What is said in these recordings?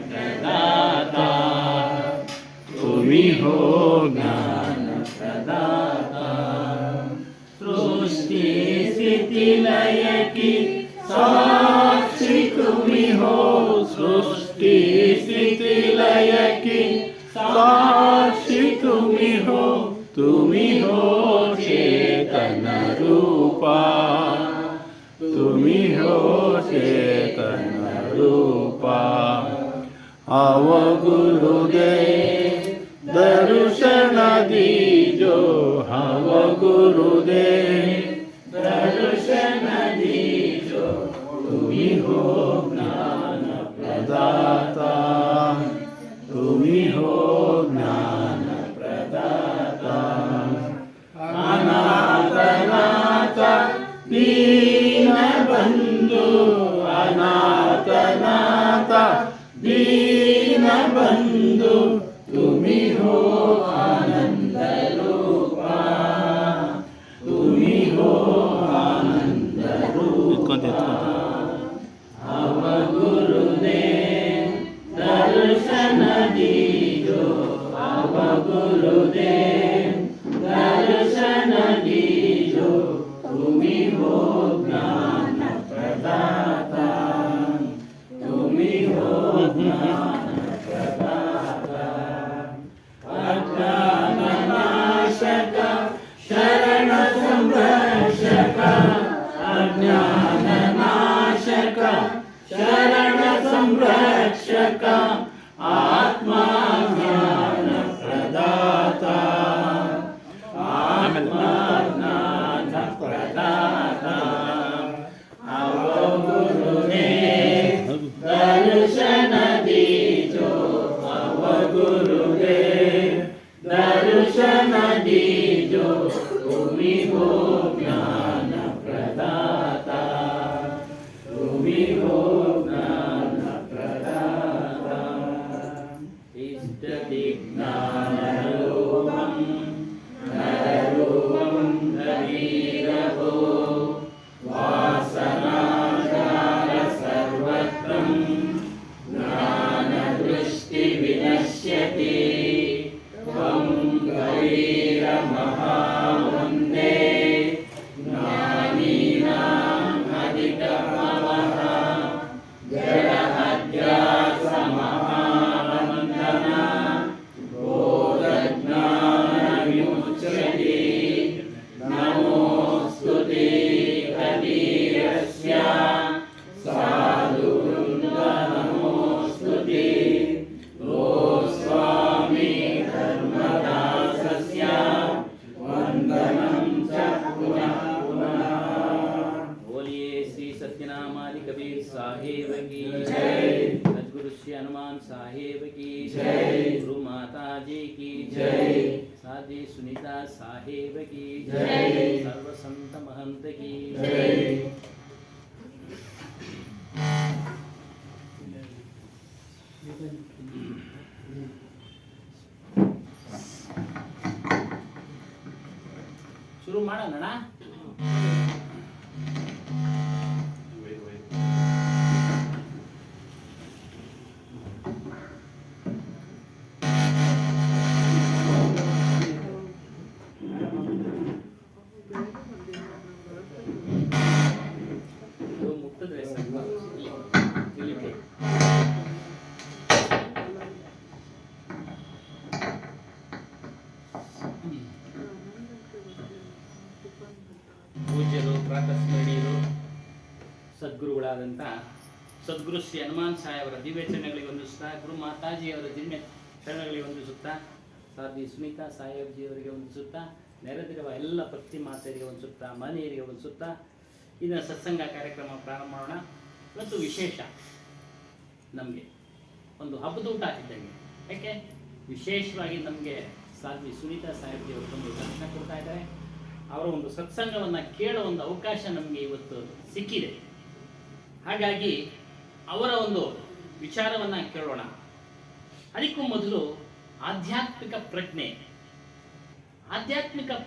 प्रदाता, तुम्ही हो ज्ञान प्रदाता. सृष्टी स्थिती लय की साक्षी तुम्ही हो, सृष्टी स्थिती लय की साक्षी तुम्ही हो चेतन रूपा, तुम्ही हो चेतन रूपा. आव गुरुदेव दर्शन दीजो, आव गुरुदेव दर्शन दीजो, तुम्ही हो ज्ञान प्रदाता, तुम्ही हो ज्ञान प्रदाता. अनाथनाथ दीन बंधु, अनाथनाथ दीन बंधु, तुम्ही हो आनंद रूपा, तुम्ही हो आनंद रूपा. आव गुरुदेव दर्शन दीजो, आव गुरुदेव दर्शन दीजो, तुम्ही हो ज्ञान प्रदाता, तुम्ही हो ज्ञान प्रदाता. अज्ञान नाशक शरण संरक्षक, अज्ञान नाशक शरण संरक्षक, आत्मा ज्ञान प्रदाता, आत्मा ज्ञान प्रदाता. आव गुरुदेव दर्शन दीजो, आव गुरुदेव दर्शन दीजो, तुम्ही हो ज्ञान प्रदाता, तुम्ही हो ज्ञान प्रदाता. इष्टदिज्ञानरूपं नररूपं धीरवो, वासनागार सर्वत्रं ज्ञानदृष्टिविनश्यति. त्वं गरीरमहावन्दे ज्ञानीनाम् अधिकमवः, जडहत्यासमहावन्दना बोधज्ञानविमुच्यते. नमोऽस्तुते कबीरस्य साधुवृन्द, नमोऽस्तुते गोस्वामी धर्मदासस्य वन्दनं च पुनः पुनः. बोलिए श्री सत्यनामादि कबीर साहेब की जय, सद्गुरु श्री हनुमान साहेब की जय, गुरु माता जी की जय, साधी सुनीता साहेब की जय, सर्व संत महंत की जय. ಶುರು ಮಾಡೋಣ. ಮುಟ್ಟಿದ್ರೆ ಪೂಜ್ಯರು ಪ್ರಾತಸ್ಮರಣೀಯರು ಸದ್ಗುರುಗಳಾದಂಥ ಸದ್ಗುರು ಶ್ರೀ ಹನುಮಾನ್ ಸಾಹೇಬರ ದಿವ್ಯ ಚರಣಗಳಿಗೆ ವಂದಿಸುತ್ತಾ, ಗುರು ಮಾತಾಜಿಯವರ ದಿವ್ಯ ಚರಣಗಳಿಗೆ ವಂದಿಸುತ್ತಾ, ಸಾಧ್ವಿ ಸುನೀತಾ ಸಾಹೇಬ್ಜಿಯವರಿಗೆ ವಂದಿಸುತ್ತಾ, ನೆರೆದಿರುವ ಎಲ್ಲ ಭಕ್ತಿ ಮಾತೆಯರಿಗೆ ವಂದಿಸುತ್ತಾ, ಮನೆಯರಿಗೆ ವಂದಿಸುತ್ತಾ ಇದನ್ನು ಸತ್ಸಂಗ ಕಾರ್ಯಕ್ರಮ ಪ್ರಾರಂಭ ಮಾಡೋಣ. ಇವತ್ತು ವಿಶೇಷ, ನಮಗೆ ಒಂದು ಹಬ್ಬದೂಟ ಇದ್ದಂಗೆ. ಯಾಕೆ ವಿಶೇಷವಾಗಿ ನಮಗೆ ಸಾಧ್ವಿ ಸುನೀತಾ ಸಾಹೇಬ್ಜಿಯವರು ಒಂದು ದರ್ಶನ ಕೊಡ್ತಾ ಇದ್ದಾರೆ. ಅವರ ಒಂದು ಸತ್ಸಂಗವನ್ನು ಕೇಳೋ ಒಂದು ಅವಕಾಶ ನಮಗೆ ಇವತ್ತು ಸಿಕ್ಕಿದೆ. ಹಾಗಾಗಿ ಅವರ ಒಂದು ವಿಚಾರವನ್ನು ಕೇಳೋಣ. ಅದಕ್ಕೂ ಮೊದಲು ಆಧ್ಯಾತ್ಮಿಕ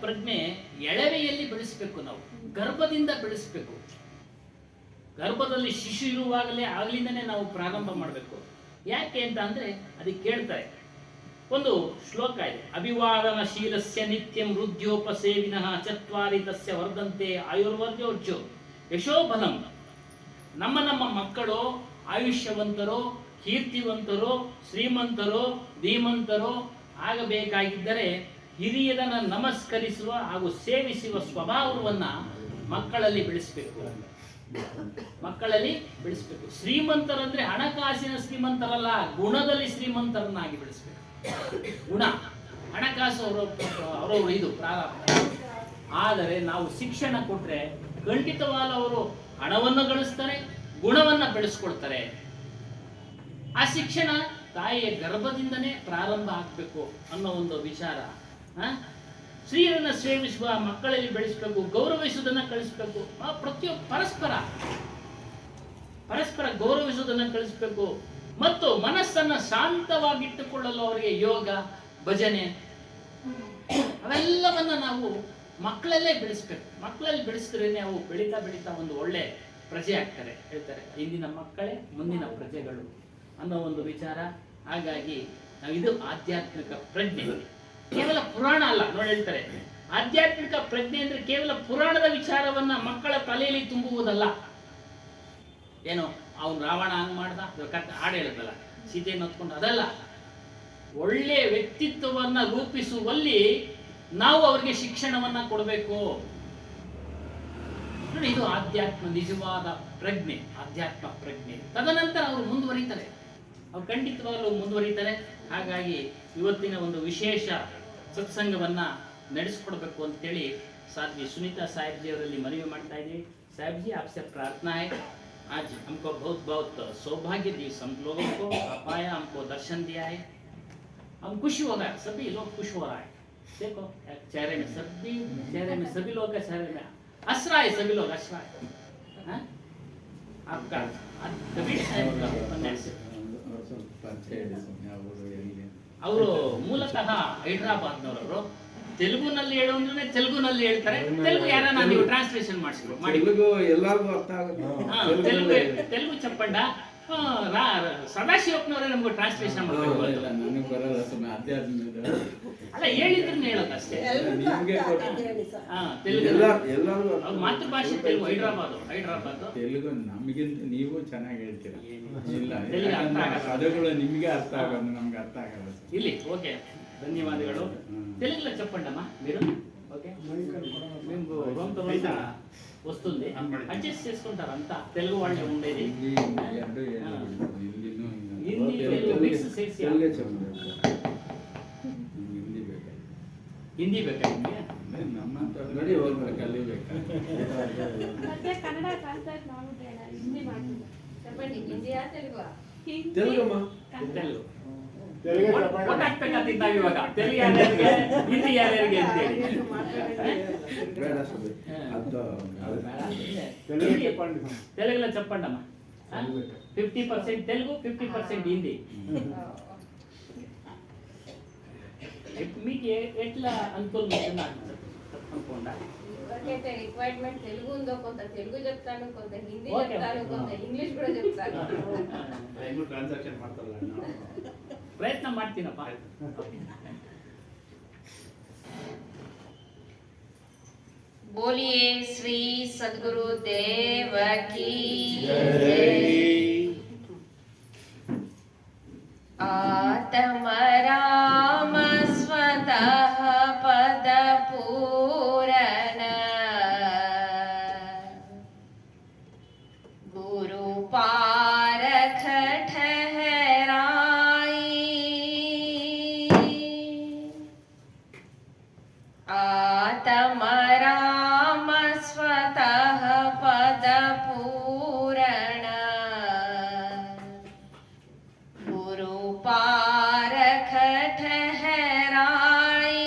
ಪ್ರಜ್ಞೆ ಎಳವೆಯಲ್ಲಿ ಬೆಳೆಸಬೇಕು. ನಾವು ಗರ್ಭದಿಂದ ಬೆಳೆಸಬೇಕು. ಗರ್ಭದಲ್ಲಿ ಶಿಶು ಇರುವಾಗಲೇ ಆಗ್ಲಿಂದನೇ ನಾವು ಪ್ರಾರಂಭ ಮಾಡಬೇಕು. ಯಾಕೆ ಅಂತ ಅಂದರೆ ಅದಕ್ಕೆ ಕೇಳ್ತಾರೆ. ಒಂದು ಶ್ಲೋಕ ಇದೆ, ಅಭಿವಾದನಶೀಲಸ್ಯ ನಿತ್ಯಂ ವೃದ್ಧ್ಯೋಪಸೇವಿನಃ ಚತ್ವಾರಿ ತಸ್ಯ ವರ್ಧಂತೆ ಆಯುರ್ವರ್ಯೋಜ್ಜೋ ಯಶೋಬಲಂ. ನಮ್ಮ ಮಕ್ಕಳು ಆಯುಷ್ಯವಂತರು, ಕೀರ್ತಿವಂತರು, ಶ್ರೀಮಂತರು, ಧೀಮಂತರು ಆಗಬೇಕಾಗಿದ್ದರೆ ಹಿರಿಯರನ್ನು ನಮಸ್ಕರಿಸುವ ಹಾಗೂ ಸೇವಿಸುವ ಸ್ವಭಾವವನ್ನು ಮಕ್ಕಳಲ್ಲಿ ಬೆಳೆಸಬೇಕು. ಶ್ರೀಮಂತರಂದ್ರೆ ಹಣಕಾಸಿನ ಶ್ರೀಮಂತರಲ್ಲ, ಗುಣದಲ್ಲಿ ಶ್ರೀಮಂತರನ್ನಾಗಿ ಬೆಳೆಸಬೇಕು. ಗುಣ, ಹಣಕಾಸು ಅವರವರು ಇದು ಪ್ರಾರಂಭ. ಆದರೆ ನಾವು ಶಿಕ್ಷಣ ಕೊಟ್ರೆ ಖಂಡಿತವಾದ ಅವರು ಹಣವನ್ನು ಗಳಿಸ್ತಾರೆ, ಗುಣವನ್ನು ಬೆಳೆಸ್ಕೊಳ್ತಾರೆ. ಆ ಶಿಕ್ಷಣ ತಾಯಿಯ ಗರ್ಭದಿಂದನೇ ಪ್ರಾರಂಭ ಆಗಬೇಕು ಅನ್ನೋ ಒಂದು ವಿಚಾರ. ಸ್ತ್ರೀಯರನ್ನು ಸೇವಿಸುವ, ಮಕ್ಕಳಲ್ಲಿ ಬೆಳೆಸಬೇಕು, ಗೌರವಿಸುವುದನ್ನು ಕಳಿಸ್ಬೇಕು. ಪ್ರತಿಯೊಬ್ಬ ಪರಸ್ಪರ ಗೌರವಿಸುವುದನ್ನು ಕಳಿಸ್ಬೇಕು. ಮತ್ತು ಮನಸ್ಸನ್ನು ಶಾಂತವಾಗಿಟ್ಟುಕೊಳ್ಳಲು ಅವರಿಗೆ ಯೋಗ, ಭಜನೆ ಅವೆಲ್ಲವನ್ನ ನಾವು ಮಕ್ಕಳಲ್ಲೇ ಬೆಳೆಸ್ಬೇಕು. ಮಕ್ಕಳಲ್ಲಿ ಬೆಳೆಸಿದ್ರೇನೆ ಅವು ಬೆಳೀತಾ ಒಂದು ಒಳ್ಳೆ ಪ್ರಜೆ ಆಗ್ತಾರೆ. ಹೇಳ್ತಾರೆ, ಇಂದಿನ ಮಕ್ಕಳೇ ಮುಂದಿನ ಪ್ರಜೆಗಳು ಅನ್ನೋ ಒಂದು ವಿಚಾರ. ಹಾಗಾಗಿ ನಾವು ಇದು ಆಧ್ಯಾತ್ಮಿಕ ಪ್ರಜ್ಞೆ, ಕೇವಲ ಪುರಾಣ ಅಲ್ಲ. ನೋಡಿ, ಹೇಳ್ತಾರೆ ಆಧ್ಯಾತ್ಮಿಕ ಪ್ರಜ್ಞೆ ಅಂದ್ರೆ ಕೇವಲ ಪುರಾಣದ ವಿಚಾರವನ್ನ ಮಕ್ಕಳ ತಲೆಯಲ್ಲಿ ತುಂಬುವುದಲ್ಲ. ಏನು ಅವನು ರಾವಣ ಹಂಗ್ ಮಾಡ್ದ, ಹಾಡು ಹೇಳುತ್ತಲ್ಲ, ಸೀತೆಯನ್ನು ಹೊತ್ಕೊಂಡು, ಅದಲ್ಲ. ಒಳ್ಳೆ ವ್ಯಕ್ತಿತ್ವವನ್ನ ರೂಪಿಸುವಲ್ಲಿ ನಾವು ಅವರಿಗೆ ಶಿಕ್ಷಣವನ್ನ ಕೊಡಬೇಕು. ನೋಡಿ, ಇದು ನಿಜವಾದ ಪ್ರಜ್ಞೆ, ಆಧ್ಯಾತ್ಮ ಪ್ರಜ್ಞೆ. ತದನಂತರ ಅವರು ಮುಂದುವರಿತಾರೆ, ಅವ್ರು ಖಂಡಿತವಾಗಲೂ ಮುಂದುವರಿತಾರೆ. ಹಾಗಾಗಿ ಇವತ್ತಿನ ಒಂದು ವಿಶೇಷ ಸತ್ಸಂಗವನ್ನ ನಡೆಸ್ಕೊಡ್ಬೇಕು ಅಂತೇಳಿ साध्वी सुनीता साहिब जी ಅವರಲ್ಲಿ ಮನವಿ ಮಾಡ್ತಾ ಇದ್ದೀವಿ. साहिब जी आपसे प्रार्थना है, आज हमको बहुत बहुत सौभाग्य दी, हम लोगों को पाया, हमको दर्शन दिया है, हम खुश हो गए, सभी लोग खुश हो रहा है. देखो चेहरे में सभी लोग के चेहरे में हंस रहा है, सभी लोग हंस रहा है. आपका कबीर साहब का उपन्यास ಅವರು ಮೂಲತಃ ಹೈದರಾಬಾದ್ನವರು. ತೆಲುಗುನಲ್ಲಿ ಹೇಳು ಅಂದ್ರೆ ತೆಲುಗುನಲ್ಲಿ ಹೇಳ್ತಾರೆ, ತೆಲುಗು ಯಾರನ್ನ ನೀವು ಟ್ರಾನ್ಸ್ಲೇಷನ್ ಮಾಡಿ. ತೆಲುಗು ಚಪ್ಪಂಡ ಸದಾಶಿವಪ್ಪನವರೇ ನಮ್ಗೆ ಟ್ರಾನ್ಸ್ಲೇಷನ್ ಮಾಡಬೇಕು. ಅಲ್ಲ, ಹೇಳಿದ್ರು ಹೇಳೋದಷ್ಟೇ. ಅವ್ರ ಮಾತೃಭಾಷೆ ತೆಲುಗು, ಹೈದರಾಬಾದ್ ತೆಲುಗು ನಮಗಿಂತ ನೀವು ಚೆನ್ನಾಗಿ ಹೇಳ್ತೀರ. ಪದಗಳು ನಿಮಗೆ ಅರ್ಥ ಆಗೋದು ನಮ್ಗೆ ಅರ್ಥ ಆಗಲ್ಲ. ಇಲ್ಲಿ ఓకే, ధన్యవాదాలు. తెలుగులో చెప్పండమ్మా మీరు. ఓకే, మేము రొంత వస్తుంది, అడ్జస్ట్ చేసుకుంటారు అంతా. తెలుగు వాళ్ళే ఉండేది, హిందీ తెలుగు మిక్స్ చేసి. ಹಿಂದಿ ಬೇಕಾ ನಿಮಗೆ? ನಮ್ಮಂತ ನೋಡಿ ಕಲಿಬೇಕಾ? ಕನ್ನಡ ಟ್ರಾನ್ಸ್ಲೇಟ್ ಮಾಡ್ಬಿಟ್ರೆ ಹಿಂದಿ ಮಾಡ್ತೀನಿ. చెప్పండి, ಹಿಂದಿಯಾ తెలుగు? తెలుగಮ್ಮ. తెలుగు ಗೊತ್ತಾಗ್ಬೇಕಾಗ್ತಿದ್ದಾವೆ ಇವಾಗ. తెలుగు ಯಾರ್ಯಾರಿಗೆ, ಹಿಂದಿ ಯಾರ್ಯಾರಿಗೆ ಅಂತೇಳಿ. తెలుగులో చెప్పండమ్మా. 50% తెలుగు, 50% హిందీ. మీకు ఎట్లా అనుకూలంగా అనుకోండా? రిక్వైర్మెంట్ తెలుగు ఉందో, కొంత తెలుగు చెప్తాను, కొంత హిందీ చెప్తాను, కొంత ఇంగ్లీష్ కూడా చెప్తాను. ಟ್ರಾನ್ಸಾಕ್ಷನ್ ಮಾಡ್ತಾರಲ್ಲ, ಪ್ರಯತ್ನ ಮಾಡ್ತೀನಪ್ಪ. बोलिए श्री सद्गुरु देव की जय। आत्मराम स्वतः पद पूरन गुरु पारख ठहराई। आत्मराम स्वतः पद पूरण गुरु पारख ठहराई।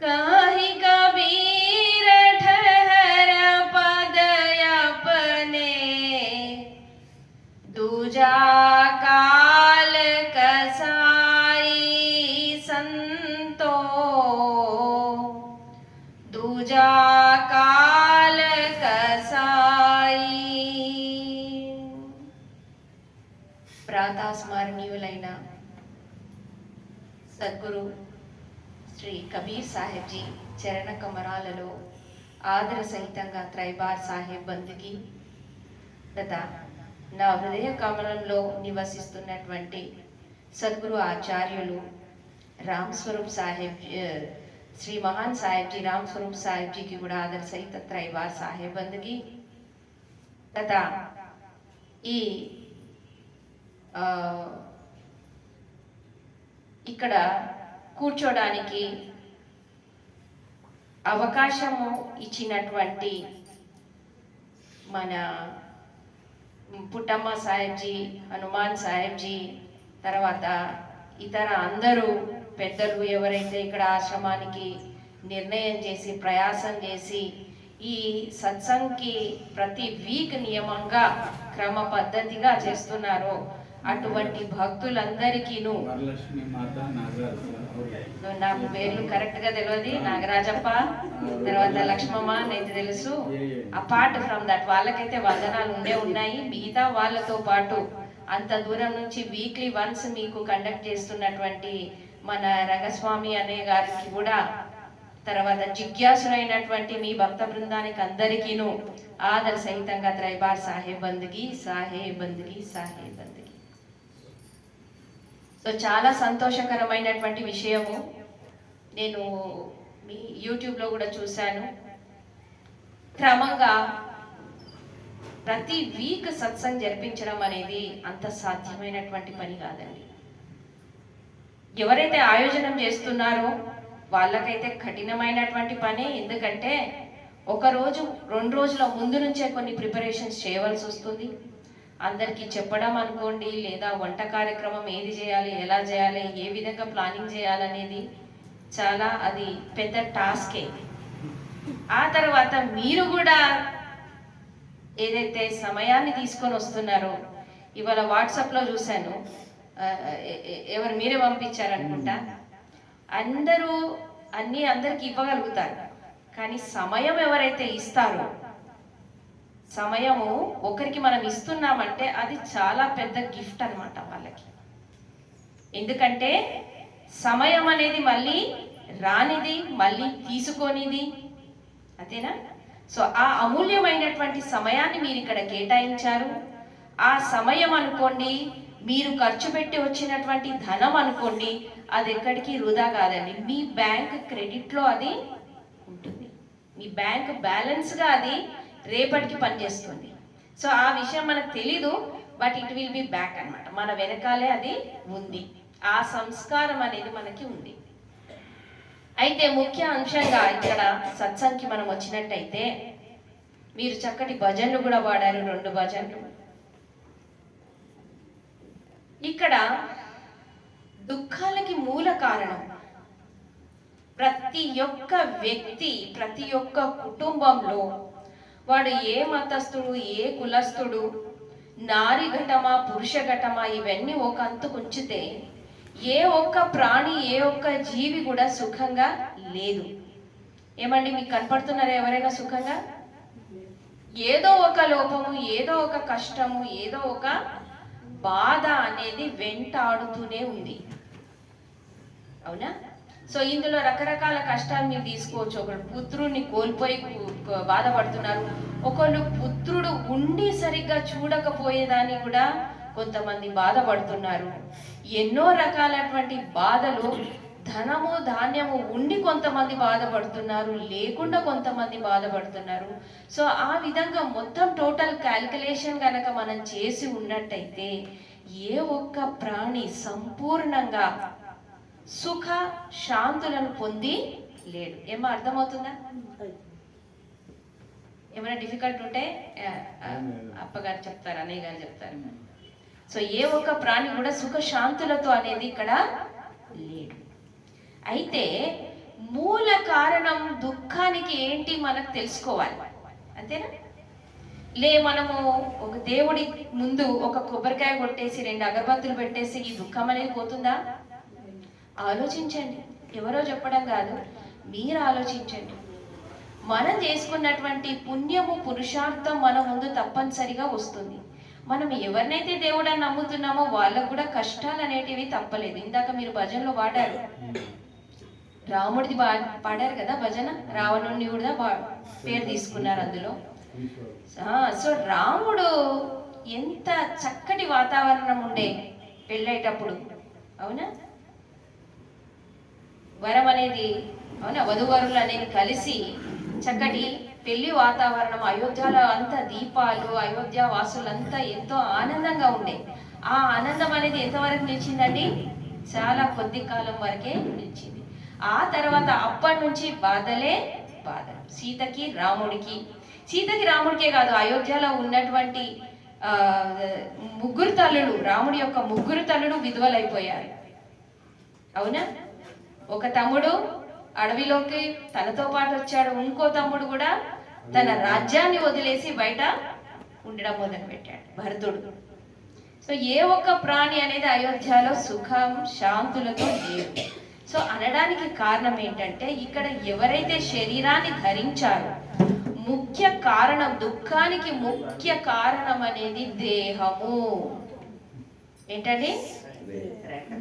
कहीं कबीर ठहर पद अपने दूजा काल कसाई। संतो दूजा काल कसाई। ప్రాతస్మరణీయులైన సద్గురు శ్రీ కబీర్ సాహెబ్జీ చరణ కమరాలలో ఆదర సహితంగా త్రైబార్ సాహెబ్ బంధుకి తథా నా హృదయ కమలంలో నివసిస్తున్నటువంటి సద్గురు ఆచార్యులు రామ్ స్వరూప్ సాహెబ్ శ్రీ మహాన్ సాహెబ్జీ రామ్ స్వరూప్ సాహెబ్జీకి కూడా ఆదర సహిత త్రైబార్ సాహెబ్ బంధుకి తథా ఈ ఇక్కడ కూర్చోడానికి అవకాశము ఇచ్చినటువంటి మన పుట్టమ్మ సాహెబ్జీ, హనుమాన్ సాహెబ్జీ, తర్వాత ఇతర అందరూ పెద్దలు ఎవరైతే ఇక్కడ ఆశ్రమానికి నిర్ణయం చేసి ప్రయాసం చేసి ఈ సత్సంగ్కి ప్రతి వీక్ నియమంగా క్రమ పద్ధతిగా చేస్తున్నారో అటువంటి భక్తులందరికీను వరలక్ష్మి మాత నాకు పేర్లు కరెక్ట్ గా తెలియదు, నాగరాజప్ప, తర్వాత లక్ష్మమ్మ అనేది తెలుసు. అపార్ట్ ఫ్రమ్ దట్ వాళ్ళకైతే వందనాలు ఉన్నాయి. మిగతా వాళ్ళతో పాటు అంత దూరం నుంచి వీక్లీ వన్స్ మీకు కండక్ట్ చేస్తున్నటువంటి మన రంగస్వామి అనే గారికి కూడా, తర్వాత జిజ్ఞాసులైనటువంటి మీ భక్త బృందానికి అందరికీను ఆదర సహితంగా త్రైబార్ సాహెబ్ బంధుకి సాహెబ్ బంధుకి సాహెబ్ బంధుకి. సో చాలా సంతోషకరమైనటువంటి విషయము. నేను మీ యూట్యూబ్లో కూడా చూశాను. క్రమంగా ప్రతి వీక్ సత్సంగ్ జరిపించడం అనేది అంత సాధ్యమైనటువంటి పని కాదండి. ఎవరైతే ఆయోజనం చేస్తున్నారో వాళ్ళకైతే కఠినమైనటువంటి పని. ఎందుకంటే ఒక రోజు 2 రోజుల ముందు నుంచే కొన్ని ప్రిపరేషన్స్ చేయవలసి వస్తుంది. అందరికీ చెప్పడం అనుకోండి, లేదా వంట కార్యక్రమం ఏది చేయాలి, ఎలా చేయాలి, ఏ విధంగా ప్లానింగ్ చేయాలనేది చాలా అది పెద్ద టాస్కే. ఆ తర్వాత మీరు కూడా ఏదైతే సమయాన్ని తీసుకొని వస్తున్నారో, ఇవాళ వాట్సాప్లో చూశాను, ఎవరు మీరే పంపించారనుకుంటా. అందరూ అందరికి ఇవ్వగలుగుతారు, కానీ సమయం ఎవరైతే ఇస్తారో, సమయము ఒకరికి మనం ఇస్తున్నామంటే అది చాలా పెద్ద గిఫ్ట్ అన్నమాట వాళ్ళకి. ఎందుకంటే సమయం అనేది మళ్ళీ రానిది, మళ్ళీ తీసుకొనిది, అంతేనా? సో ఆ అమూల్యమైనటువంటి సమయాన్ని మీరు ఇక్కడ కేటాయించారు. ఆ సమయం అనుకోండి, మీరు ఖర్చు పెట్టి వచ్చినటువంటి ధనం అనుకోండి, అది ఎక్కడికి వృధా కాదండి. మీ బ్యాంక్ క్రెడిట్లో అది ఉంటుంది, మీ బ్యాంక్ బ్యాలెన్స్గా అది రేపటికి పనిచేస్తుంది. సో ఆ విషయం మనకు తెలీదు, but it will be back అన్నమాట. మన వెనకాలే అది ఉంది. ఆ సంస్కారం అనేది మనకి ఉంది. అయితే ముఖ్య అంశంగా ఇక్కడ సత్సంగ్కి మనం వచ్చినట్టయితే, మీరు చక్కటి భజనలు కూడా పాడారు, 2 భజనలు. ఇక్కడ దుఃఖాలకి మూల కారణం ప్రతి ఒక్క వ్యక్తి, ప్రతి ఒక్క కుటుంబంలో, వాడు ఏ మతస్థుడు, ఏ కులస్థుడు, నారి ఘటమా పురుష ఘటమా ఇవన్నీ ఒక అంతకు ఉంచితే ఏ ఒక్క ప్రాణి, ఏ ఒక్క జీవి కూడా సుఖంగా లేదు. ఏమండి, మీకు కనపడుతున్నారా ఎవరైనా సుఖంగా? ఏదో ఒక లోపము, ఏదో ఒక కష్టము, ఏదో ఒక బాధ అనేది వెంటాడుతూనే ఉంది, అవునా? సో ఇందులో రకరకాల కష్టాలు మీరు తీసుకోవచ్చు. ఒకరు పుత్రుడిని కోల్పోయి బాధపడుతున్నారు, ఒకళ్ళు పుత్రుడు ఉండి సరిగ్గా చూడకపోయేదాన్ని కూడా కొంతమంది బాధపడుతున్నారు. ఎన్నో రకాలైనటువంటి బాధలు, ధనము ధాన్యము ఉండి కొంతమంది బాధపడుతున్నారు, లేకుండా కొంతమంది బాధపడుతున్నారు. సో ఆ విధంగా మొత్తం టోటల్ క్యాల్కులేషన్ కనుక మనం చేసి ఉన్నట్టయితే ఏ ఒక్క ప్రాణి సంపూర్ణంగా సుఖ శాంతులను పొంది లేడు. ఏమో అర్థమవుతుందా? ఏమైనా డిఫికల్ట్ ఉంటే అప్పగారు చెప్తారు, అన్నయ్య గారు చెప్తారు. సో ఏ ఒక్క ప్రాణి కూడా సుఖ శాంతులతో అనేది ఇక్కడ లేడు. అయితే మూల కారణం దుఃఖానికి ఏంటి మనకు తెలుసుకోవాలి, అంతేనా? మనము ఒక దేవుడి ముందు ఒక కొబ్బరికాయ కొట్టేసి 2 అగరబత్తులు పెట్టేసి ఈ దుఃఖం అనేది పోతుందా? ఆలోచించండి. ఎవరో చెప్పడం కాదు, మీరు ఆలోచించండి. మనం చేసుకున్నటువంటి పుణ్యము పురుషార్థం మన ముందు తప్పనిసరిగా వస్తుంది. మనం ఎవరినైతే దేవుడు అని నమ్ముతున్నామో వాళ్ళకు కూడా కష్టాలు అనేటివి తప్పలేదు. ఇందాక మీరు భజనలో పాడారు, రాముడిది పాడారు కదా భజన, రావణుడిని కూడా పేరు తీసుకున్నారు అందులో. సో రాముడు ఎంత చక్కటి వాతావరణం ఉండే పెళ్ళేటప్పుడు, అవునా? వరం అనేది, అవునా, వధువరులు అనేది కలిసి చక్కటి పెళ్లి వాతావరణం, అయోధ్యలో అంతా దీపాలు, అయోధ్య వాసులంతా ఎంతో ఆనందంగా ఉండే. ఆ ఆనందం అనేది ఎంతవరకు నిలిచిందండి? చాలా కొద్ది కాలం వరకే నిలిచింది. ఆ తర్వాత అప్పటి నుంచి బాధలే బాధలు. సీతకి రాముడికే కాదు, అయోధ్యలో ఉన్నటువంటి ముగ్గురు తల్లులు, రాముడి యొక్క ముగ్గురు తల్లులు విధవలైపోయారు, అవునా? ఒక తమ్ముడు అడవిలోకి తనతో పాటు వచ్చాడు, ఇంకో తమ్ముడు కూడా తన రాజ్యాన్ని వదిలేసి బయట ఉండడం మొదలు పెట్టాడు, భరతుడు. సో ఏ ఒక్క ప్రాణి అనేది అయోధ్యలో సుఖం శాంతులతో లేరు. సో అనడానికి కారణం ఏంటంటే, ఇక్కడ ఎవరైతే శరీరాన్ని ధరించారో ముఖ్య కారణం, దుఃఖానికి ముఖ్య కారణం అనేది దేహము. ఏంటండి?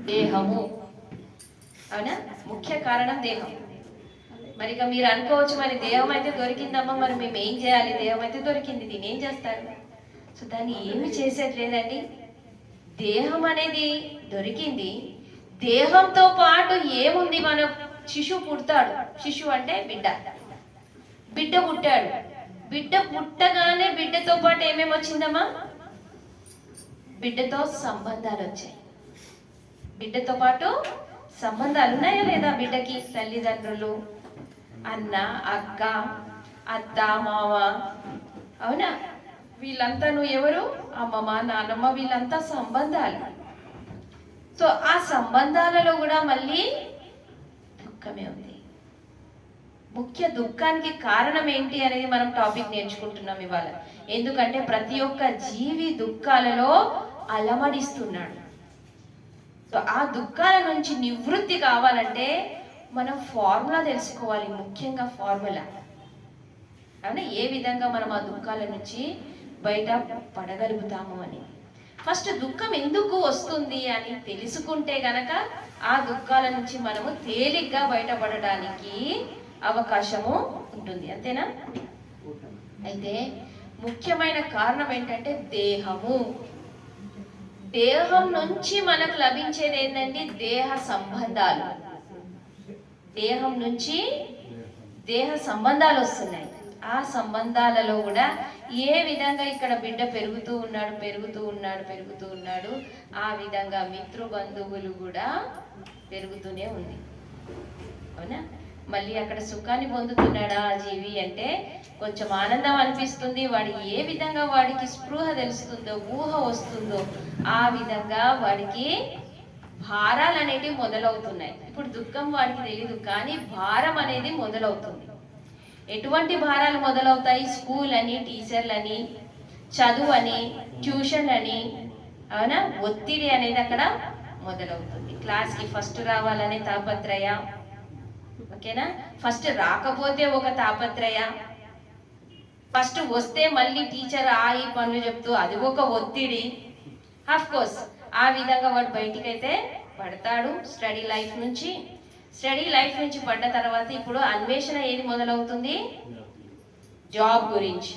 దేహము, అవునా? ముఖ్య కారణం దేహం. మరి ఇక మీరు అనుకోవచ్చు, మరి దేహం అయితే దొరికిందమ్మా, మరి మేము ఏం చేయాలి? దేహం అయితే దొరికింది, దీన్ని ఏం చేస్తారు? సో దాన్ని ఏమి చేసేది లేదండి. దేహం అనేది దొరికింది, దేహంతో పాటు ఏముంది? మనం శిశువు పుడతాడు, శిశువు అంటే బిడ్డ పుట్టాడు. బిడ్డ పుట్టగానే బిడ్డతో పాటు ఏమేమి వచ్చిందమ్మా? బిడ్డతో సంబంధాలు వచ్చాయి. బిడ్డతో పాటు సంబంధాలు ఉన్నాయా లేదా? బిడ్డకి తల్లిదండ్రులు, అన్న, అక్క, అత్త, మామ, అవునా? వీళ్ళంతా ఎవరు? అమ్మమ్మ, నాన్నమ్మ, వీళ్ళంతా సంబంధాలు. సో ఆ సంబంధాలలో కూడా మళ్ళీ దుఃఖమే ఉంది. ముఖ్య దుఃఖానికి కారణం ఏంటి అనేది మనం టాపిక్ నేర్చుకుంటున్నాం ఇవాళ. ఎందుకంటే ప్రతి ఒక్క జీవి దుఃఖాలలో అలమడిస్తున్నాడు. సో ఆ దుఃఖాల నుంచి నివృత్తి కావాలంటే మనం ఫార్ములా తెలుసుకోవాలి, ముఖ్యంగా ఫార్ములా, అవునా? ఏ విధంగా మనం ఆ దుఃఖాల నుంచి బయట పడగలుగుతాము అని. ఫస్ట్ దుఃఖం ఎందుకు వస్తుంది అని తెలుసుకుంటే గనక ఆ దుఃఖాల నుంచి మనము తేలిగ్గా బయటపడడానికి అవకాశము ఉంటుంది, అంతేనా? అయితే ముఖ్యమైన కారణం ఏంటంటే దేహము. దేహం నుంచి మనకు లభించేది ఏంటంటే దేహ సంబంధాలు. దేహం నుంచి దేహ సంబంధాలు వస్తున్నాయి. ఆ సంబంధాలలో కూడా ఏ విధంగా ఇక్కడ బిడ్డ పెరుగుతూ ఉన్నాడు, ఆ విధంగా మిత్రు బంధువులు కూడా పెరుగుతూనే ఉంది, అవునా? మళ్ళీ అక్కడ సుఖాన్ని పొందుతున్నాడా ఆ జీవి అంటే కొంచెం ఆనందం అనిపిస్తుంది. వాడి ఏ విధంగా వాడికి స్పృహ తెలుస్తుందో, ఊహ వస్తుందో, ఆ విధంగా వాడికి భారాలు అనేటివి మొదలవుతున్నాయి. ఇప్పుడు దుఃఖం వాడికి తెలియదు, కానీ భారం అనేది మొదలవుతుంది. ఎటువంటి భారాలు మొదలవుతాయి? స్కూల్ అని, టీచర్లని, చదువు అని, ట్యూషన్ అని, అవునా? ఒత్తిడి అనేది అక్కడ మొదలవుతుంది. క్లాస్కి ఫస్ట్ రావాలనే తాపత్రయ, ఓకేనా? ఫస్ట్ రాకపోతే ఒక తాపత్రయ, ఫస్ట్ వస్తే మళ్ళీ టీచర్ ఈ పనులు చెప్తూ అది ఒక ఒత్తిడి. ఆఫ్ కోర్స్ ఆ విధంగా వాడు బయటికైతే పడతాడు స్టడీ లైఫ్ నుంచి పడ్డ తర్వాత ఇప్పుడు అన్వేషణ ఏది మొదలవుతుంది? జాబ్ గురించి,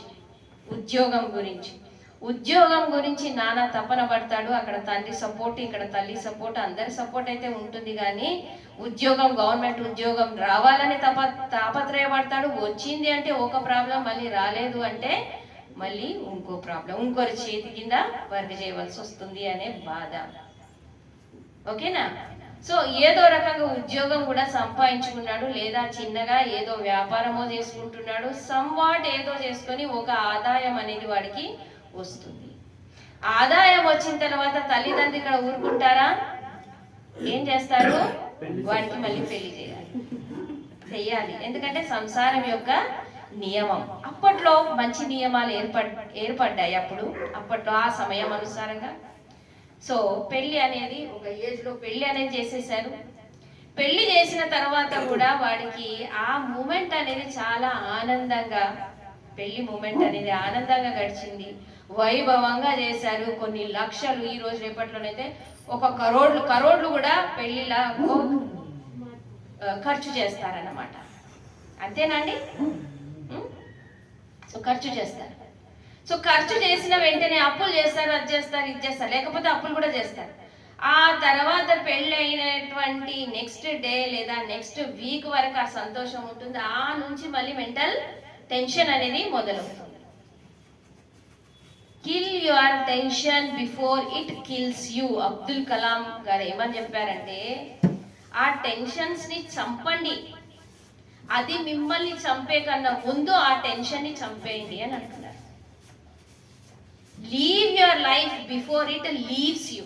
ఉద్యోగం గురించి నానా తపన పడతాడు. అక్కడ తండ్రి సపోర్ట్, ఇక్కడ తల్లి సపోర్ట్, అందరి సపోర్ట్ అయితే ఉంటుంది, కానీ ఉద్యోగం, గవర్నమెంట్ ఉద్యోగం రావాలని తాపత్రయపడతాడు. వచ్చింది అంటే ఒక ప్రాబ్లం, మళ్ళీ రాలేదు అంటే మళ్ళీ ఇంకో ప్రాబ్లం, ఇంకొకరి చేతి కింద వర్క్ చేయవలసి వస్తుంది అనే బాధ, ఓకేనా? సో ఏదో రకంగా ఉద్యోగం కూడా సంపాదించుకున్నాడు, లేదా చిన్నగా ఏదో వ్యాపారమో చేసుకుంటున్నాడు, సంవాట్ ఏదో చేసుకొని ఒక ఆదాయం అనేది వాడికి వస్తుంది. ఆదాయం వచ్చిన తర్వాత తల్లిదండ్రులు ఇక్కడ ఊరుకుంటారా? ఏం చేస్తారు? వాడికి మళ్ళీ పెళ్లి చెయ్యాలి. ఎందుకంటే సంసారం యొక్క నియమం. అప్పట్లో మంచి నియమాలు ఏర్పడ్డాయి అప్పట్లో ఆ సమయం అనుసారంగా. సో పెళ్లి అనేది ఒక ఏజ్ లో పెళ్లి అనేది చేసేసారు. పెళ్లి చేసిన తర్వాత కూడా వాడికి ఆ మూమెంట్ అనేది చాలా ఆనందంగా, పెళ్లి మూమెంట్ అనేది ఆనందంగా గడిచింది. వైభవంగా చేశారు. కొన్ని లక్షలు, ఈ రోజు రేపట్లోనైతే ఒక కరోడ్లు కూడా పెళ్లిలా ఖర్చు చేస్తారన్నమాట. అంతేనండి? సో ఖర్చు చేస్తారు. సో ఖర్చు చేసిన వెంటనే అప్పులు చేస్తారు, అది చేస్తారు, ఇది చేస్తారు, లేకపోతే అప్పులు కూడా చేస్తారు. ఆ తర్వాత పెళ్ళి అయినటువంటి నెక్స్ట్ డే లేదా నెక్స్ట్ వీక్ వరకు ఆ సంతోషం ఉంటుంది. ఆ నుంచి మళ్ళీ మెంటల్ టెన్షన్ అనేది మొదలవుతుంది. Kill your tension before it kills you. Abdul Kalam గారు ఏమని చెప్పారంటే, ఆ టెన్షన్స్ ని చంపండి, అది మిమ్మల్ని చంపే కన్నా ముందు ఆ టెన్షన్ ని చంపేయండి అని అంటున్నారు. Leave your life before it leaves you.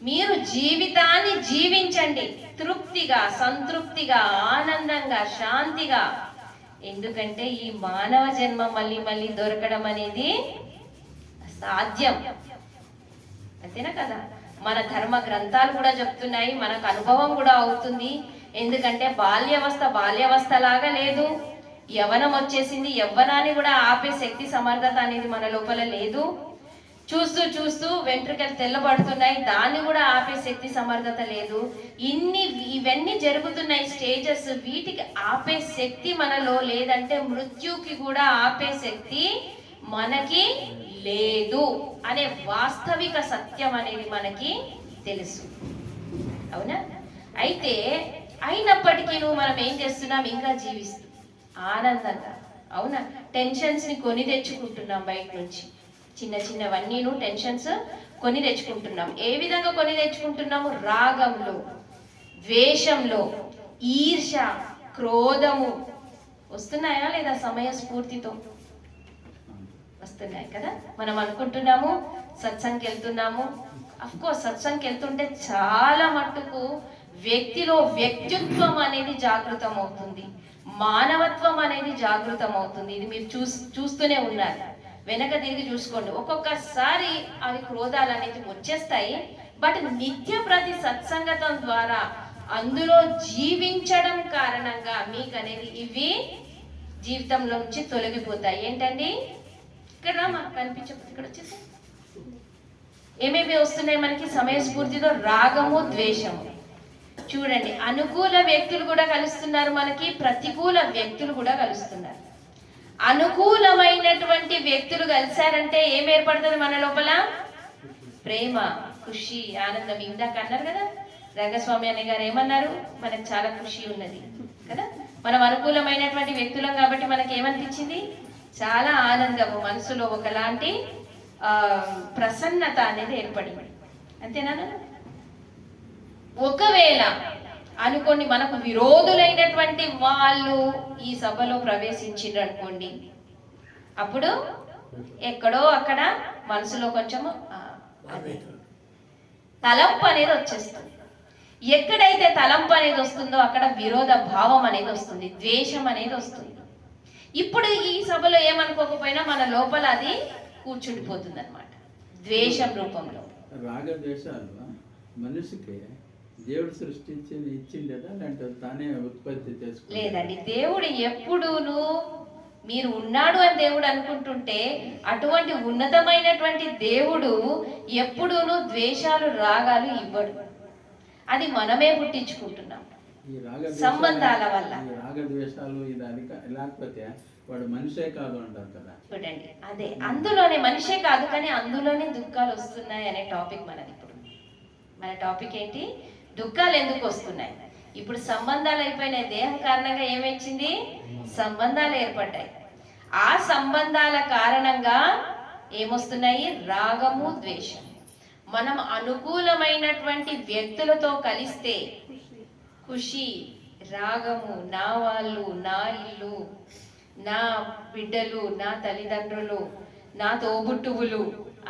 మీరు జీవితాన్ని జీవించండి తృప్తిగా, సంతృప్తిగా, ఆనందంగా, శాంతిగా. ఎందుకంటే ఈ మానవ జన్మ మళ్ళీ మళ్ళీ దొరకడం అనేది సాధ్యం. అంతేనా కదా? మన ధర్మ గ్రంథాలు కూడా చెప్తున్నాయి, మనకు అనుభవం కూడా అవుతుంది. ఎందుకంటే బాల్యావస్థ లాగా లేదు. యవ్వనం వచ్చేసింది, యవ్వనాన్ని కూడా ఆపే శక్తి సమర్థత అనేది మన లోపల లేదు. చూస్తూ చూస్తూ వెంట్రుకలు తెల్లబడుతున్నాయి, దాన్ని కూడా ఆపే శక్తి సమర్థత లేదు. ఇవన్నీ జరుగుతున్నాయి స్టేజెస్, వీటికి ఆపే శక్తి మనలో లేదంటే మృత్యుకి కూడా ఆపే శక్తి మనకి లేదు అనే వాస్తవిక సత్యం అనేది మనకి తెలుసు. అవునా? అయితే అయినప్పటికీ మనం ఏం చేస్తున్నాం? ఇంకా జీవిస్తూ ఆనందంగా. అవునా? టెన్షన్స్ ని కొని తెచ్చుకుంటున్నాం బయట నుంచి. చిన్న చిన్నవన్నీను టెన్షన్స్ కొని తెచ్చుకుంటున్నాం. ఏ విధంగా కొని తెచ్చుకుంటున్నాము? రాగంలో, ద్వేషంలో, ఈర్ష, క్రోధము వస్తున్నాయా లేదా? సమయ స్ఫూర్తితో వస్తున్నాయి కదా. మనం అనుకుంటున్నాము సత్సంగ్కి వెళ్తున్నాము. అఫ్ కోర్స్ సత్సంగ్కి వెళ్తుంటే చాలా మట్టుకు వ్యక్తిలో వ్యక్తిత్వం అనేది జాగృతం అవుతుంది, మానవత్వం అనేది జాగృతం అవుతుంది. ఇది మీరు చూస్తూనే ఉన్నారు. వెనక తిరిగి చూసుకోండి, ఒక్కొక్కసారి అవి క్రోధాలు అనేది వచ్చేస్తాయి. బట్ నిత్య ప్రతి సత్సంగతం ద్వారా అందులో జీవించడం కారణంగా మీకు అనేది ఇవి జీవితంలో నుంచి తొలగిపోతాయి. ఏంటండి? ఇక్కడ మాకు కనిపించకపోతే ఇక్కడ వచ్చేసి ఏమేమి వస్తున్నాయి మనకి సమయస్ఫూర్తితో? రాగము, ద్వేషము. చూడండి, అనుకూల వ్యక్తులు కూడా కలుస్తున్నారు మనకి, ప్రతికూల వ్యక్తులు కూడా కలుస్తున్నారు. అనుకూలమైనటువంటి వ్యక్తులు కలిశారంటే ఏం ఏర్పడుతుంది మన లోపల? ప్రేమ, ఖుషి, ఆనందం. ఇందాక అన్నారు కదా రంగస్వామి అనే గారు ఏమన్నారు? మనకు చాలా ఖుషి ఉన్నది కదా. మనం అనుకూలమైనటువంటి వ్యక్తులం కాబట్టి మనకి ఏమనిపించింది? చాలా ఆనందము, మనసులో ఒకలాంటి ప్రసన్నత అనేది ఏర్పడింది. అంతేనా? ఒకవేళ అనుకోండి మనకు విరోధులైనటువంటి వాళ్ళు ఈ సభలో ప్రవేశించారు అనుకోండి, అప్పుడు ఎక్కడో అక్కడ మనసులో కొంచెం తలంపు అనేది వచ్చేస్తుంది. ఎక్కడైతే తలంపు అనేది వస్తుందో అక్కడ విరోధ భావం అనేది వస్తుంది, ద్వేషం అనేది వస్తుంది. ఇప్పుడు ఈ సభలో ఏమనుకోకపోయినా మన లోపల అది కూర్చుండిపోతుంది అనమాట, ద్వేషం రూపంలో. రాగద్వేషాలు మనిషికి దేవుడు సృష్టించి ఇచ్చిండేదా లేదంటే తానే ఉత్పత్తి చేసుకో? లేదండి, దేవుడు ఎప్పుడూను మీరు ఉన్నాడు అని దేవుడు అనుకుంటుంటే అటువంటి ఉన్నతమైనటువంటి దేవుడు ఎప్పుడూను ద్వేషాలు, రాగాలు ఇవ్వడు. అది మనమే పుట్టించుకుంటున్నాం సంబంధాల వల్ల. రాగద్వేషాలు ఇది అది లేకపోతే వాడు మనిషే కాదు అంటారు కదా. చూడండి, అదే అందులోనే మనిషే కాదు కానీ అందులోనే దుఃఖాలు వస్తున్నాయి అనే టాపిక్ మనది. ఇప్పుడు మన టాపిక్ ఏంటి? దుఃఖాలు ఎందుకు వస్తున్నాయి? ఇప్పుడు సంబంధాలు అయిపోయినాయి, దేహం కారణంగా ఏమొచ్చింది? సంబంధాలు ఏర్పడ్డాయి. ఆ సంబంధాల కారణంగా ఏమొస్తున్నాయి? రాగము, ద్వేషం. మనం అనుకూలమైనటువంటి వ్యక్తులతో కలిస్తే ఖుషి, రాగము, నా వాళ్ళు, నా ఇల్లు, నా బిడ్డలు, నా తల్లిదండ్రులు, నా తోబుట్టువులు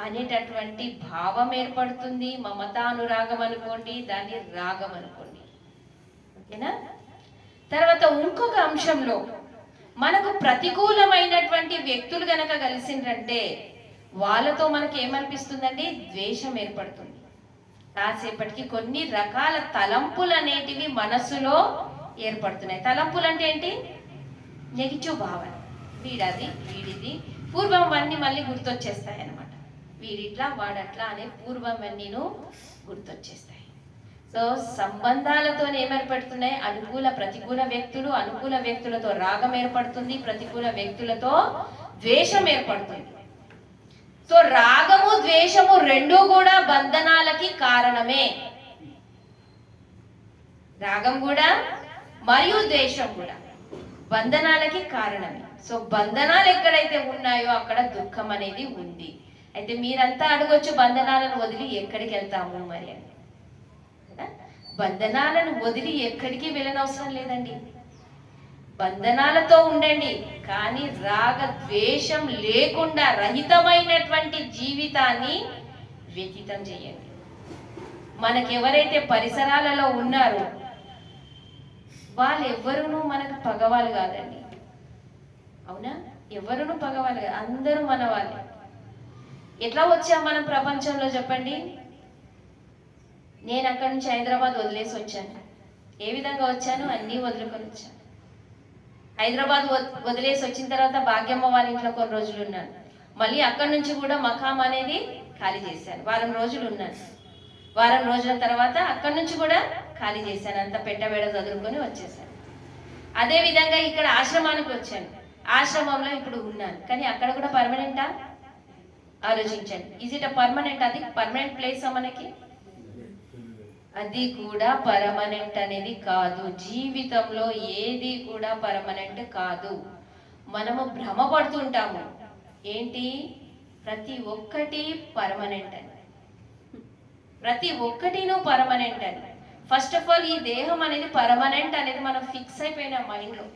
అనేటటువంటి భావం ఏర్పడుతుంది. మమతానురాగం అనుకోండి, దాన్ని రాగం అనుకోండి. ఓకేనా? తర్వాత ఇంకొక అంశంలో మనకు ప్రతికూలమైనటువంటి వ్యక్తులు గనక కలిసిందంటే వాళ్ళతో మనకి ఏమనిపిస్తుందండి? ద్వేషం ఏర్పడుతుంది. కాసేపటికి కొన్ని రకాల తలంపులు అనేటివి మనసులో ఏర్పడుతున్నాయి. తలంపులు అంటే ఏంటి? నెగిటివ్ భావన. వీడది, వీడిది, పూర్వం అన్నీ మళ్ళీ గుర్తొచ్చేస్తాయి అన్నమాట. వీడిట్లా వాడట్లా అనే పూర్వం అన్నీను గుర్తొచ్చేస్తాయి. సో సంబంధాలతో ఏర్పడుతున్నాయి? అనుకూల ప్రతికూల వ్యక్తులు, అనుకూల వ్యక్తులతో రాగం ఏర్పడుతుంది, ప్రతికూల వ్యక్తులతో ద్వేషం ఏర్పడుతుంది. సో రాగము ద్వేషము రెండూ కూడా బంధనాలకి కారణమే. రాగం కూడా మరియు ద్వేషం కూడా బంధనాలకి కారణమే. సో బంధనాలు ఎక్కడైతే ఉన్నాయో అక్కడ దుఃఖం అనేది ఉంది. అయితే మీరంతా అడగొచ్చు, బంధనాలను వదిలి ఎక్కడికి వెళ్తాము మరి అని. బంధనాలను వదిలి ఎక్కడికి వెళ్ళనవసరం లేదండి. బంధనాలతో ఉండండి, కానీ రాగ ద్వేషం లేకుండా రహితమైనటువంటి జీవితాన్ని వ్యతీతం చేయండి. మనకెవరైతే పరిసరాలలో ఉన్నారో వాళ్ళు ఎవ్వరూ మనకు పగవాళ్ళు కాదండి. అవునా? ఎవరును పగవాళ్ళు కాదు, అందరూ మన వాళ్ళే. ఎట్లా వచ్చాం మనం ప్రపంచంలో చెప్పండి? నేను అక్కడి నుంచి హైదరాబాద్ వదిలేసి వచ్చాను. ఏ విధంగా వచ్చాను? అన్నీ వదులుకొని వచ్చాను. హైదరాబాద్ వదిలేసి వచ్చిన తర్వాత భాగ్యమ్మ వాళ్ళ ఇంట్లో కొన్ని రోజులు ఉన్నాను. మళ్ళీ అక్కడి నుంచి కూడా మకాం అనేది ఖాళీ చేశాను. వారం రోజులు ఉన్నాను. వారం రోజుల తర్వాత అక్కడి నుంచి కూడా ఖాళీ చేశాను. అంత పెట్టబెడ చదువుకొని వచ్చేసాను. అదే విధంగా ఇక్కడ ఆశ్రమానికి వచ్చాను. ఆశ్రమంలో ఇప్పుడు ఉన్నాను, కానీ అక్కడ కూడా పర్మనెంటా? ఆలోచించండి. Is it a permanent? అది పర్మనెంట్ ప్లేసా మనకి? అది కూడా పర్మనెంట్ అనేది కాదు. జీవితంలో ఏది కూడా పర్మనెంట్ కాదు. మనము భ్రమపడుతుంటాము. ఏంటి? ప్రతి ఒక్కటి పర్మనెంట్ అని, ప్రతి ఒక్కటిను పర్మనెంట్ అని. ఫస్ట్ ఆఫ్ ఆల్ ఈ దేహం అనేది పర్మనెంట్ అనేది మనం ఫిక్స్ అయిపోయినాం మైండ్లో.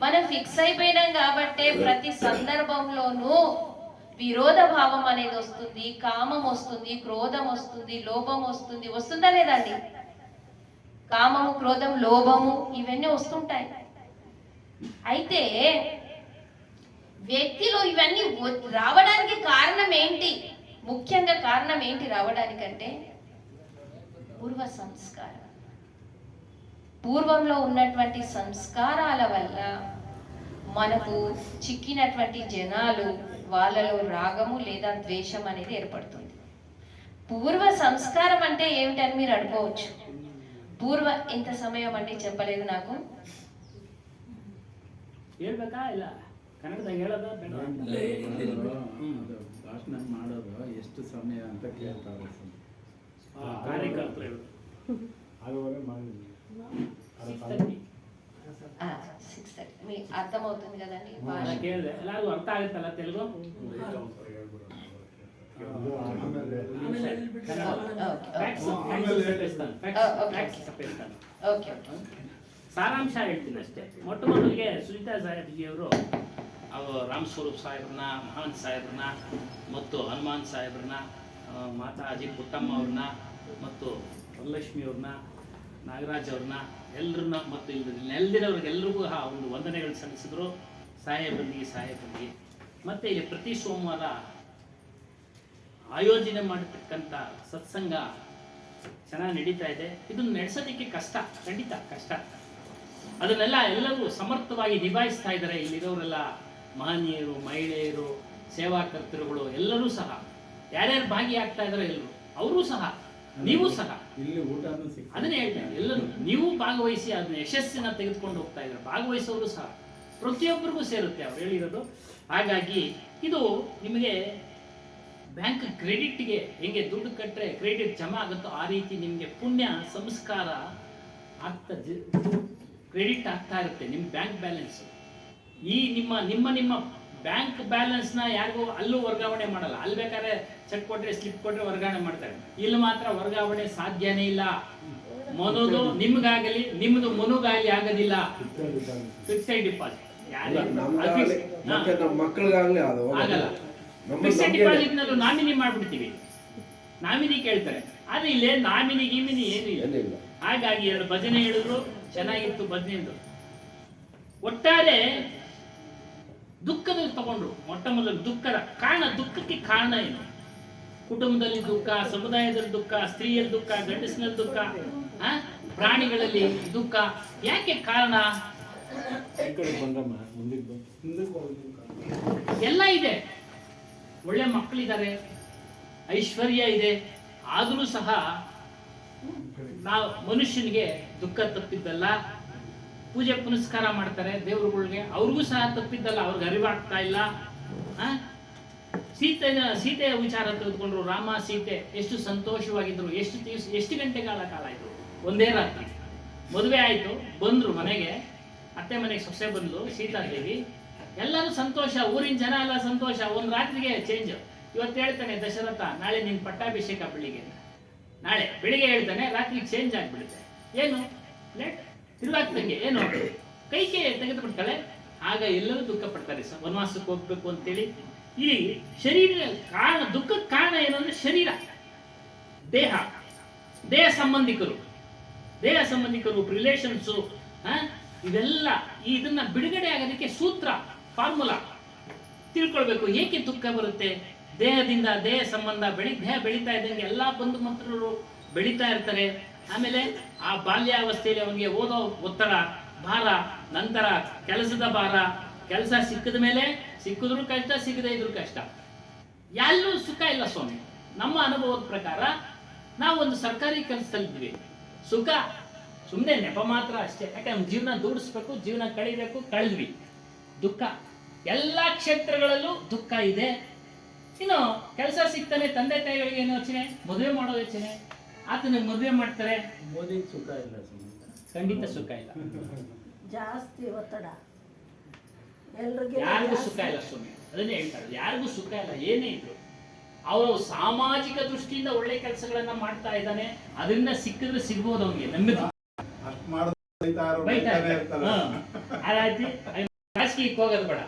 మనం ఫిక్స్ అయిపోయినాం కాబట్టే ప్రతి సందర్భంలోనూ విరోధ భావం అనేది వస్తుంది, కామం వస్తుంది, క్రోధం వస్తుంది, లోభం వస్తుంది. వస్తుందా లేదా అండి? కామము, క్రోధం, లోభము ఇవన్నీ వస్తుంటాయి. అయితే వ్యక్తిలో ఇవన్నీ రావడానికి కారణం ఏంటి? ముఖ్యంగా కారణం ఏంటి రావడానికంటే పూర్వ సంస్కారం. పూర్వంలో ఉన్నటువంటి సంస్కారాల వల్ల మనకు చిక్కినటువంటి జనాలు, వాళ్ళలో రాగము లేదా ద్వేషం అనేది ఏర్పడుతుంది. పూర్వ సంస్కారం అంటే ఏమిటని మీరు అనుకోవచ్చు. పూర్వ ఎంత సమయం అంటే చెప్పలేదు నాకు. ಹೇಳ್ಬೇಕಾ ಇಲ್ಲ ಕನ್ನಡದಾಗ ಹೇಳೋದು ಭಾಷಣ ಮಾಡೋದು ಎಷ್ಟು ಸಮಯ ಅಂತ ಕೇಳ್ತಾರೆ. ಕಾರ್ಯಕರ್ತರು ఆదివారం మాది 6:30 మీకు అర్థమవుతుంది కదండి భాష. ಕೇಳಿದೆ ಎಲ್ಲರಿಗೂ ಅರ್ಥ ಆಗುತ್ತಲ್ಲ ತೆಲುಗು? ಓಕೆ. ಸಾರಾಂಶ ಹೇಳ್ತೀನಿ ಅಷ್ಟೇ. ಮೊಟ್ಟ ಮೊದಲಿಗೆ ಸುನೀತಾ ಸಾಹೇಬ್ಜಿಯವರು ರಾಮ್ ಸ್ವರೂಪ್ ಸಾಹೇಬ್ರನ್ನ, ಮಹಾನ್ ಸಾಹೇಬ್ರನ್ನ ಮತ್ತು ಹನುಮಾನ್ ಸಾಹೇಬ್ರನ್ನ, ಮಾತಾಜಿ ಪುಟ್ಟಮ್ಮ ಅವ್ರನ್ನ ಮತ್ತು ವರಲಕ್ಷ್ಮಿ ಅವ್ರನ್ನ, ನಾಗರಾಜ್ ಅವ್ರನ್ನ ಎಲ್ಲರನ್ನ ಮತ್ತು ಇಲ್ಲಿ ನೆಲೆದಿರೋರಿಗೆಲ್ಲರಿಗೂ ಒಂದು ವಂದನೆಗಳು ಸಲ್ಲಿಸಿದ್ರು. ಸಾಹೇಬರಿಗೆ ಮತ್ತು ಇಲ್ಲಿ ಪ್ರತಿ ಸೋಮವಾರ ಆಯೋಜನೆ ಮಾಡಿರ್ತಕ್ಕಂಥ ಸತ್ಸಂಗ ಚೆನ್ನಾಗಿ ನಡೀತಾ ಇದೆ. ಇದನ್ನು ನಡೆಸೋದಕ್ಕೆ ಕಷ್ಟ, ಖಂಡಿತ ಕಷ್ಟ. ಅದನ್ನೆಲ್ಲ ಎಲ್ಲರೂ ಸಮರ್ಥವಾಗಿ ನಿಭಾಯಿಸ್ತಾ ಇದ್ದಾರೆ. ಇಲ್ಲಿರೋರೆಲ್ಲ ಮಹನೀಯರು, ಮಹಿಳೆಯರು, ಸೇವಾಕರ್ತರುಗಳು ಎಲ್ಲರೂ ಸಹ ಯಾರ್ಯಾರು ಭಾಗಿಯಾಗ್ತಾ ಇದ್ದಾರೆ ಎಲ್ಲರೂ, ಅವರು ಸಹ, ನೀವು ಸಹ ಇಲ್ಲಿ ಊಟನೂ ಸಿಗ್ತದೆ. ಅದನ್ನೇ ಹೇಳ್ತೇನೆ, ಎಲ್ಲರೂ ನೀವು ಭಾಗವಹಿಸಿ ಅದನ್ನ ಯಶಸ್ಸಿನ ತೆಗೆದುಕೊಂಡು ಹೋಗ್ತಾ ಇದ್ದಾರೆ. ಭಾಗವಹಿಸೋರು ಸಹ ಪ್ರತಿಯೊಬ್ಬರಿಗೂ ಸೇರುತ್ತೆ ಅವ್ರು ಹೇಳಿರೋದು. ಹಾಗಾಗಿ ಇದು ನಿಮಗೆ ಬ್ಯಾಂಕ್ ಕ್ರೆಡಿಟ್ಗೆ ಹೆಂಗೆ ದುಡ್ಡು ಕಟ್ಟರೆ ಕ್ರೆಡಿಟ್ ಜಮಾ ಆಗುತ್ತೋ ಆ ರೀತಿ ನಿಮಗೆ ಪುಣ್ಯ ಸಂಸ್ಕಾರ ಆಗ್ತಾ ಕ್ರೆಡಿಟ್ ಆಗ್ತಾ ಇರುತ್ತೆ ನಿಮ್ಮ ಬ್ಯಾಂಕ್ ಬ್ಯಾಲೆನ್ಸ್. ಈ ನಿಮ್ಮ ಬ್ಯಾಂಕ್ ಬ್ಯಾಲೆನ್ಸ್ನ ಯಾರಿಗೂ ಅಲ್ಲೂ ವರ್ಗಾವಣೆ ಮಾಡಲ್ಲ. ಅಲ್ಲಿ ಬೇಕಾದ್ರೆ ಚೆಕ್ ಕೊಟ್ಟರೆ, ಸ್ಲಿಪ್ ಕೊಟ್ಟರೆ ವರ್ಗಾವಣೆ ಮಾಡ್ತಾರೆ. ಇಲ್ಲಿ ಮಾತ್ರ ವರ್ಗಾವಣೆ ಸಾಧ್ಯನೇ ಇಲ್ಲ. ಮೊದಲು ನಿಮ್ಗಾಗಲಿ ನಿಮ್ದು ಮನುಗಾಗಲಿ ಆಗೋದಿಲ್ಲ. ಫಿಕ್ಸೆಡ್ ಡಿಪಾಸಿಟ್ ಮಕ್ಕಳಿಗಾಗಲಿ ಆಗಲ್ಲ. ಫಿಕ್ಸೆಡ್ ಡಿಪಾಸಿಟ್ ನಲ್ಲೂ ನಾಮಿನಿ ಮಾಡ್ಬಿಡ್ತೀವಿ, ನಾಮಿನಿ ಕೇಳ್ತಾರೆ. ಆದ್ರೆ ಇಲ್ಲೇ ನಾಮಿನಿ ಗೀಮಿನಿ ಏನಿಲ್ಲ. ಹಾಗಾಗಿ ಎರಡು ಭಜನೆ ಹೇಳಿದ್ರು, ಚೆನ್ನಾಗಿತ್ತು ಭಜನೆಂದು. ಒಟ್ಟಾರೆ ದುಃಖದಲ್ಲಿ ತಗೊಂಡ್ರು. ಮೊಟ್ಟ ಮೊದಲು ದುಃಖದ ಕಾರಣ, ದುಃಖಕ್ಕೆ ಕಾರಣ ಏನು? ಕುಟುಂಬದಲ್ಲಿ ದುಃಖ, ಸಮುದಾಯದಲ್ಲಿ ದುಃಖ, ಸ್ತ್ರೀಯಲ್ಲಿ ದುಃಖ, ಗಂಡಸಿನಲ್ಲಿ ದುಃಖ, ಪ್ರಾಣಿಗಳಲ್ಲಿ ದುಃಖ. ಯಾಕೆ ಕಾರಣ? ಎಲ್ಲ ಇದೆ, ಒಳ್ಳೆ ಮಕ್ಕಳಿದ್ದಾರೆ, ಐಶ್ವರ್ಯ ಇದೆ, ಆದರೂ ಸಹ ನಾವು ಮನುಷ್ಯನಿಗೆ ದುಃಖ ತಪ್ಪಿದ್ದಲ್ಲ. ಪೂಜೆ ಪುನಸ್ಕಾರ ಮಾಡ್ತಾರೆ ದೇವರುಗಳಿಗೆ, ಅವ್ರಿಗೂ ಸಹ ತಪ್ಪಿದ್ದಲ್ಲ, ಅವ್ರಿಗೆ ಅರಿವಾಗ್ತಾ ಇಲ್ಲ. ಸೀತೆಯ ವಿಚಾರ ತೆಗೆದುಕೊಂಡ್ರು. ರಾಮ ಸೀತೆ ಎಷ್ಟು ಸಂತೋಷವಾಗಿದ್ರು, ಎಷ್ಟು ಗಂಟೆಗಳ ಕಾಲ ಆಯ್ತು, ಒಂದೇ ರಾತ್ರಿ ಮದುವೆ ಆಯ್ತು, ಬಂದ್ರು ಮನೆಗೆ, ಅತ್ತೆ ಮನೆಗೆ ಸೊಸೆ ಬಂದ್ಲು ಸೀತಾದೇವಿ, ಎಲ್ಲರೂ ಸಂತೋಷ, ಊರಿನ ಜನ ಎಲ್ಲ ಸಂತೋಷ. ಒಂದ್ ರಾತ್ರಿಗೆ ಚೇಂಜ್. ಇವತ್ತು ಹೇಳ್ತಾನೆ ದಶರಥ, ನಾಳೆ ನಿನ್ ಪಟ್ಟಾಭಿಷೇಕ ಬೆಳಿಗ್ಗೆ, ನಾಳೆ ಬೆಳಿಗ್ಗೆ ಹೇಳ್ತಾನೆ, ರಾತ್ರಿ ಚೇಂಜ್ ಆಗ್ಬಿಡುತ್ತೆ. ಏನು ಲೇಟ್ ತಿರುವಾಗ್ತಂಗೆ, ಏನು ಕೈಗೆ ತೆಗೆದು ಬಿಡ್ತಾಳೆ. ಆಗ ಎಲ್ಲರೂ ದುಃಖ ಪಡ್ತಾರೆ, ವನವಾಸಕ್ಕೆ ಹೋಗ್ಬೇಕು ಅಂತೇಳಿ. ಈ ಶರೀರ ಕಾರಣ, ದುಃಖಕ್ಕೆ ಕಾರಣ ಏನು ಅಂದ್ರೆ ಶರೀರ, ದೇಹ ಸಂಬಂಧಿಕರು, ರಿಲೇಷನ್ಸು, ಇವೆಲ್ಲ. ಇದನ್ನ ಬಿಡುಗಡೆ ಆಗೋದಕ್ಕೆ ಸೂತ್ರ, ಫಾರ್ಮುಲಾ ತಿಳ್ಕೊಳ್ಬೇಕು. ಏಕೆ ದುಃಖ ಬರುತ್ತೆ? ದೇಹದಿಂದ, ದೇಹ ಸಂಬಂಧ ದೇಹ ಬೆಳೀತಾ ಇದ್ದಂಗೆ ಎಲ್ಲಾ ಬಂಧು ಮಿತ್ರರು ಬೆಳೀತಾ ಇರ್ತಾರೆ. ಆಮೇಲೆ ಆ ಬಾಲ್ಯಾವಸ್ಥೆಯಲ್ಲಿ ಅವನಿಗೆ ಓದೋ ಒತ್ತಡ, ಭಾರ, ನಂತರ ಕೆಲಸದ ಭಾರ, ಕೆಲಸ ಸಿಕ್ಕಿದ ಮೇಲೆ ಸಿಕ್ಕಿದ್ರು ಕಷ್ಟ, ಸಿಗದೇ ಇದ್ರು ಕಷ್ಟ, ಎಲ್ಲೂ ಸುಖ ಇಲ್ಲ ಸ್ವಾಮಿ. ನಮ್ಮ ಅನುಭವದ ಪ್ರಕಾರ ನಾವು ಒಂದು ಸರ್ಕಾರಿ ಕೆಲಸದಲ್ಲಿದ್ವಿ, ಸುಖ ಸುಮ್ಮನೆ ನೆಪ ಮಾತ್ರ ಅಷ್ಟೇ. ಯಾಕಂದ್ರೆ ಜೀವನ ದುಡಿಸ್ಬೇಕು, ಜೀವನ ಕಳಿಬೇಕು, ಕಳೆದ್ವಿ. ದುಃಖ ಎಲ್ಲಾ ಕ್ಷೇತ್ರಗಳಲ್ಲೂ ದುಃಖ ಇದೆ. ಇನ್ನು ಕೆಲಸ ಸಿಗ್ತಾನೆ, ತಂದೆ ತಾಯಿಗಳಿಗೆ ಏನು ಯೋಚನೆ, ಮದುವೆ ಮಾಡೋ ಯೋಚನೆ, ಆತನಿಗೆ ಮದುವೆ ಮಾಡ್ತಾರೆ, ಮೋದಿಗೆ ಸುಖ ಇಲ್ಲ, ಖಂಡಿತ ಸುಖ ಇಲ್ಲ, ಜಾಸ್ತಿ ಒತ್ತಡ, ಯಾರಿಗೂ ಸುಖ ಇಲ್ಲ ಸ್ವಾಮಿ. ಅದನ್ನೇ ಹೇಳ್ತಾರೆ, ಯಾರಿಗೂ ಸುಖ ಇಲ್ಲ. ಏನೇ ಇದ್ರು ಅವರು ಸಾಮಾಜಿಕ ದೃಷ್ಟಿಯಿಂದ ಒಳ್ಳೆ ಕೆಲಸಗಳನ್ನ ಮಾಡ್ತಾ ಇದ್ದಾನೆ, ಅದರಿಂದ ಸಿಕ್ಕಿದ್ರೆ ಸಿಗ್ಬೋದು ಅವನಿಗೆ, ನಂಬಿಕೆ. ರಾಜಕೀಯಕ್ಕೆ ಹೋಗೋದು ಬೇಡ.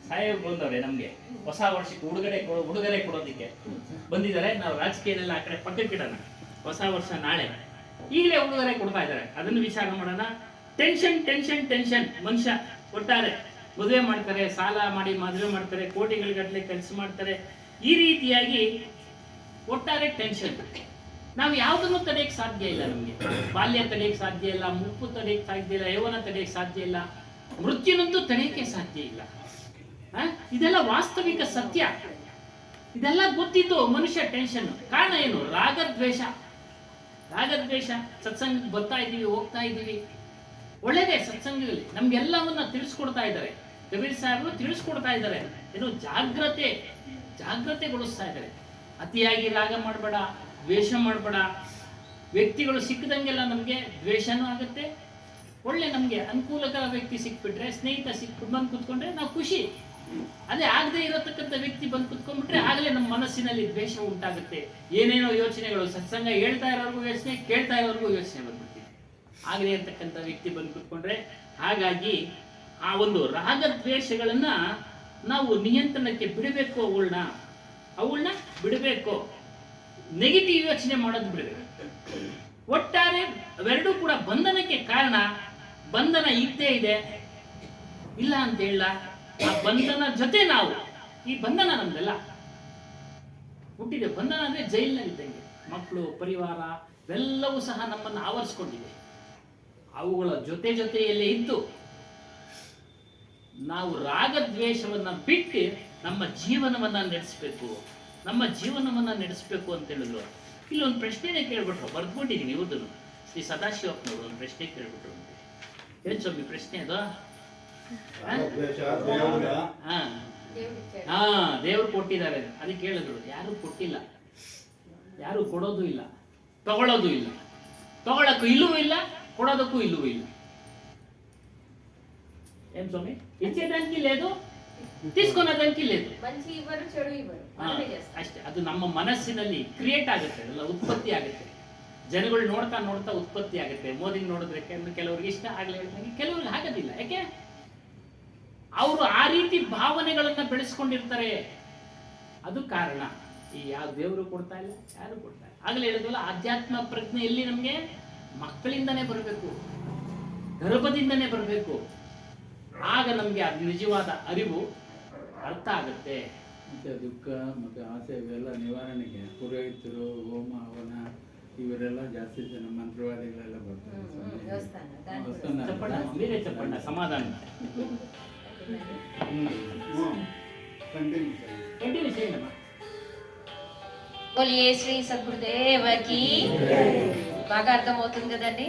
ಸಾಹೇಬ್ ಬಂದವ್ರೆ ನಮ್ಗೆ ಹೊಸ ವರ್ಷಕ್ಕೆ ಉಡುಗೊರೆ ಕೊಡೋದಿಕ್ಕೆ ಬಂದಿದ್ದಾರೆ. ನಾವು ರಾಜಕೀಯದಲ್ಲ ಆ ಕಡೆ ಪಕ್ಕಕ್ಕಿಡೋಣ. ಹೊಸ ವರ್ಷ ನಾಳೆ, ಈಗಲೇ ಉಡುಗೊರೆ ಕೊಡ್ತಾ ಇದ್ದಾರೆ, ಅದನ್ನು ವಿಚಾರ ಮಾಡೋಣ. ಟೆನ್ಷನ್ ಮನುಷ್ಯ ಒಟ್ಟಾರೆ ಮದುವೆ ಮಾಡ್ತಾರೆ, ಸಾಲ ಮಾಡಿ ಮದುವೆ ಮಾಡ್ತಾರೆ, ಕೋಟಿಗಟ್ಟಲೆ ಕೆಲಸ ಮಾಡ್ತಾರೆ. ಈ ರೀತಿಯಾಗಿ ಒಟ್ಟಾರೆ ಟೆನ್ಷನ್. ನಾವು ಯಾವುದನ್ನು ತಡೆಯಕ್ಕೆ ಸಾಧ್ಯ ಇಲ್ಲ. ನಮ್ಗೆ ಬಾಲ್ಯ ತಡೆಯಕ್ಕೆ ಸಾಧ್ಯ ಇಲ್ಲ, ಮುಪ್ಪು ತಡೆಯಕ್ಕೆ ಸಾಧ್ಯ ಇಲ್ಲ, ಯೌವನ ತಡೆಯಕ್ಕೆ ಸಾಧ್ಯ ಇಲ್ಲ, ಮೃತ್ಯುನಂತೂ ತಡೆಯಕ್ಕೆ ಸಾಧ್ಯ ಇಲ್ಲ. ಇದೆಲ್ಲ ವಾಸ್ತವಿಕ ಸತ್ಯ. ಇದೆಲ್ಲ ಗೊತ್ತಿದ್ದು ಮನುಷ್ಯ ಟೆನ್ಷನ್. ಕಾರಣ ಏನು? ರಾಗದ್ವೇಷ. ಸತ್ಸಂಗಕ್ಕೆ ಬರ್ತಾ ಇದ್ದೀವಿ, ಹೋಗ್ತಾ ಇದ್ದೀವಿ, ಒಳ್ಳೇದೇ. ಸತ್ಸಂಗದಲ್ಲಿ ನಮ್ಗೆಲ್ಲವನ್ನ ತಿಳಿಸ್ಕೊಡ್ತಾ ಇದ್ದಾರೆ, ಕಬೀರ್ ಸಾಹೇಬರು ತಿಳಿಸ್ಕೊಡ್ತಾ ಇದ್ದಾರೆ. ಏನು ಜಾಗ್ರತೆಗೊಳಿಸ್ತಾ ಇದ್ದಾರೆ. ಅತಿಯಾಗಿ ರಾಗ ಮಾಡಬೇಡ, ದ್ವೇಷ ಮಾಡಬೇಡ. ವ್ಯಕ್ತಿಗಳು ಸಿಕ್ಕದಂಗೆಲ್ಲ ನಮ್ಗೆ ದ್ವೇಷನೂ ಆಗುತ್ತೆ. ಒಳ್ಳೆ ನಮ್ಗೆ ಅನುಕೂಲಕರ ವ್ಯಕ್ತಿ ಸಿಕ್ಬಿಟ್ರೆ, ಸ್ನೇಹಿತ ಸಿಕ್ಬಿಟ್ಟು ಬಂದು ಕುತ್ಕೊಂಡ್ರೆ ನಾವು ಖುಷಿ. ಅದೇ ಆಗದೆ ಇರತಕ್ಕಂಥ ವ್ಯಕ್ತಿ ಬಂದು ಕುತ್ಕೊಂಡ್ಬಿಟ್ರೆ ಆಗಲೇ ನಮ್ಮ ಮನಸ್ಸಿನಲ್ಲಿ ದ್ವೇಷ ಉಂಟಾಗುತ್ತೆ. ಏನೇನೋ ಯೋಚನೆಗಳು, ಸತ್ಸಂಗ ಹೇಳ್ತಾ ಇರೋರ್ಗೂ ಯೋಚನೆ, ಕೇಳ್ತಾ ಇರೋರ್ಗೂ ಯೋಚನೆ ಬಂದ್ಬಿಡ್ತೀವಿ. ಆಗದೆ ಇರತಕ್ಕಂಥ ವ್ಯಕ್ತಿ ಬಂದು ಕುತ್ಕೊಂಡ್ರೆ. ಹಾಗಾಗಿ ಆ ಒಂದು ರಾಗದ್ವೇಷಗಳನ್ನ ನಾವು ನಿಯಂತ್ರಣಕ್ಕೆ ಬಿಡಬೇಕು. ಅವುಗಳನ್ನ ಬಿಡಬೇಕು. ನೆಗೆಟಿವ್ ಯೋಚನೆ ಮಾಡೋದು ಬಿಡಬೇಕು. ಒಟ್ಟಾರೆ ಅವೆರಡೂ ಕೂಡ ಬಂಧನಕ್ಕೆ ಕಾರಣ. ಬಂಧನ ಇದ್ದೇ ಇದೆ, ಇಲ್ಲ ಅಂತ ಹೇಳ. ಆ ಬಂಧನ ಜೊತೆ ನಾವು, ಈ ಬಂಧನ ನಮ್ದೆಲ್ಲ ಹುಟ್ಟಿದೆ. ಬಂಧನ ಅಂದ್ರೆ ಜೈಲಿನಲ್ಲಿ ಇದ್ದಂಗೆ. ಮಕ್ಕಳು, ಪರಿವಾರ ಇವೆಲ್ಲವೂ ಸಹ ನಮ್ಮನ್ನು ಆವರಿಸ್ಕೊಂಡಿದೆ. ಅವುಗಳ ಜೊತೆಯಲ್ಲೇ ಇದ್ದು ನಾವು ರಾಗದ್ವೇಷವನ್ನ ಬಿಟ್ಟು ನಮ್ಮ ಜೀವನವನ್ನ ನಡೆಸಬೇಕು ಅಂತ ಹೇಳಿದ್ರು. ಇಲ್ಲೊಂದು ಪ್ರಶ್ನೆನೇ ಕೇಳ್ಬಿಟ್ರು, ಬರ್ದ್ಕೊಂಡಿದೀನಿ. ಇವ್ರದ್ದು ಶ್ರೀ ಸದಾಶಿವಪ್ಪನವರು ಒಂದು ಪ್ರಶ್ನೆ ಕೇಳ್ಬಿಟ್ರು. ಏನ್ ಸ್ವಾಮಿ ಪ್ರಶ್ನೆ ಅದು? ದೇವ್ರು ಕೊಟ್ಟಿದ್ದಾರೆ ಅದಕ್ಕೆ ಹೇಳಿದ್ರು. ಯಾರು ಕೊಟ್ಟಿಲ್ಲ, ಯಾರು ಕೊಡೋದು ಇಲ್ಲ, ತಗೊಳ್ಳೋದು ಇಲ್ಲ. ತಗೊಳಕ್ಕೂ ಇಲ್ಲವೂ ಇಲ್ಲ, ಕೊಡೋದಕ್ಕೂ ಇಲ್ಲವೂ ಇಲ್ಲ. ఏం స్వామి ఇచ్చేదానికి లేదు, తీసుకునేదానికి లేదు. ಅಷ್ಟೇ. ಅದು ನಮ್ಮ ಮನಸ್ಸಿನಲ್ಲಿ ಕ್ರಿಯೇಟ್ ಆಗುತ್ತೆ, ಅದೆಲ್ಲ ಉತ್ಪತ್ತಿ ಆಗುತ್ತೆ. ಜನಗಳು ನೋಡ್ತಾ ಉತ್ಪತ್ತಿ ಆಗುತ್ತೆ. ಮೋದಿ ನೋಡಿದ್ರೆ ಕೆಲವರಿಗೆ ಇಷ್ಟ ಆಗ್ಲೇ, ಕೆಲವರಿಗೆ ಆಗೋದಿಲ್ಲ. ಯಾಕೆ? ಅವರು ಆ ರೀತಿ ಭಾವನೆಗಳನ್ನ ಬೆಳೆಸ್ಕೊಂಡಿರ್ತಾರೆ. ಅದು ಕಾರಣ. ಈ ಯಾವ ದೇವರು ಕೊಡ್ತಾ ಇಲ್ಲ, ಯಾರು ಕೊಡ್ತಾ ಇಲ್ಲ. ಆಗ್ಲೇ ಹೇಳಿದ್ವಲ್ಲ, ಆಧ್ಯಾತ್ಮ ಪ್ರಜ್ಞೆ ಎಲ್ಲಿ ನಮ್ಗೆ ಮಕ್ಕಳಿಂದನೇ ಬರಬೇಕು, ಗರ್ಭದಿಂದನೇ ಬರಬೇಕು. ಆಗ ನಮ್ಗೆ ಅದು ನಿಜವಾದ ಅರಿವು ಅರ್ಥ ಆಗುತ್ತೆ. ಮತ್ತೆ ದುಃಖ ಮತ್ತೆ ಆಸೆ ಇವೆಲ್ಲ ನಿವಾರಣೆಗೆ ಪುರೋಹಿತರು, ಹೋಮ ಹವನ ಇವರೆಲ್ಲ ಜಾಸ್ತಿ ಜನ ಮಂತ್ರವಾದಿಗಳೆಲ್ಲ ಬರ್ತಾರೆ. ಚಪ್ಪಣ್ಣ ಸಮಾಧಾನ. కంటిన్యూ చేయండి అమ్మా. బోలియే శ్రీ సద్గురుదేవకి. బాగా అర్థమవుతుంది కదండి.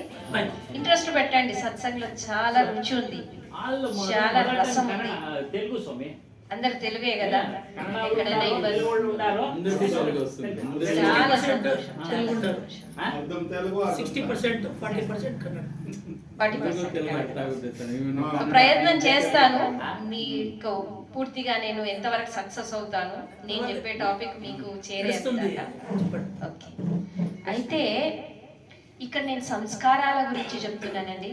ఇంట్రెస్ట్ పెట్టండి, సత్సంగంలో చాలా రుచి ఉంది, వాళ్ళు చాలా రసం ఉంది. కన్నడ, తెలుగు స్వామి, అందరు తెలుగే కదా, కన్నడ ఎక్కడైనా ఇబ్బంది. తెలుగు వాళ్ళు ఉండారు. అందరికీ తెలుగు వస్తుంది. చాలా సంతోషం, ఆ. చాలా సంతోషం. అర్థం తెలుగు 60%, 40% కన్నడ. 40% తెలుగు కన్నడ. అర్థమవుతుంది. ఒక ప్రయత్నం చేస్తాను, మీకు పూర్తిగా నేను ఎంతవరకు సక్సెస్ అవుతాను, నేను చెప్పే టాపిక్ మీకు తెలుస్తుంది. చేరేంత. ఓకే, అయితే ఇక్కడ నేను సంస్కారాల గురించి చెప్తున్నానండి.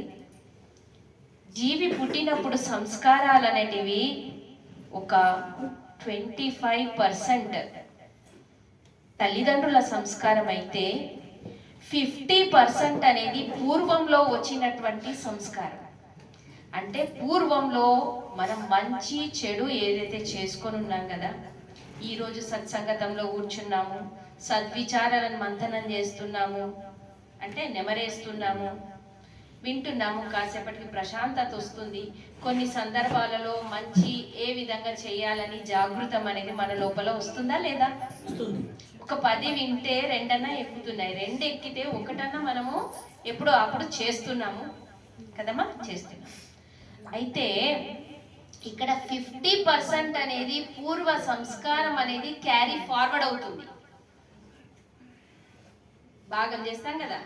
జీవి పుట్టినప్పుడు సంస్కారాలు అనేటివి ఒక 25% తల్లిదండ్రుల సంస్కారం అయితే 50% అనేది పూర్వంలో వచ్చినటువంటి సంస్కారం. అంటే పూర్వంలో మనం మంచి చెడు ఏదైతే చేసుకొని ఉన్నాం కదా, ఈరోజు సత్సంగతంలో కూర్చున్నాము, సద్విచారాలను మంథనం చేస్తున్నాము, అంటే నెమరేస్తున్నాము, వింటున్నాము, కాసేపటికి ప్రశాంతత వస్తుంది. కొన్ని సందర్భాలలో మంచి ఏ విధంగా చేయాలని జాగృతం అనేది మన లోపల వస్తుందా లేదా? వస్తుంది. ఒక 10 వింటే 2 ఎక్కుతున్నాయి, 2 ఎక్కితే 1 మనము ఎప్పుడు అప్పుడు చేస్తున్నాము కదమ్మా, చేస్తున్నాం. అయితే ఇక్కడ 50% అనేది పూర్వ సంస్కారం అనేది క్యారీ ఫార్వర్డ్ అవుతుంది. భాగం చేస్తాం కదా,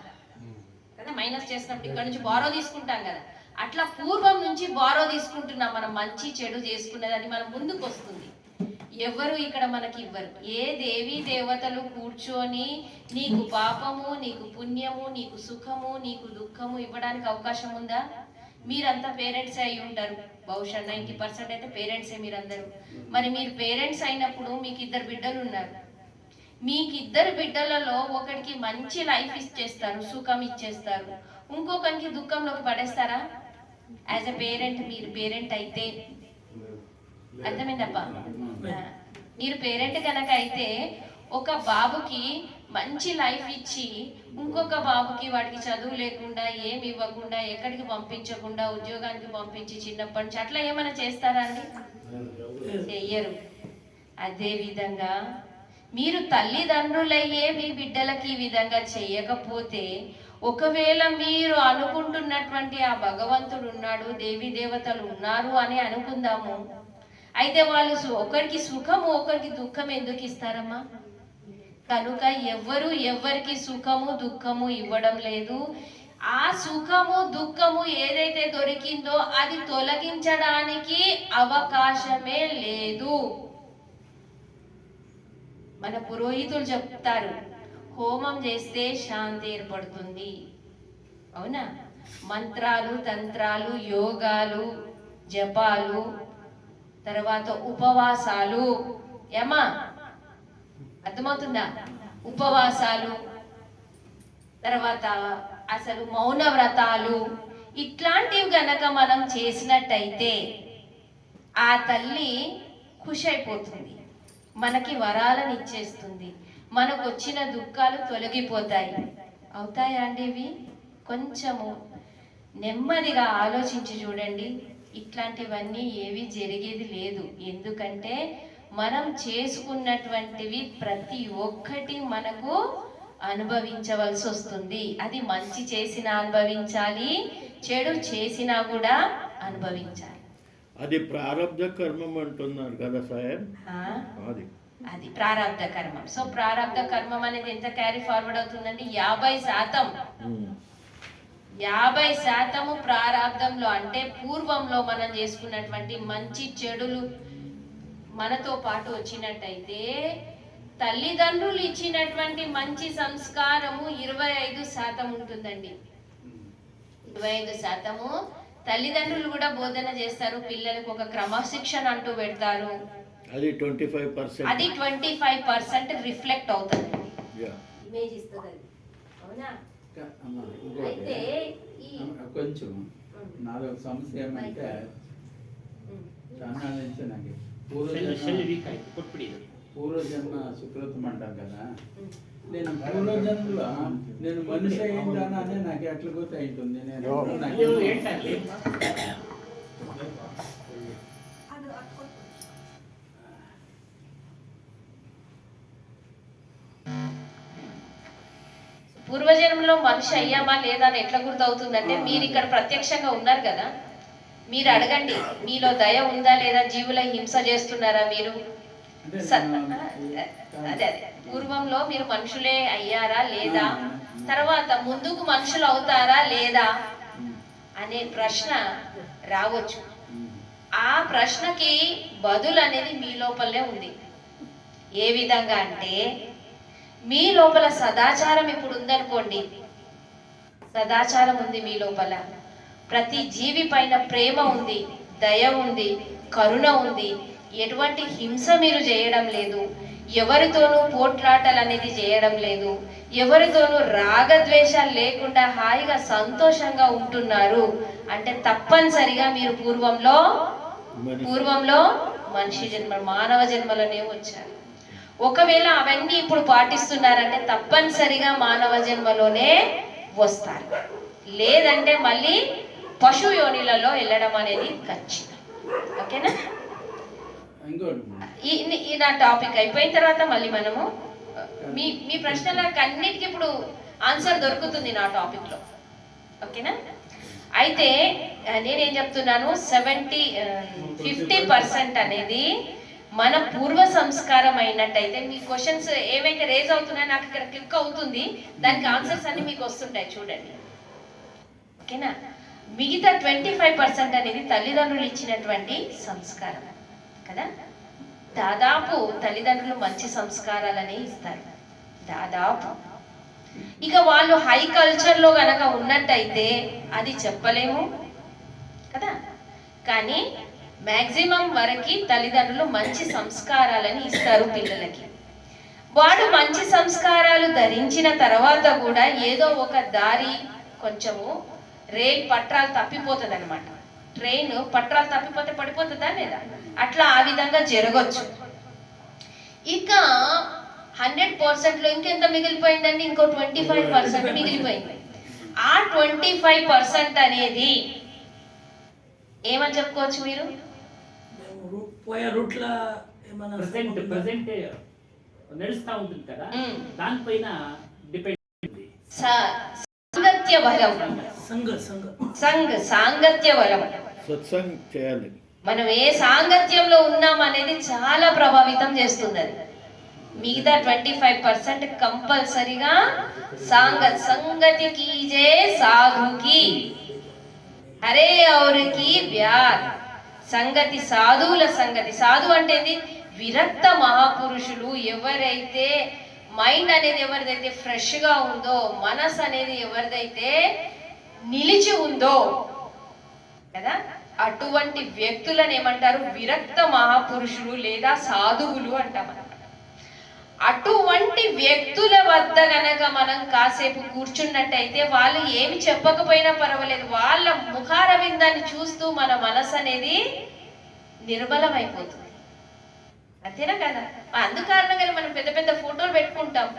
మైనస్ చేసినప్పుడు ఇక్కడ నుంచి బారో తీసుకుంటాం కదా, అట్లా పూర్వం నుంచి బారో తీసుకుంటున్నాం. మనం మంచి చెడు చేసుకునేదాన్ని మనం ముందుకు వస్తుంది. ఎవరు ఇక్కడ మనకి ఇవ్వరు. ఏ దేవీ దేవతలు కూర్చొని నీకు పాపము, నీకు పుణ్యము, నీకు సుఖము, నీకు దుఃఖము ఇవ్వడానికి అవకాశం ఉందా? మీరంతా పేరెంట్స్ అయి ఉంటారు, బహుశా 90% అయితే పేరెంట్సే మీరందరూ. మరి మీరు పేరెంట్స్ అయినప్పుడు మీకు 2 బిడ్డలు ఉన్నారు. మీకు 2 బిడ్డలలో ఒకరికి మంచి లైఫ్ ఇచ్చేస్తారు, సుఖం ఇచ్చేస్తారు, ఇంకొకరికి దుఃఖంలోకి పడేస్తారా? యాజ్ ఎ పేరెంట్, మీరు పేరెంట్ అయితే అర్థమైందప్ప. మీరు పేరెంట్ కనుక అయితే ఒక బాబుకి మంచి లైఫ్ ఇచ్చి ఇంకొక బాబుకి వాడికి చదువు లేకుండా ఏమి ఇవ్వకుండా ఎక్కడికి పంపించకుండా ఉద్యోగానికి పంపించి చిన్నప్పటి నుంచి అట్లా ఏమైనా చేస్తారా అండి? చెయ్యరు. అదే విధంగా మీరు తల్లిదండ్రులయ్యే మీ బిడ్డలకి ఈ విధంగా చేయకపోతే, ఒకవేళ మీరు అనుకుంటున్నటువంటి ఆ భగవంతుడు ఉన్నాడు, దేవీ దేవతలు ఉన్నారు అని అనుకుందాము, అయితే వాళ్ళు ఒకరికి సుఖము ఒకరికి దుఃఖం ఎందుకు ఇస్తారమ్మా? కనుక ఎవరికి సుఖము దుఃఖము ఇవ్వడం లేదు. ఆ సుఖము దుఃఖము ఏదైతే దొరికిందో అది తొలగించడానికి అవకాశమే లేదు. మన పురోహితులు చెప్తారు, హోమం చేస్తే శాంతి ఏర్పడుతుంది, అవునా? మంత్రాలు, తంత్రాలు, యోగాలు, జపాలు, తర్వాత ఉపవాసాలు, ఏమా అర్థమవుతుందా? ఉపవాసాలు, తర్వాత అసలు మౌన వ్రతాలు, ఇట్లాంటివి గనక మనం చేసినట్టయితే ఆ తల్లి ఖుషి అయిపోతుంది, మనకి వరాలను ఇచ్చేస్తుంది, మనకు వచ్చిన దుఃఖాలు తొలగిపోతాయి. అవుతాయా అండి? ఇవి కొంచెము నెమ్మదిగా ఆలోచించి చూడండి. ఇట్లాంటివన్నీ ఏవి జరిగేది లేదు. ఎందుకంటే మనం చేసుకున్నటువంటివి ప్రతి ఒక్కటి మనకు అనుభవించవలసి వస్తుంది. అది మంచి చేసినా అనుభవించాలి, చెడు చేసినా కూడా అనుభవించాలి. అది ప్రారబ్ధ కర్మం అంటున్నారు కదా సార్, అది ప్రారబ్ధ కర్మం. సో ప్రారబ్ధ కర్మం అనేది ఎంత క్యారీ ఫార్వర్డ్ అవుతుందండి? 50% ప్రారబ్ధంలో, అంటే పూర్వంలో మనం చేసుకున్నటువంటి మంచి చెడులు మనతో పాటు వచ్చినట్టయితే, తల్లిదండ్రులు ఇచ్చినటువంటి మంచి సంస్కారము 25% ఉంటుందండి. 25% తల్లిదండ్రులు కూడా బోధన చేస్తారు, పిల్లలకు ఒక క్రమశిక్షణ అంటూ పెడతారు. అది 25%. అది 25% రిఫ్లెక్ట్ అవుతుంది, ఇమేజ్ ఇస్తుంది అది, అవునా? అయితే కొంచెం నాదొక సమస్య ఏమంటే, చాలా నుంచి నాకు పూర్వజన్మ సుకృతం అంటారు కదా, నేను పూర్వజన్మలో నేను మనిషి అయిందానా అని నాకు ఎట్లా గుర్తు అవుతుంది. పూర్వజన్మలో మనిషి అయ్యామా లేదా అని ఎట్లా గుర్తవుతుందంటే మీరు ఇక్కడ ప్రత్యక్షంగా ఉన్నారు కదా, మీరు అడగండి మీలో దయ ఉందా లేదా, జీవుల హింస చేస్తున్నారా మీరు? అదే పూర్వంలో మీరు మనుషులే అయ్యారా లేదా, తర్వాత ముందుకు మనుషులు అవుతారా లేదా అనే ప్రశ్న రావచ్చు. ఆ ప్రశ్నకి బదులు అనేది మీ లోపలనే ఉంది. ఏ విధంగా అంటే మీ లోపల సదాచారం ఇప్పుడు ఉందనుకోండి, సదాచారం ఉంది మీ లోపల, ప్రతి జీవి పైన ప్రేమ ఉంది, దయ ఉంది, కరుణ ఉంది, ఎటువంటి హింస మీరు చేయడం లేదు, ఎవరితోనూ పోట్లాటలు అనేది చేయడం లేదు, ఎవరితోనూ రాగద్వేషాలు లేకుండా హాయిగా సంతోషంగా ఉంటున్నారు అంటే తప్పనిసరిగా మీరు పూర్వంలో మనిషి జన్మ మానవ జన్మలోనే వచ్చారు. ఒకవేళ అవన్నీ ఇప్పుడు పాటిస్తున్నారంటే తప్పనిసరిగా మానవ జన్మలోనే వస్తారు, లేదంటే మళ్ళీ పశు యోనిలలో వెళ్ళడం అనేది ఖచ్చితం. ఓకేనా? ఈ నా టాపిక్ అయిపోయిన తర్వాత మళ్ళీ మనము మీ ప్రశ్నలకు అన్నిటికీ ఇప్పుడు ఆన్సర్ దొరుకుతుంది నా టాపిక్ లో. ఓకేనా? అయితే నేనేం చెప్తున్నాను, 50% అనేది మన పూర్వ సంస్కారం అయినట్టయితే మీ క్వశ్చన్స్ ఏవైతే రేజ్ అవుతున్నాయో నాకు ఇక్కడ క్లిక్ అవుతుంది, దానికి ఆన్సర్స్ అన్ని మీకు వస్తుంటాయి చూడండి. ఓకేనా? మిగతా 25% అనేది తల్లిదండ్రులు ఇచ్చినటువంటి సంస్కారం కదా. దాదాపు తల్లిదండ్రులు మంచి సంస్కారాలనే ఇస్తారు దాదాపు. ఇక వాళ్ళు హై కల్చర్లో గనక ఉన్నట్టయితే అది చెప్పలేము కదా, కానీ మ్యాక్సిమం వరకు తల్లిదండ్రులు మంచి సంస్కారాలని ఇస్తారు పిల్లలకి. వాడు మంచి సంస్కారాలు ధరించిన తర్వాత కూడా ఏదో ఒక దారి కొంచెము రైల్ పట్రాలు తప్పిపోతుంది అనమాట. ట్రైన్ పట్రాలు తప్పిపోతే పడిపోతుందా లేదా, అట్లా ఆ విధంగా జరగచ్చు. ఇక 100%లో ఇంకెంత మిగిలిపోయిందండి, ఇంకో 25% మిగిలిపోయింది. ఆ 25% అనేది ఏమని చెప్పుకోవచ్చు మీరు? పోయే రూట్ల ఏమన్నా ప్రెసెంట్ నడుస్తూ ఉంటుంది కదా, దానిపైన డిపెండ్. సాంగత్య బలం, సాంగత్య బలం, సత్సంగ్ చేయాలి. మనం ఏ సాంగత్యంలో ఉన్నాం అనేది చాలా ప్రభావితం చేస్తుంది. అది మిగతా 25% కంపల్సరిగా సంగతి కీజే సాధుకి అరే ఔరికి ప్యార్. సంగతి సాధువుల సంగతి. సాధు అంటే విరక్త మహాపురుషులు, ఎవరైతే మైండ్ అనేది ఎవరిదైతే ఫ్రెష్ గా ఉందో, మనసు అనేది ఎవరిదైతే నిలిచి ఉందో కదా, అటువంటి వ్యక్తులను ఏమంటారు? విరక్త మహాపురుషులు లేదా సాధువులు అంటాం. అటువంటి వ్యక్తుల వద్ద గనక మనం కాసేపు కూర్చున్నట్టయితే వాళ్ళు ఏమి చెప్పకపోయినా పర్వాలేదు, వాళ్ళ ముఖార విందాన్ని చూస్తూ మన మనసు అనేది నిర్మలమైపోతుంది. అంతేనా కదా? అందుకారణంగానే మనం పెద్ద పెద్ద ఫోటోలు పెట్టుకుంటాం,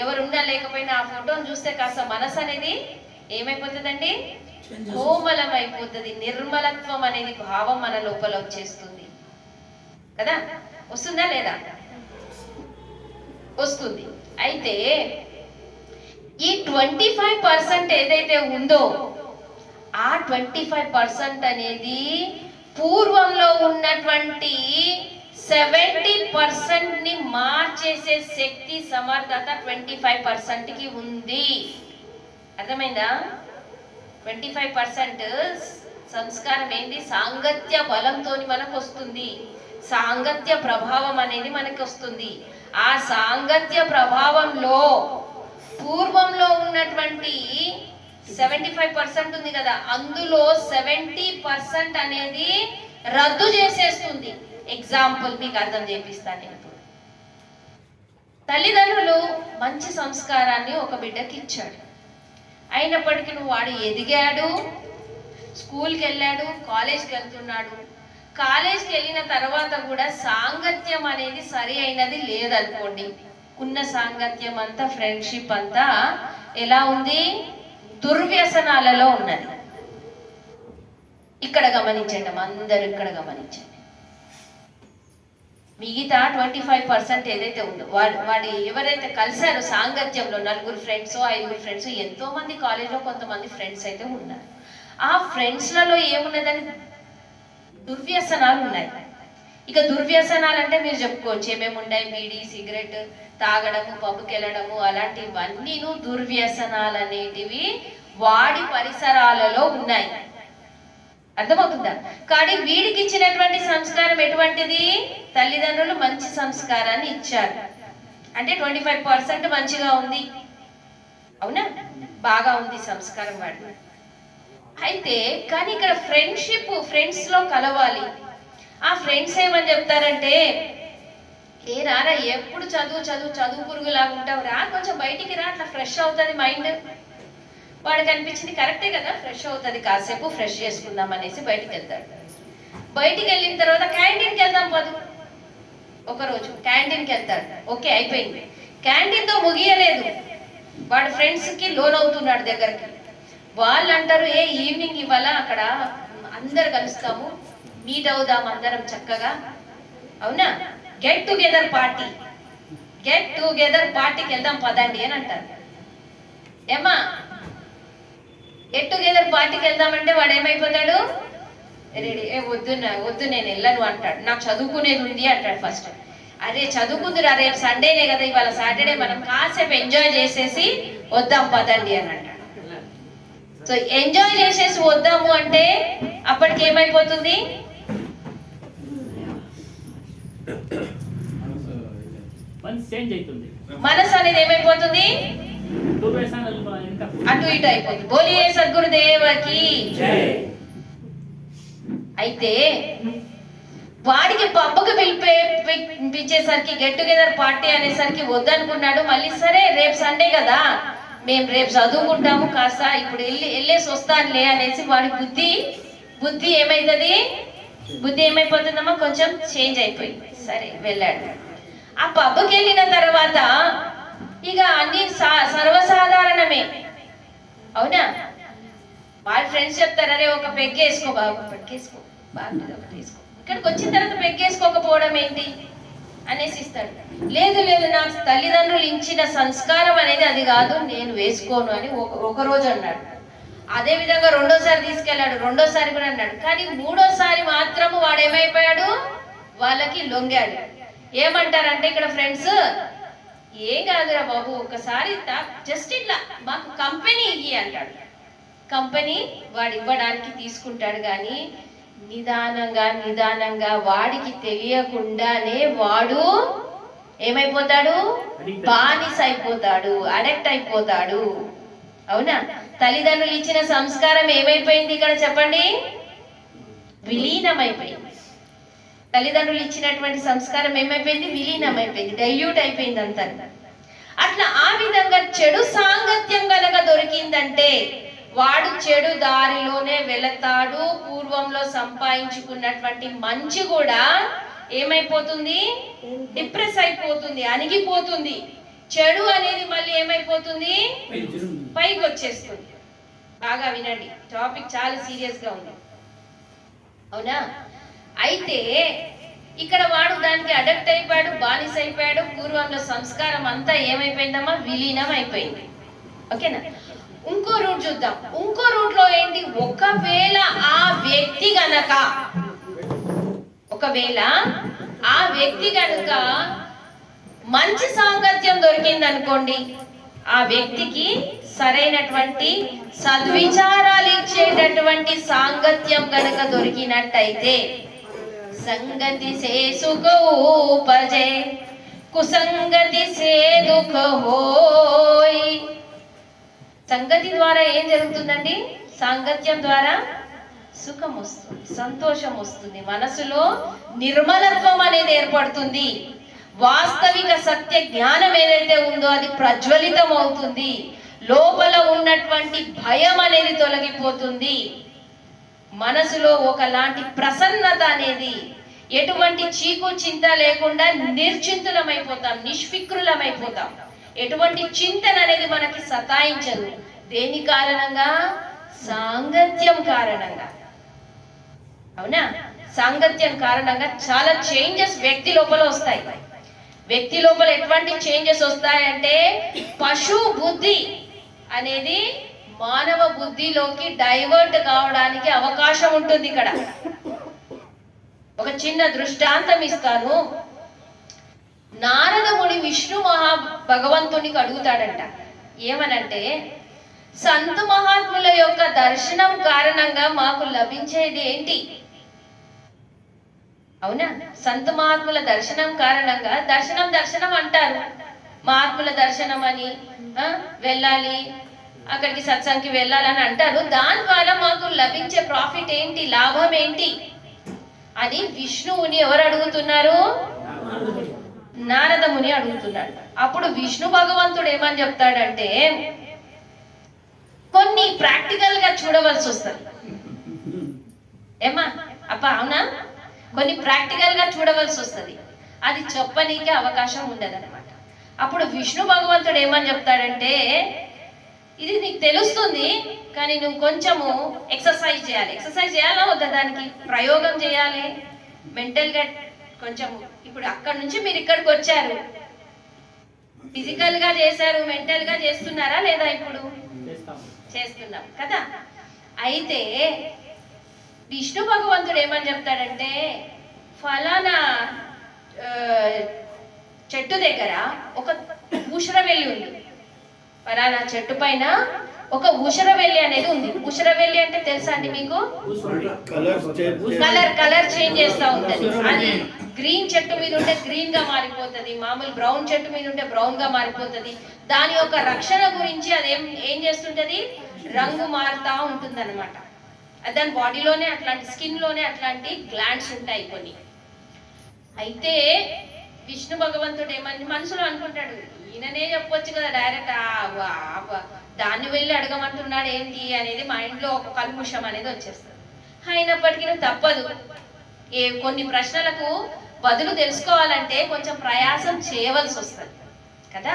ఎవరున్నా లేకపోయినా ఆ ఫోటోను చూస్తే కాస్త మనసు అనేది ఏమైపోతుందండి? కోమలం అయిపోతుంది. నిర్మలత్వం అనేది భావం మన లోపల వచ్చేస్తుంది కదా. వస్తుందా లేదా? వస్తుంది. అయితే ఈ 25% ఏదైతే ఉందో ఆ 25% అనేది పూర్వంలో ఉన్నటువంటి 70% ని మార్చేసే శక్తి సమర్థత 25% కి ఉంది. అర్థమైందా? 25% సంస్కారం ఏంది? సాంగత్య బలంతో మనకు వస్తుంది, సాంగత్య ప్రభావం అనేది మనకు వస్తుంది. ఆ సాంగత్య ప్రభావంలో పూర్వంలో ఉన్నటువంటి 75% ఉంది కదా, అందులో 70% అనేది రద్దు చేసేస్తుంది. ఎగ్జాంపుల్ మీకు అర్థం చేపిస్తాను నేను ఇప్పుడు. తల్లిదండ్రులు మంచి సంస్కారాన్ని ఒక బిడ్డకి ఇచ్చాడు, అయినప్పటికీ వాడు ఎదిగాడు, స్కూల్కి వెళ్ళాడు, కాలేజ్కి వెళ్తున్నాడు. కాలేజ్కి వెళ్ళిన తర్వాత కూడా సాంగత్యం అనేది సరి అయినది లేదనుకోండి. ఉన్న సాంగత్యం అంతా, ఫ్రెండ్షిప్ అంతా ఎలా ఉంది? దుర్వ్యసనాలలో ఉన్నది. ఇక్కడ గమనించండి, అందరూ ఇక్కడ గమనించండి. మిగతా 25% ఏదైతే ఉందో వాడు ఎవరైతే కలిశారో సాంగత్యంలో 4 ఫ్రెండ్స్ 5 ఫ్రెండ్స్, ఎంతో మంది కాలేజ్లో కొంతమంది ఫ్రెండ్స్ అయితే ఉన్నారు. ఆ ఫ్రెండ్స్లలో ఏమున్నదని దుర్వ్యసనాలు ఉన్నాయి. ఇక దుర్వ్యసనాలు అంటే మీరు చెప్పుకోవచ్చు ఏమేమి ఉన్నాయి, బీడీ సిగరెట్ తాగడము, పబ్కి వెళ్ళడము, అలాంటివన్నీ దుర్వ్యసనాలు అనేటివి వాడి పరిసరాలలో ఉన్నాయి. అర్థమవుతుందా? కానీ వీడికి ఇచ్చినటువంటి సంస్కారం ఎటువంటిది? తల్లిదండ్రులు మంచి సంస్కారాన్ని ఇచ్చారు అంటే 25% మంచిగా ఉంది. అవునా? బాగా ఉంది సంస్కారం వాడి. అయితే కానీ ఇక్కడ ఫ్రెండ్స్ లో కలవాలి. ఆ ఫ్రెండ్స్ ఏమని చెప్తారంటే, ఏ రారా ఎప్పుడు చదువు పురుగులాగా ఉంటావు, రా కొంచెం బయటికి రా, అట్లా ఫ్రెష్ అవుతుంది మైండ్. వాడికి అనిపించింది కరెక్టే కదా, ఫ్రెష్ అవుతుంది, కాసేపు ఫ్రెష్ చేసుకుందాం అనేసి బయటికి వెళ్తాడు. బయటికి వెళ్ళిన తర్వాత క్యాంటీన్కి వెళ్దాం పదు. ఒకరోజు క్యాంటీన్కి వెళ్తాడు. ఓకే, అయిపోయింది. క్యాంటీన్తో ముగియలేదు, వాడు ఫ్రెండ్స్కి లోన్ అవుతున్నాడు దగ్గరికి. వాళ్ళు అంటారు, ఏ ఈవినింగ్ ఇవాళ అక్కడ అందరు కలుస్తాము, మీట్ అవుదాం అందరం చక్కగా, అవునా, గెట్ టుగెదర్ పార్టీకి వెళ్దాం పదండి అని అంటారు. ఏమా గెట్ టుగెదర్ పార్టీకి వెళ్దామంటే వాడు ఏమైపోతాడు, రెడీ, వద్దు నేను వెళ్ళను అంటాడు, నాకు చదువుకునేది ఉంది అంటాడు. ఫస్ట్ అరే చదువుకుందిరా, రేపు సండేనే కదా, ఇవాళ సాటర్డే, మనం కాసేపు ఎంజాయ్ చేసేసి వద్దాం పదండి అని అంటాడు. సో ఎంజాయ్ చేసేసి వద్దాము అంటే అప్పటికి ఏమైపోతుంది, చేంజ్ అవుతుంది, మనసు అనేది ఏమైపోతుంది, అటు ఇటు అయిపోతుంది. బోలియే సద్గురుదేవకి. అయితే వాడికి పబ్బుకి పిలిపించేసరికి, గెట్ టుగెదర్ పార్టీ అనేసరికి వద్దనుకున్నాడు. మళ్ళీ సరే రేపు సండే కదా, మేము రేపు చదువుకుంటాము, కాస్త ఇప్పుడు వెళ్ళేసి వస్తానులే అనేసి వాడి బుద్ధి ఏమైపోతుందమ్మా, కొంచెం చేంజ్ అయిపోయింది. సరే వెళ్ళాడు. ఆ పబ్బుకి వెళ్ళిన తర్వాత ఇక అన్ని సర్వసాధారణమే, అవునా. వాళ్ళ ఫ్రెండ్స్ చెప్తారు, అరే ఒక పెగ్గేసుకో బాబు, పెగ్గేసుకో బాగా ఒకటి వేసుకో. ఇక్కడికి వచ్చిన తర్వాత పెగ్గేసుకోకపోవడం ఏంటి అనేసి ఇస్తాడు. లేదు నాకు తల్లిదండ్రులు ఇచ్చిన సంస్కారం అనేది అది కాదు, నేను వేసుకోను అని ఒక రోజు అన్నాడు. అదే విధంగా రెండోసారి తీసుకెళ్ళాడు, రెండోసారి కూడా అన్నాడు. కానీ మూడోసారి మాత్రము వాడు ఏమైపోయాడు, వాళ్ళకి లొంగాడు. ఏమంటారంటే ఇక్కడ ఫ్రెండ్స్, ఏం కాదురా బాబు, ఒకసారి జస్ట్ ఇట్లా మాకు కంపెనీ ఇయ్యి అంటాడు. కంపెనీ వాడు ఇవ్వడానికి తీసుకుంటాడు. కానీ నిదానంగా వాడికి తెలియకుండానే వాడు ఏమైపోతాడు, బానిస అయిపోతాడు, అడెక్ట్ అయిపోతాడు. అవునా? తల్లిదండ్రులు ఇచ్చిన సంస్కారం ఏమైపోయింది ఇక్కడ చెప్పండి, విలీనమైపోయింది. తల్లిదండ్రులు ఇచ్చినటువంటి సంస్కారం ఏమైపోయింది, విలీనమైపోయింది, డైల్యూట్ అయిపోయింది అంతా. అట్లా ఆ విధంగా చెడు సాంగత్యం గనక దొరికిందంటే వాడు చెడు దారిలోనే వెళతాడు. పూర్వంలో సంపాదించుకున్నటువంటి మంచి కూడా ఏమైపోతుంది, డిప్రెస్ అయిపోతుంది, అణిగిపోతుంది. చెడు అనేది మళ్ళీ ఏమైపోతుంది, పైకి వచ్చేస్తుంది. బాగా వినండి, టాపిక్ చాలా సీరియస్ గా ఉంది, అవునా. అయితే ఇక్కడ వాడు దానికి అడక్ట్ అయిపోయాడు, బానిస అయిపోయాడు. పూర్వంలో సంస్కారం అంతా ఏమైపోయిందమ్మా, విలీనం అయిపోయింది. ఓకేనా? ఇంకో రూట్ చూద్దాం. ఇంకో రూట్ లో ఏంటి, ఒకవేళ ఆ వ్యక్తి గనుక మంచి సాంగత్యం దొరికింది అనుకోండి, ఆ వ్యక్తికి సరైనటువంటి సద్విచారాలు ఇచ్చేటటువంటి సాంగత్యం గనుక దొరికినట్టయితే, సంగతి సే సుఖ ఉపజే కుసంగతి సే దుఃఖ హోయ్. సంగతి ద్వారా ఏం జరుగుతుందండి, సాంగత్యం ద్వారా సుఖం వస్తుంది, సంతోషం వస్తుంది, మనసులో నిర్మలత్వం అనేది ఏర్పడుతుంది. వాస్తవిక సత్య జ్ఞానం ఏదైతే ఉందో అది ప్రజ్వలితం అవుతుంది. లోపల ఉన్నటువంటి భయం అనేది తొలగిపోతుంది. మనసులో ఒకలాంటి ప్రసన్నత అనేది, ఎటువంటి చీకు చింత లేకుండా నిర్చింతులమైపోతాం, నిష్ఫిక్రులమైపోతాం. ఎటువంటి చింతన అనేది మనకి సతాయించదు. దేని కారణంగా, సాంగత్యం కారణంగా. అవునా? సాంగత్యం కారణంగా చాలా చేంజెస్ వ్యక్తి లోపల వస్తాయి. వ్యక్తి లోపల ఎటువంటి చేంజెస్ వస్తాయంటే పశు బుద్ధి అనేది మానవ బుద్ధిలోకి డైవర్ట్ కావడానికి అవకాశం ఉంటుంది. ఇక్కడ ఒక చిన్న దృష్టాంతం ఇస్తాను. నారదముని విష్ణు భగవంతునికి అడుగుతాడంట, ఏమనంటే సంత మహాత్ముల యొక్క దర్శనం కారణంగా మాకు లభించేది ఏంటి? అవునా, సంత మహాత్ముల దర్శనం కారణంగా దర్శనం అంటారు, మహాత్ముల దర్శనం అని వెళ్ళాలి, అక్కడికి సత్సంగకి వెళ్ళాలని అంటారు. దాని ద్వారా మాకు లభించే ప్రాఫిట్ ఏంటి, లాభం ఏంటి అని విష్ణువుని ఎవరు అడుగుతున్నారు? నారదముని అడుగుతున్నాడు. అప్పుడు విష్ణు భగవంతుడు ఏమని చెప్తాడంటే కొన్ని ప్రాక్టికల్ గా చూడవలసి వస్తుంది. ఏమా అప్ప అవునా, కొన్ని ప్రాక్టికల్ గా చూడవలసి వస్తుంది, అది చెప్పనీకే అవకాశం ఉండదన్నమాట. అప్పుడు విష్ణు భగవంతుడు ఏమని చెప్తాడంటే ఇది నీకు తెలుస్తుంది, కానీ నువ్వు కొంచెము ఎక్సర్సైజ్ చేయాలి. ఎక్సర్సైజ్ చేయాలా వద్దా, దానికి ప్రయోగం చేయాలి మెంటల్ గా కొంచెం. ఇప్పుడు అక్కడ నుంచి మీరు ఇక్కడికి వచ్చారు, ఫిజికల్ గా చేశారు, మెంటల్ గా చేస్తున్నారా లేదా? ఇప్పుడు చేస్తున్నాం కదా. అయితే విష్ణు భగవంతుడు ఏమని చెప్తాడంటే ఫలానా చెట్టు దగ్గర ఒక ఊషరవెల్లి ఉంది. ఫలానా చెట్టు పైన ఒక ఊషరవెల్లి అనేది ఉంది. ఊషరవెల్లి అంటే తెలుసా అండి మీకు? కలర్ చేంజ్ చేస్తా ఉంటది. అది గ్రీన్ చెట్టు మీద ఉంటే గ్రీన్ గా మారిపోతుంది, మామూలు బ్రౌన్ చెట్టు మీద ఉంటే బ్రౌన్ గా మారిపోతుంది. దాని యొక్క రక్షణ గురించి అది ఏం చేస్తుంటది, రంగు మారుతా ఉంటుంది అనమాట. దాని బాడీలోనే అట్లాంటి, స్కిన్ లోనే అట్లాంటి గ్లాండ్స్ ఉంటాయి కొన్ని. అయితే విష్ణు భగవంతుడు ఏమని మనసులో అనుకుంటాడు, ఈయననే చెప్పొచ్చు కదా డైరెక్ట్, దాన్ని వెళ్ళి అడగమంటున్నాడు ఏంటి అనేది మైండ్ లో ఒక కల్ముషం అనేది వచ్చేస్తుంది. అయినప్పటికీ తప్పదు, కొన్ని ప్రశ్నలకు బదులు తెలుసుకోవాలంటే కొంచెం ప్రయాసం చేయవలసి వస్తుంది కదా.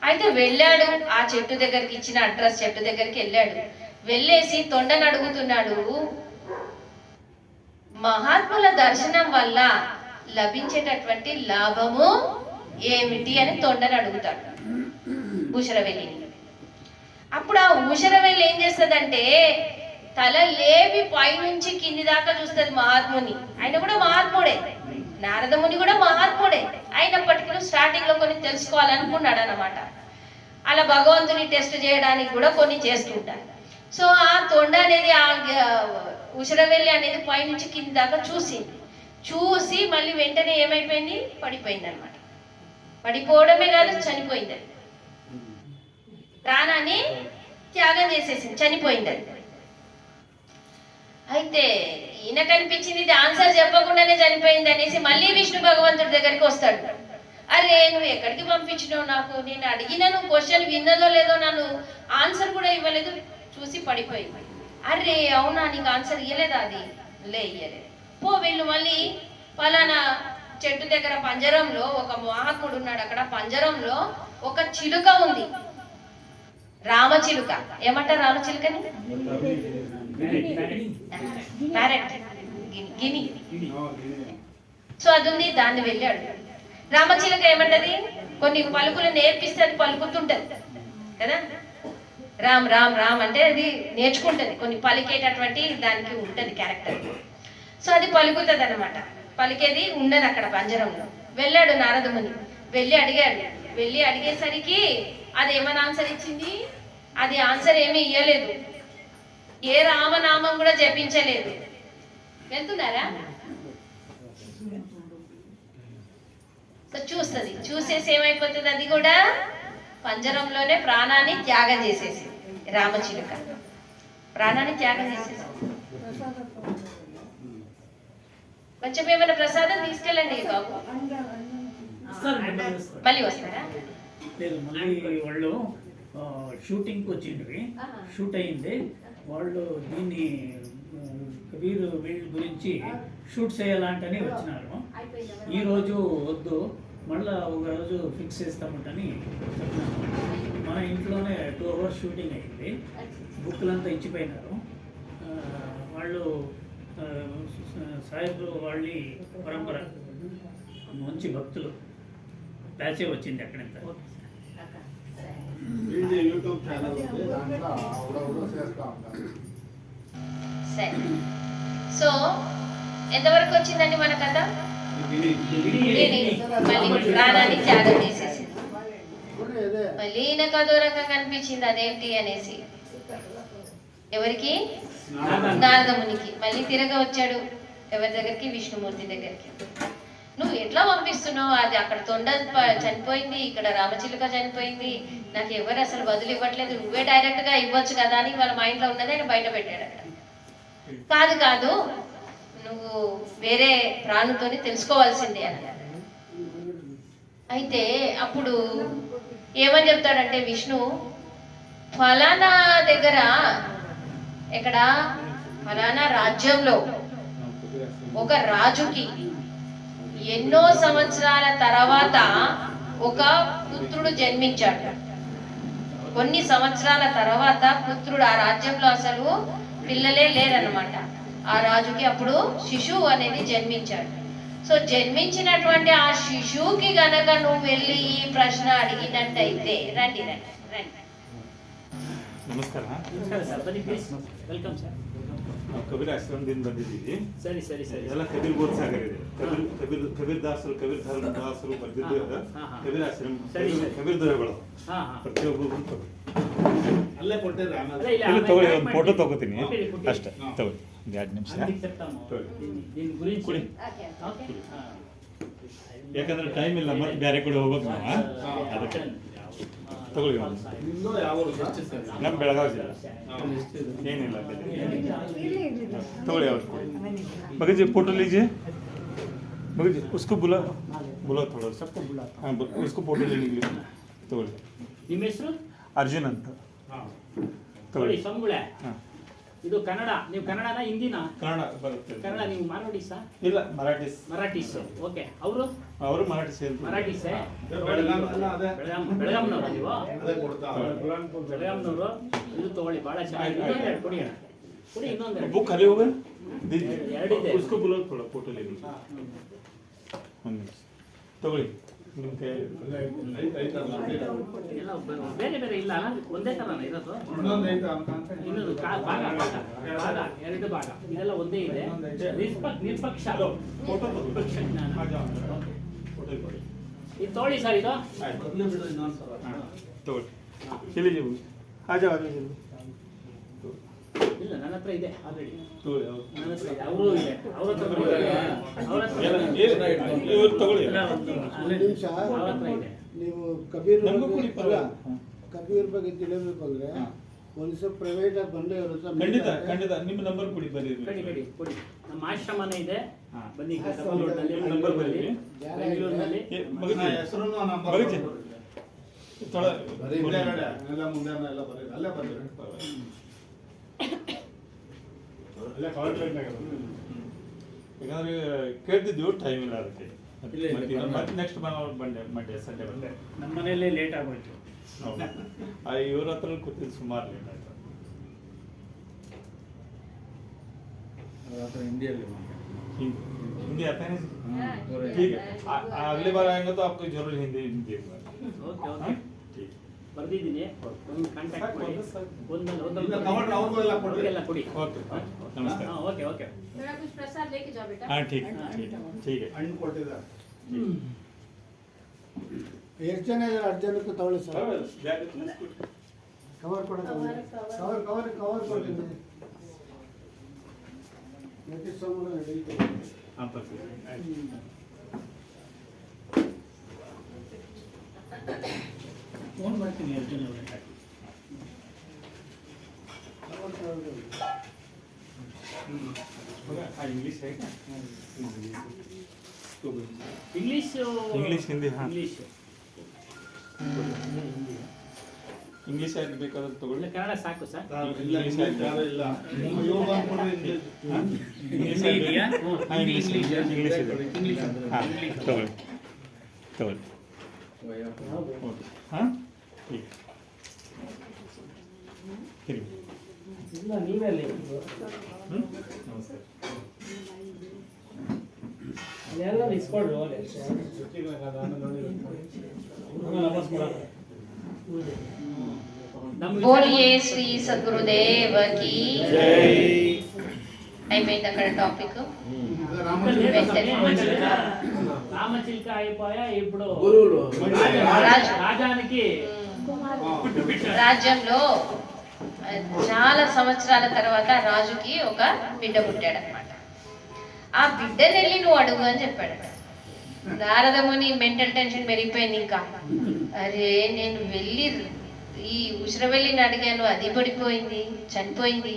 అయితే వెళ్ళాడు, ఆ చెట్టు దగ్గరికి, ఇచ్చిన అడ్రస్ చెట్టు దగ్గరికి వెళ్ళాడు. వెళ్ళేసి తొండను అడుగుతున్నాడు, మహాత్ముల దర్శనం వల్ల లభించేటటువంటి లాభము ఏమిటి అని తొండని అడుగుతాడు ఊషరవెల్లిని. అప్పుడు ఆ ఊషరవెల్లి ఏం చేస్తుందంటే తల లేపి పైనుంచి కింది దాకా చూస్తుంది మహాత్ముని. ఆయన కూడా మహాత్ముడే, నారదముని కూడా మహాత్ముడే. అయినప్పటికీ స్టార్టింగ్ లో కొన్ని తెలుసుకోవాలనుకున్నాడు అన్నమాట. అలా భగవంతుని టెస్ట్ చేయడానికి కూడా కొన్ని చేస్తుంటారు. సో ఆ తొండ అనేది, ఆ ఉషరవెల్లి అనేది పైనుంచి కింది దాకా చూసి మళ్ళీ వెంటనే ఏమైపోయింది, పడిపోయింది అనమాట. పడిపోవడమే కాదు, చనిపోయింది. ప్రాణాన్ని త్యాగం చేసేసింది, చనిపోయింది. అయితే ఈయన కనిపించింది ఇది ఆన్సర్ చెప్పకుండానే చనిపోయింది అనేసి మళ్ళీ విష్ణు భగవంతుడి దగ్గరికి వస్తాడు. అరే నువ్వు ఎక్కడికి పంపించినావు, నాకు నేను అడిగిన నువ్వు క్వశ్చన్ విన్నదో లేదో, నన్ను ఆన్సర్ కూడా ఇవ్వలేదు, చూసి పడిపోయింది. అరే అవునా, నీకు ఆన్సర్ ఇవ్వలేదా? అది ఇవ్వలేదు. పో వీళ్ళు మళ్ళీ పలానా చెట్టు దగ్గర పంజరంలో ఒక మహాత్ముడు ఉన్నాడు. అక్కడ పంజరంలో ఒక చిలుక ఉంది, రామచిలుక. ఏమంటారు రామచిలుకని? ప్యారెట్, గిని. సో అది ఉంది, దాన్ని వెళ్ళాడు. రామచిలుక ఏమంటది, కొన్ని పలుకులు నేర్పిస్తే అది పలుకుతుంటది కదా. రామ్ రామ్ రామ్ అంటే అది నేర్చుకుంటది, కొన్ని పలికేటటువంటి దానికి ఉంటది క్యారెక్టర్. సో అది పలుకుతుంది అనమాట, పలికేది ఉన్నది అక్కడ పంజరంలో. వెళ్ళాడు నారదముని, వెళ్ళి అడిగాడు. వెళ్ళి అడిగేసరికి అది ఏమని ఆన్సర్ ఇచ్చింది, అది ఆన్సర్ ఏమీ ఇయ్యలేదు, ఏ రామనామం కూడా జపించలేదు. వెళ్తున్నారా? సో చూస్తుంది, చూసేసి ఏమైపోతుంది, అది కూడా పంజరంలోనే ప్రాణాన్ని త్యాగం చేసేసి, రామచిలుక ప్రాణాన్ని త్యాగం చేసేసి. కొంచెం ఏమైనా ప్రసాదం తీసుకెళ్ళండి బాబు. మళ్ళీ వస్తారా? లేదు, మళ్ళీ వాళ్ళు షూటింగ్కి వచ్చిండ్రి, షూట్ అయింది. వాళ్ళు దీన్ని వీళ్ళ గురించి షూట్ చేయాలంటని వచ్చినారు. ఈరోజు వద్దు, మళ్ళీ ఒక రోజు ఫిక్స్ చేస్తామంటని చెప్పినాము. మన ఇంట్లోనే 2 hours షూటింగ్ అయింది, బుక్లంతా ఇచ్చిపోయినారు. వాళ్ళు సాహెబ్ వాళ్ళ పరంపర మంచి భక్తులు ప్యాచే వచ్చింది అక్కడంతా. వీడి యూట్యూబ్ ఛానల్ ఉంది, దాంట్లో ఆవిడ చేస్తూ ఉంటారు. సరే, సో ఎంతవరకు వచ్చిందండి మన కథ? గిడిని మళ్ళీ ప్రాణాన్ని త్యాగం చేసేసింది. మళ్ళీ ఈయనకు అదో రకంగా అనిపించింది అదేంటి అనేసి. ఎవరికి? నారదమునికి. మళ్ళీ తిరగ వచ్చాడు ఎవరి దగ్గరికి? విష్ణుమూర్తి దగ్గరికి. నువ్వు ఎట్లా పంపిస్తున్నావు? అది అక్కడ తొండ చనిపోయింది, ఇక్కడ రామచిలుక చనిపోయింది, నాకు ఎవరు అసలు బదులు ఇవ్వట్లేదు, నువ్వే డైరెక్ట్ గా ఇవ్వచ్చు కదా అని వాళ్ళ మైండ్ లో ఉన్నది ఆయన బయట పెట్టాడు అక్కడ. కాదు కాదు, నువ్వు వేరే ప్రాణుతోని తెలుసుకోవాల్సిందే అని. అయితే అప్పుడు ఏమని చెప్తాడంటే విష్ణు, ఫలానా దగ్గర, ఎక్కడ, ఫలానా రాజ్యంలో ఒక రాజుకి ఎన్నో సంవత్సరాల తర్వాత ఒక పుత్రుడు జన్మించాడు. కొన్ని సంవత్సరాల తర్వాత పుత్రుడు, ఆ రాజ్యంలో అసలు పిల్లలే లేరన్నమాట. ఆ రాజుకి అప్పుడు శిశువు అనేది జన్మించాడు. సో జన్మించినటువంటి ఆ శిశువుకి గనక నువ్వు వెళ్ళి ఈ ప్రశ్న అడిగినట్టయితే, రండి రండి రండి. ನಮಸ್ಕಾರ. ನಮಸ್ಕಾರ ಸರ್, ಬನ್ನಿ ಪ್ಲೀಸ್. Welcome sir. ನಾವು ಕಬೀರ್ ಆಶ್ರಮದಿಂದ ಬಂದಿದ್ದೀವಿ. ಸರಿ ಸರಿ ಸರಿ. ಎಲ್ಲ ಕಬೀರ್ ಬೋಧ್ ಸಾಗರ್ ಇದೆ. ಕಬೀರ್ ದಾಸರು, ಕಬೀರ್ ದಾಸರು ಬರ್ದಿದ್ದು ಕಬೀರ್ ಆಶ್ರಮ, ಕಬೀರ್ ದೊರೆಗಳು ಪ್ರತಿಯೊಬ್ಬರು ಅಲ್ಲೇ ಕೊಟ್ಟಿದ್ರೆ ಇಲ್ಲಿ ತಗೊಳ್ಳಿ, ಒಂದು ಫೋಟೋ ತಗೋತೀನಿ ಅಷ್ಟೇ. ತಗೊಳ್ಳಿ 2 ನಿಮಿಷ. ಯಾಕಂದ್ರೆ ಟೈಮ್ ಇಲ್ಲ, ಮತ್ತೆ ಬೇರೆ ಕಡೆ ಹೋಗ್ಬೇಕು ನಾವು, ಅದಕ್ಕೆ ತಗೊಳ್ಳಿ. ನಮ್ಮ ಬೆಳಗಾವಿ ಜಿಲ್ಲೆ, ಏನಿಲ್ಲ तोड़े मगर जी फोटो लीजिए, मगर जी उसको बुला थोड़ा सबको बुला, हाँ उसको फोटो लेने के लिए तोड़े. ನಿಮ್ಮ ಹೆಸರು? ಅರ್ಜುನ್ ಅಂತ. ನೋಡಿ ಸಂಗುಳೆ, ಹಾಂ ಇದು ಕನ್ನಡ. ನೀವು ಕನ್ನಡನ ಹಿಂದಿನ? ಕನ್ನಡ ಬರುತ್ತೆ. ಕನ್ನಡ. ನೀವು ಮಾರ್ವಾಡಿಸಾ? ಇಲ್ಲ, ಮರಾಠೀಸ್. ಮರಾಠೀಸ್. ಓಕೆ. ಅವರು ಮರಾಠೀಸ್. ಮರಾಠೀಸೇ? ಬೆಳಗಾಂನವರು ನೀವು? ಬೆಳಗಾಂನವರು. ಇದು ತಗೊಳ್ಳಿ, ಭಾಳ ಚೆನ್ನಾಗಿದೆ. ಕೊಡಿ ಅಣ್ಣ, ಕೊಡಿ. ಇನ್ನೊಂದು बुक खाली हो गए, ಎರಡಿದೆ. उसको बुलाओ थोड़ा फोटो ले लीजिए. ತಗೊಳ್ಳಿ ನಿಮ್ಮ ಕೈ. ಎಲ್ಲ ಬೇರೆ ಬೇರೆ ಇಲ್ಲ, ಒಂದೇ ಥರನ ಇರೋದು? ಇನ್ನೊಂದು ಭಾಗ ಭಾಗ, 2 ಭಾಗ, ಇದೆಲ್ಲ ಒಂದೇ ಇದೆ. ನಿಷ್ಪಕ್ಷ ಫೋಟೋ ಇದು ತಗೊಳ್ಳಿ ಸರ್. ಇದು ತಗೊಳ್ಳಿ, ಇಲ್ಲಿ ಆಜಾ ಆಜಾ. ಇಲ್ಲ, ನನ್ನ ಹತ್ರ ಇದೆ ಆಲ್ರೆಡಿ. ತಗೊಳ್ಳಿ, ನನ್ನ ಹತ್ರ ಇದೆ, ಅವರು ಇದೆ, ಅವ್ರ ಹತ್ರ ಇವ್ರು ತಗೊಳ್ಳಿ. ಅವ್ರ ಹತ್ರ ಇದೆ. ನೀವು ಕಬೀರ್ ನಮಗೂ ಕೊಡಿ, ಕಬೀರ್ ಬಗ್ಗೆ ತಿಳಿಬೇಕಂದ್ರೆ ಒಂದು ಸ್ವಲ್ಪ ಪ್ರೈವೇಟ್ ಆಗಿ ಬಂದೇ ಇರುತ್ತೆ. ಖಂಡಿತ ಖಂಡಿತ. ನಿಮ್ಮ ನಂಬರ್ ಕೊಡಿ, ಬರೀ ಕೊಡಿ. ನಮ್ಮ ಆಶ್ರಮನೇ ಇದೆ, ಬನ್ನಿ. ನಂಬರ್ ಬರೀ. ಬೆಂಗಳೂರಿನಲ್ಲಿ ಹೆಸರು ಬರೀ ಥೋड़ा ಎಲ್ಲ ಮುಂದೆ ಎಲ್ಲ ಬರೀ, ಅಲ್ಲೇ ಬರ್ರಿ. ಯಾಕಂದ್ರೆ ಕೇಳ್ತಿದ್ವಿ, ಟೈಮ್ ಇಲ್ಲ ಅದಕ್ಕೆ. ಮತ್ತೆ ನೆಕ್ಸ್ಟ್ ಮಂಡೇ ಸಂಡೇ ಬಂದೆ. ನಮ್ಮ ಮನೆಯಲ್ಲೇ ಲೇಟ್ ಆಗೋಯ್ತು. ಇವ್ರ ಹತ್ರ ಕೂತಿದ್ದು ಸುಮಾರು ಲೇಟ್ ಆಯ್ತು. हिंदी हिंदी आता है ना? ठीक है, अगली बार आएंगे तो आपको जरूर हिंदी देगा. Okay okay. ठीक. ಬರ್ದಿದ್ದೀನಿ, ಒಂದು ಕಾಂಟ್ಯಾಕ್ಟ್ ಮಾಡಿ. ಎಲ್ಲ ಕೊಡಿ. ओके, नमस्कार. Okay okay. मेरा कुछ प्रसाद लेके जाओ बेटा. हाँ ठीक ठीक है. ಹಣ್ಣು ಕೊಟ್ಟಿದ್ದಾರೆ. ಎಷ್ಟು ಜನ ಇದ್ದಾರೆ? 10 ಜನಕ್ಕೆ ತಗೊಳ್ಳಿ ಸರ್. ಕವರ್ ಕೊಡ, ಕವರ್ ಕೊಟ್ಟಿದ್ದೀನಿ. ನೋಟಿಸ್ ಸಂಬಂಧ ಹೇಳ್ತೀನಿ. हाँ परफेक्ट. ಫೋನ್ ಮಾಡ್ತೀನಿ ಅರ್ಜುನ್ ಅವರೇ. इंग्लिश है क्या? English English Hindi. हाँ ಇಂಗ್ಲಿಷ್. इंग्लिश आಯ್ತು ಬೇಕಾದ್ರೆ ಇಲ್ಲ, ತಗೊಳ್ಳಿ. ಕನ್ನಡ ಸಾಕು ಸರ್. इंग्लिश आಯ್ತು. ಇಲ್ಲ इंग्लिश ಇದೆಯಾ? हाँ इंग्लिश इंग्लिश ಇದೆ. हाँ ತಗೊಳ್ಳಿ ತಗೊಳ್ಳಿ. ओके, हाँ ठीक. ಇಲ್ಲ, ನೀವೇ ನಮಸ್ಕಾರ. బోలియే శ్రీ సద్గురుదేవ కి అయిపోయింది అక్కడ టాపిక్. రామచిలుక అయిపోయా. ఇప్పుడు రాజానికి రాజ్యంలో చాలా సంవత్సరాల తర్వాత రాజుకి ఒక బిడ్డ పుట్టాడు అనమాట. ఆ బిడ్డని వెళ్ళి నువ్వు అడుగు అని చెప్పాడు. నారదముని మెంటల్ టెన్షన్ పెరిగిపోయింది. ఇంకా అరే నేను వెళ్ళి ఈ ఉసిరవెల్లిని అడిగాను, అది పడిపోయింది, చనిపోయింది.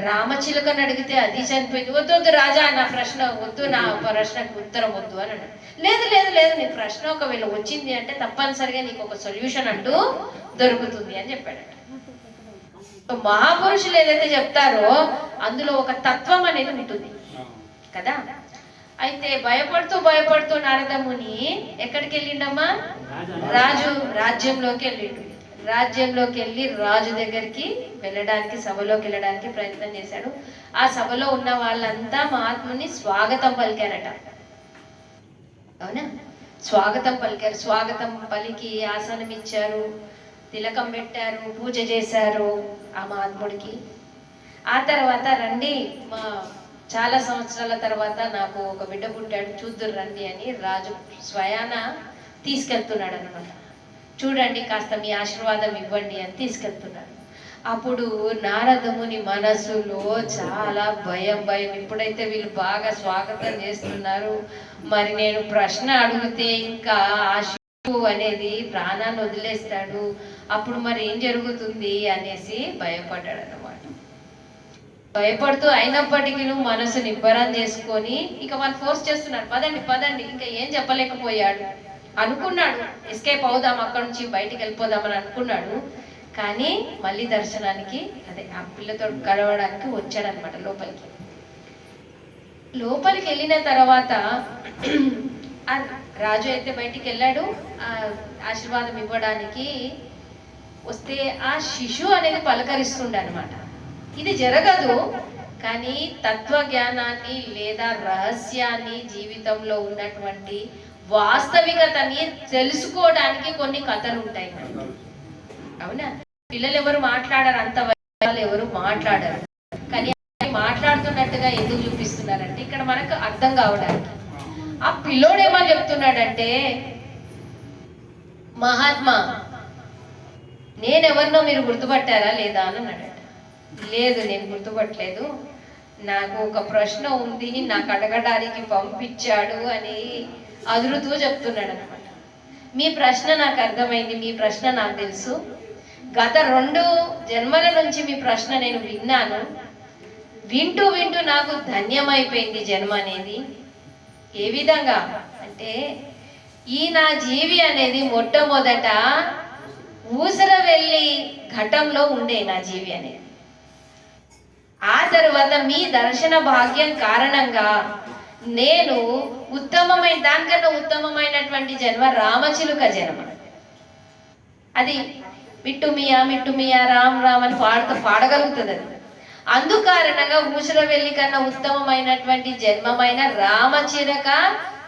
రామచిలుకని అడిగితే అది చనిపోయింది. వద్దు వద్దు రాజా, నా ప్రశ్న వద్దు, నా ప్రశ్నకు ఉత్తరం వద్దు అని అన్నాడు. లేదు లేదు లేదు, నీ ప్రశ్న ఒకవేళ వచ్చింది అంటే తప్పనిసరిగా నీకు ఒక సొల్యూషన్ అంటూ దొరుకుతుంది అని చెప్పాడు. మహాపురుషులు ఏదైతే చెప్తారో అందులో ఒక తత్వం అనేది ఉంటుంది కదా. అయితే భయపడుతూ భయపడుతూ నారదముని ఎక్కడికి వెళ్ళిండమ్మా? రాజ్యంలోకి వెళ్ళిండు. రాజ్యంలోకి వెళ్ళి రాజు దగ్గరికి వెళ్ళడానికి, సభలోకి వెళ్ళడానికి ప్రయత్నం చేశాడు. ఆ సభలో ఉన్న వాళ్ళంతా మహాత్ముని స్వాగతం పలికారట. అవునా? స్వాగతం పలికారు. స్వాగతం పలికి ఆసనం ఇచ్చారు, తిలకం పెట్టారు, పూజ చేశారు ఆ మహాత్ముడికి. ఆ తర్వాత రండి, మా చాలా సంవత్సరాల తర్వాత నాకు ఒక బిడ్డ పుట్టాడు, చూద్దురు రండి అని రాజు స్వయాన తీసుకెళ్తున్నాడు అనమాట. చూడండి, కాస్త మీ ఆశీర్వాదం ఇవ్వండి అని తీసుకెళ్తున్నాడు. అప్పుడు నారదముని మనసులో చాలా భయం. ఇప్పుడైతే వీళ్ళు బాగా స్వాగతం చేస్తున్నారు, మరి నేను ప్రశ్న అడిగితే ఇంకా ఆ శిశువు అనేది ప్రాణాన్ని వదిలేస్తాడు, అప్పుడు మరి ఏం జరుగుతుంది అనేసి భయపడ్డాడు అన్నమాట. భయపడుతూ అయినప్పటికీ మనసు నిబ్బరం చేసుకొని ఇక వాళ్ళు ఫోర్స్ చేస్తున్నారు, పదండి పదండి. ఇంకా ఏం చెప్పలేకపోయాడు. అనుకున్నాడు ఎస్కేప్ అవుదాం, అక్కడ నుంచి బయటికి వెళ్ళిపోదామని అనుకున్నాడు. కానీ మళ్ళీ దర్శనానికి, అదే ఆ పిల్లతో కలవడానికి వచ్చాడనమాట లోపలికి. లోపలికి వెళ్ళిన తర్వాత రాజు అయితే బయటికి వెళ్ళాడు ఆశీర్వాదం ఇవ్వడానికి. వస్తే ఆ శిశువు అనేది పలకరిస్తుండే అనమాట. ఇది జరగదు, కానీ తత్వజ్ఞానాన్ని లేదా రహస్యాన్ని, జీవితంలో ఉన్నటువంటి వాస్తవికతని తెలుసుకోవడానికి కొన్ని కథలు ఉంటాయి. అవునా? పిల్లలు ఎవరు మాట్లాడారు, అంత వాళ్ళు ఎవరు మాట్లాడారు, కానీ మాట్లాడుతున్నట్టుగా ఎందుకు చూపిస్తున్నారంటే ఇక్కడ మనకు అర్థం కావడానికి. ఆ పిల్లోడు ఏమని చెప్తున్నాడంటే, మహాత్మా నేనెవరినో మీరు గుర్తుపట్టారా లేదా అని అన్నాడట. లేదు, నేను గుర్తుపట్టలేదు, నాకు ఒక ప్రశ్న ఉంది, నాకు అడగడానికి పంపించాడు అని అదురుతూ చెప్తున్నాడు అనమాట. మీ ప్రశ్న నాకు అర్థమైంది, మీ ప్రశ్న నాకు తెలుసు, గత 2 జన్మల నుంచి మీ ప్రశ్న నేను విన్నాను, వింటూ వింటూ నాకు ధన్యమైపోయింది జన్మ అనేది. ఏ విధంగా అంటే, ఈ నా జీవి అనేది మొట్టమొదట ఊసరవెల్లి ఘటంలో ఉండే నా జీవి అనేది. ఆ తర్వాత మీ దర్శన భాగ్యం కారణంగా నేను ఉత్తమమైన, దానికన్నా ఉత్తమమైనటువంటి జన్మ రామచిలుక జన్మ. అది మిట్టుమియా మిట్టుమియా రామ్ రామ్ అని పాడగలుగుతుంది అది. అందుకారణంగా ఊసరవెల్లి కన్నా ఉత్తమమైనటువంటి జన్మమైన రామచిలుక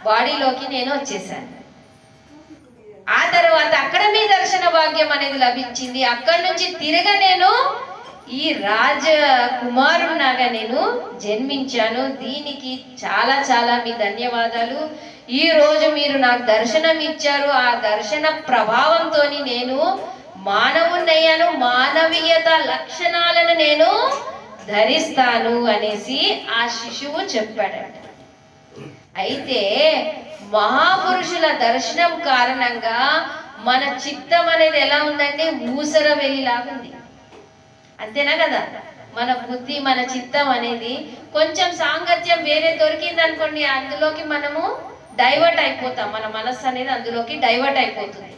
బాడీలోకి నేను వచ్చేసాను. ఆ తర్వాత అక్కడ మీ దర్శన భాగ్యం అనేది లభించింది. అక్కడి నుంచి తిరగ నేను ఈ రాజకుమారునాగా నేను జన్మించాను. దీనికి చాలా చాలా మీ ధన్యవాదాలు. ఈ రోజు మీరు నాకు దర్శనం ఇచ్చారు, ఆ దర్శన ప్రభావంతో నేను మానవున్నయ్యాను, మానవీయత లక్షణాలను నేను ధరిస్తాను అనేసి ఆ శిశువు చెప్పాడట. అయితే మహాపురుషుల దర్శనం కారణంగా మన చిత్తం అనేది ఎలా ఉందంటే ఊసర వెళ్ళిలాగుంది, అంతేనా కదా? మన బుద్ధి, మన చిత్తం అనేది కొంచెం సాంగత్యం వేరే దొరికింది అనుకోండి, అందులోకి మనము డైవర్ట్ అయిపోతాం, మన మనస్సు అనేది అందులోకి డైవర్ట్ అయిపోతుంది,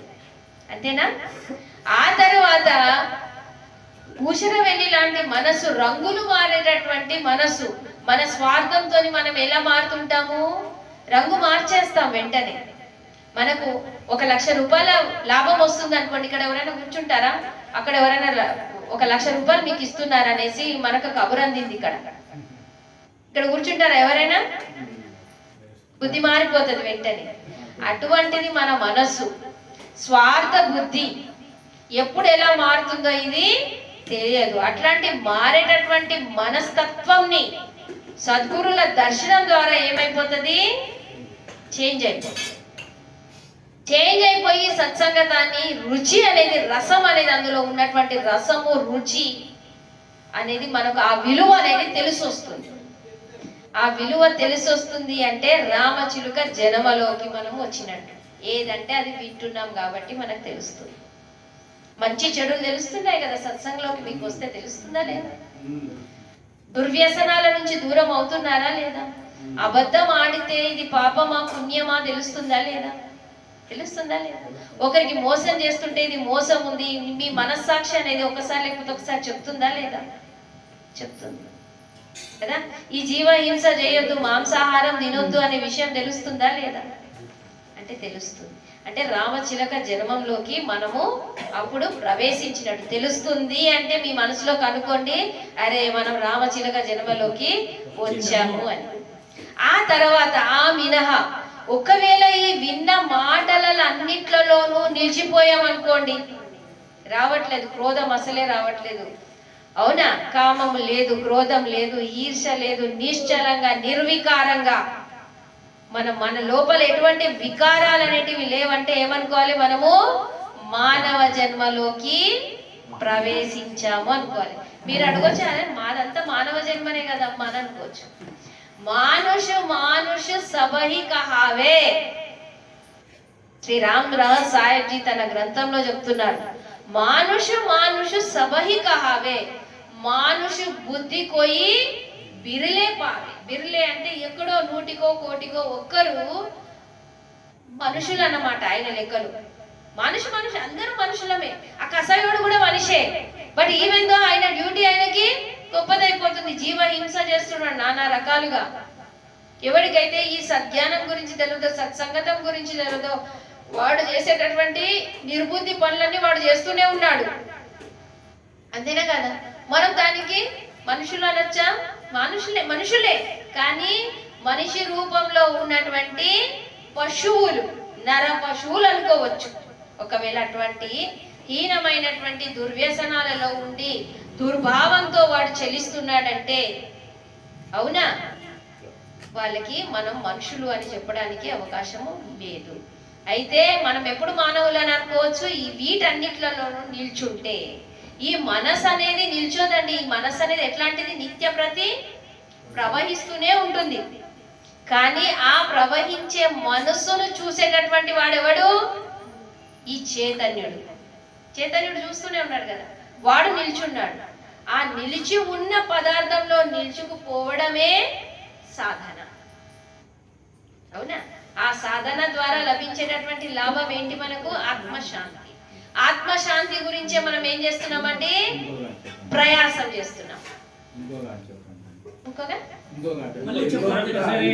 అంతేనా? ఆ తర్వాత ఊసరవెల్లి లాంటి మనసు, రంగులు మారేటటువంటి మనసు, మన స్వార్థంతో మనం ఎలా మారుతుంటాము, రంగు మార్చేస్తాం వెంటనే. మనకు 1,00,000 రూపాయల లాభం వస్తుంది అనుకోండి, ఇక్కడ ఎవరైనా కూర్చుంటారా? అక్కడ ఎవరైనా 1,00,000 రూపాయలు మీకు ఇస్తున్నారు అనేసి మనకు కబురు అందింది, ఇక్కడ కూర్చుంటారా ఎవరైనా? బుద్ధి మారిపోతుంది వెంటనే. అటువంటిది మన మనస్సు, స్వార్థ బుద్ధి ఎప్పుడు ఎలా మారుతుందో ఇది తెలియదు. అట్లాంటి మారేటటువంటి మనస్తత్వంని సద్గురుల దర్శనం ద్వారా ఏమైపోతుంది, చేంజ్ అయిపోతుంది. చేంజ్ అయిపోయి సత్సంగతాన్ని, రుచి అనేది, రసం అనేది, అందులో ఉన్నటువంటి రసము, రుచి అనేది మనకు ఆ విలువ అనేది తెలిసి వస్తుంది. ఆ విలువ తెలిసి వస్తుంది అంటే రామచిలుక జన్మలోకి మనం వచ్చినట్టు. ఏదంటే అది వింటున్నాం కాబట్టి మనకు తెలుస్తుంది. మంచి చెడులు తెలుస్తున్నాయి కదా సత్సంగంలోకి మీకు వస్తే, తెలుస్తుందా లేదా? దుర్వ్యసనాల నుంచి దూరం అవుతున్నారా లేదా? అబద్ధం ఆడితే ఇది పాపమా పుణ్యమా తెలుస్తుందా లేదా? తెలుస్తుందా లేదా? ఒకరికి మోసం చేస్తుంటే ఇది మోసం ఉంది మీ మనస్సాక్షి అనేది ఒకసారి లేకపోతే ఒకసారి చెప్తుందా లేదా? చెప్తుంది కదా. ఈ జీవహింస చేయొద్దు, మాంసాహారం తినొద్దు అనే విషయం తెలుస్తుందా లేదా? అంటే తెలుస్తుంది. అంటే రామచిలక జన్మంలోకి మనము అప్పుడు ప్రవేశించినట్టు తెలుస్తుంది. అంటే మీ మనసులో కనుక్కోండి, అరే మనం రామచిలక జన్మలోకి వచ్చాము అని. ఆ తర్వాత ఆ మినహా ఒకవేళ ఈ విన్న మాటలలో అన్నిట్లలోనూ నిలిచిపోయామనుకోండి, రావట్లేదు, క్రోధం అసలే రావట్లేదు, అవునా, కామం లేదు, క్రోధం లేదు, ఈర్ష లేదు, నిశ్చలంగా నిర్వికారంగా మన లోపల ఎటువంటి వికారాలు అనేటివి లేవంటే ఏమనుకోవాలి, మనము మానవ జన్మలోకి ప్రవేశించాము అనుకోవాలి. మీరు అడగొచ్చు, అదే మాదంతా మానవ జన్మనే కదమ్మా అని అనుకోవచ్చు. మానుష సబహి కహావే. శ్రీ రామ్ రహస్ సాహెబ్ జీ తన గ్రంథంలో చెప్తున్నారు, మానుష సబహి కహావే. మానుష బుద్ధి కోయి బిర్లే పావే. బిర్లే అంటే ఎక్కడో నూటికో కోటికో ఒక్కరు మనుషులు అన్నమాట ఆయన లెక్కలు. మనుషు అందరూ మనుషులమే. ఆ కసాయోడు కూడా మనిషే. బట్ ఈవెన్ దో ఆయన డ్యూటీ ఆయనకి గొప్పదైపోతుంది. జీవహింస చేస్తున్నాడు నానా రకాలుగా. ఎవరికైతే ఈ సద్జ్ఞానం గురించి తెలియదో, సత్సంగతం గురించి తెలియదో, వాడు చేసేటటువంటి నిర్బుద్ధి పనులన్నీ వాడు చేస్తూనే ఉన్నాడు. అంతేనా కదా? మనం దానికి మనుషులు అనొచ్చా? మనుషులే కానీ మనిషి రూపంలో ఉన్నటువంటి పశువులు, నర పశువులు అనుకోవచ్చు. ఒకవేళ అటువంటి హీనమైనటువంటి దుర్వ్యసనాలలో ఉండి దుర్భావంతో వాడు చెలిస్తున్నాడంటే, అవునా, వాళ్ళకి మనం మనుషులు అని చెప్పడానికి అవకాశము లేదు. అయితే మనం ఎప్పుడు మానవులు అని అనుకోవచ్చు, ఈ వీటన్నిట్లలోనూ నిల్చుంటే. ఈ మనసు అనేది నిల్చోదండి. ఈ మనసు అనేది ఎట్లాంటిది, నిత్య ప్రతి ప్రవహిస్తూనే ఉంటుంది. కానీ ఆ ప్రవహించే మనస్సును చూసేటటువంటి వాడెవడు? ఈ చైతన్యుడు. చైతన్యుడు చూస్తూనే ఉన్నాడు కదా, వాడు నిల్చున్నాడు. ఆ నిలిచి ఉన్న పదార్థంలో నిల్చుకుపోవడమే సాధన, అవునా? ఆ సాధన ద్వారా లభించేటటువంటి లాభం ఏంటి మనకు? ఆత్మశాంతి. ఆత్మశాంతి గురించే మనం ఏం చేస్తున్నామండి? ప్రయాసం చేస్తున్నాం. ఇంకోగా మళ్ళీ చెప్పండి ఒకసారి,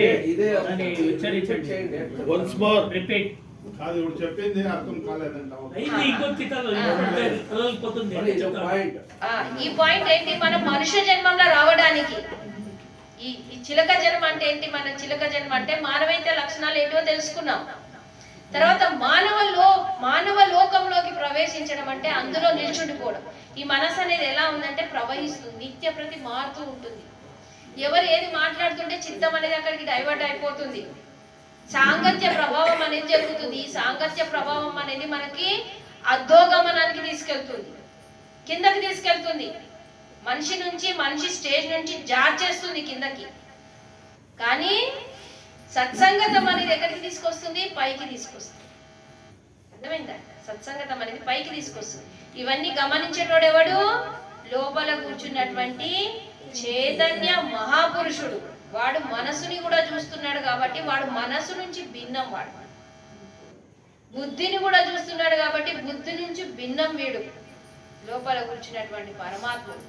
దాన్ని ఉచ్చరించండి. Once more repeat. కాదు, ఇప్పుడు చెప్పింది అర్థం కాలేదంట. ఇది ఇంకొక పోతుంది. ఈ పాయింట్ ఏంటి? మనం మనుష్య జన్మంలో రావడానికి ఈ చిలక జన్మ అంటే ఏంటి? మన చిలక జన్మ అంటే మానవైతే లక్షణాలు ఏంటో తెలుసుకున్నాం. తర్వాత మానవ లోకంలోకి ప్రవేశించడం అంటే అందులో నిల్చుండిపోవడం. ఈ మనసు అనేది ఎలా ఉందంటే ప్రవహిస్తుంది, నిత్య ప్రతి మారుతూ ఉంటుంది. ఎవరు ఏది మాట్లాడుతుంటే చిత్తం అనేది అక్కడికి డైవర్ట్ అయిపోతుంది. సాంగత్య ప్రభావం అనేది జరుగుతుంది. ఈ సాంగత్య ప్రభావం అనేది మనకి అధోగమనానికి తీసుకెళ్తుంది, కిందకి తీసుకెళ్తుంది. మనిషి స్టేజ్ నుంచి జార్చేస్తుంది కిందకి. కానీ సత్సంగతం అనేది ఎక్కడికి తీసుకొస్తుంది? పైకి తీసుకొస్తుంది. అర్థమైందా? సత్సంగతం అనేది పైకి తీసుకొస్తుంది. ఇవన్నీ గమనించేటోడు ఎవడు? లోపల కూర్చున్నటువంటి చైతన్య మహాపురుషుడు. వాడు మనసుని కూడా చూస్తున్నాడు కాబట్టి వాడు మనసు నుంచి భిన్నం. వాడు బుద్ధిని కూడా చూస్తున్నాడు కాబట్టి బుద్ధి నుంచి భిన్నం వీడు. లోపల కూర్చున్నటువంటి పరమాత్ముడు,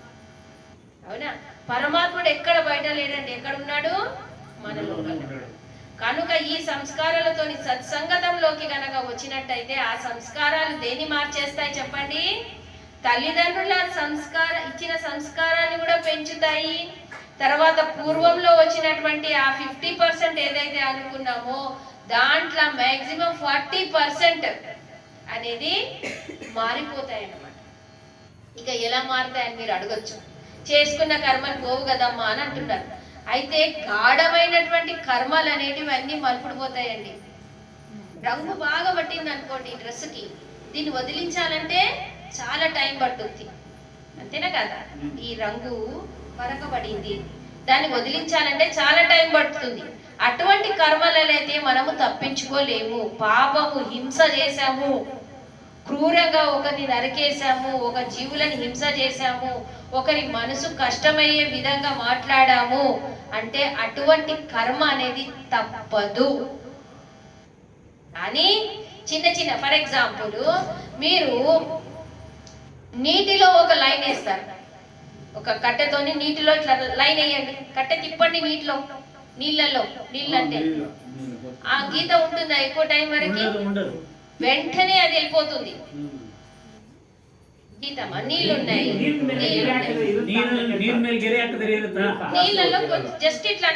అవునా? పరమాత్ముడు ఎక్కడ బయట లేడండి, ఎక్కడ ఉన్నాడు? మన లోపల. కనుక ఈ సంస్కారాలతోని సత్సంగతంలోకి గనక వచ్చినట్టయితే ఆ సంస్కారాలు దేన్ని మార్చేస్తాయి చెప్పండి? తల్లిదండ్రుల ఇచ్చిన సంస్కారాన్ని కూడా పెంచుతాయి, తర్వాత పూర్వంలో వచ్చినటువంటి ఆ 50% ఏదైతే అనుకున్నామో దాంట్లో మ్యాక్సిమం 40% అనేది మారిపోతాయి అన్నమాట. ఇక ఎలా మారుతాయని మీరు అడగొచ్చు. చేసుకున్న కర్మలు పోవు కదమ్మా అని అంటున్నారు. అయితే గాఢమైనటువంటి కర్మలు అనేటివి అన్నీ మలుపుడిపోతాయండి. రంగు బాగా పట్టింది అనుకోండి ఈ డ్రెస్కి, దీన్ని వదిలించాలంటే చాలా టైం పట్టుద్ది, అంతేనా కదా? ఈ రంగు మరకబడింది, దాన్ని వదిలించాలంటే చాలా టైం పడుతుంది. అటువంటి కర్మలనైతే మనము తప్పించుకోలేము. పాపము, హింస చేశాము, క్రూరంగా ఒకరిని నరికేశాము, ఒక జీవులని హింస చేశాము, ఒకరి మనసు కష్టమయ్యే విధంగా మాట్లాడాము అంటే అటువంటి కర్మ అనేది తప్పదు. అని చిన్న చిన్న, ఫర్ ఎగ్జాంపుల్ మీరు నీటిలో ఒక లైన్ వేస్తారు, ఒక కట్టెతోని నీటిలో ఇట్లా లైన్ వేయండి, కట్టె తిప్పండి నీళ్ళల్లో నీళ్ళంటే ఆ గీత ఉంటుందా ఎక్కువ టైం వరకు? వెంటనే అది వెళ్ళిపోతుంది. గీతమా నీళ్ళున్నాయి, నీళ్ళలో జస్ట్ ఇట్లా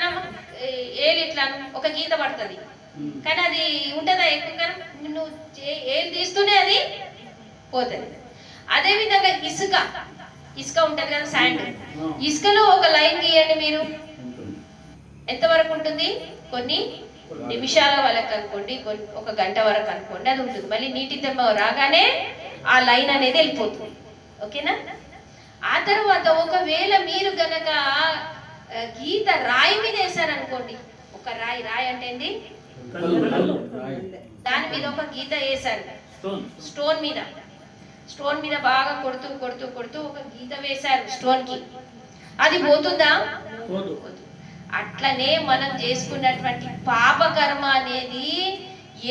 ఏలు ఇట్లా ఒక గీత పడుతుంది, కానీ అది ఉంటుందా ఎక్కువగా? నువ్వు ఏలు తీస్తూనే అది పోతుంది. అదే విధంగా ఇసుక ఉంటది కదా, శాండ్, ఇసుకలో ఒక లైన్ గీయండి మీరు, ఎంతవరకు ఉంటుంది? కొన్ని నిమిషాల వరకు అనుకోండి, ఒక గంట వరకు అనుకోండి, అది ఉంటుంది. మళ్ళీ నీటి తెమ్మ రాగానే ఆ లైన్ అనేది వెళ్ళిపోతుంది. ఓకేనా? ఆ తర్వాత ఒకవేళ మీరు గనక గీత రాయి మీద వేసారనుకోండి, ఒక రాయి అంటే ఏంది, దాని మీద ఒక గీత వేసారు, స్టోన్ మీద బాగా కొడుతూ ఒక గీత వేశారు స్టోన్ కి, అది పోతుందా? అట్లనే మనం చేసుకున్నటువంటి పాపకర్మ అనేది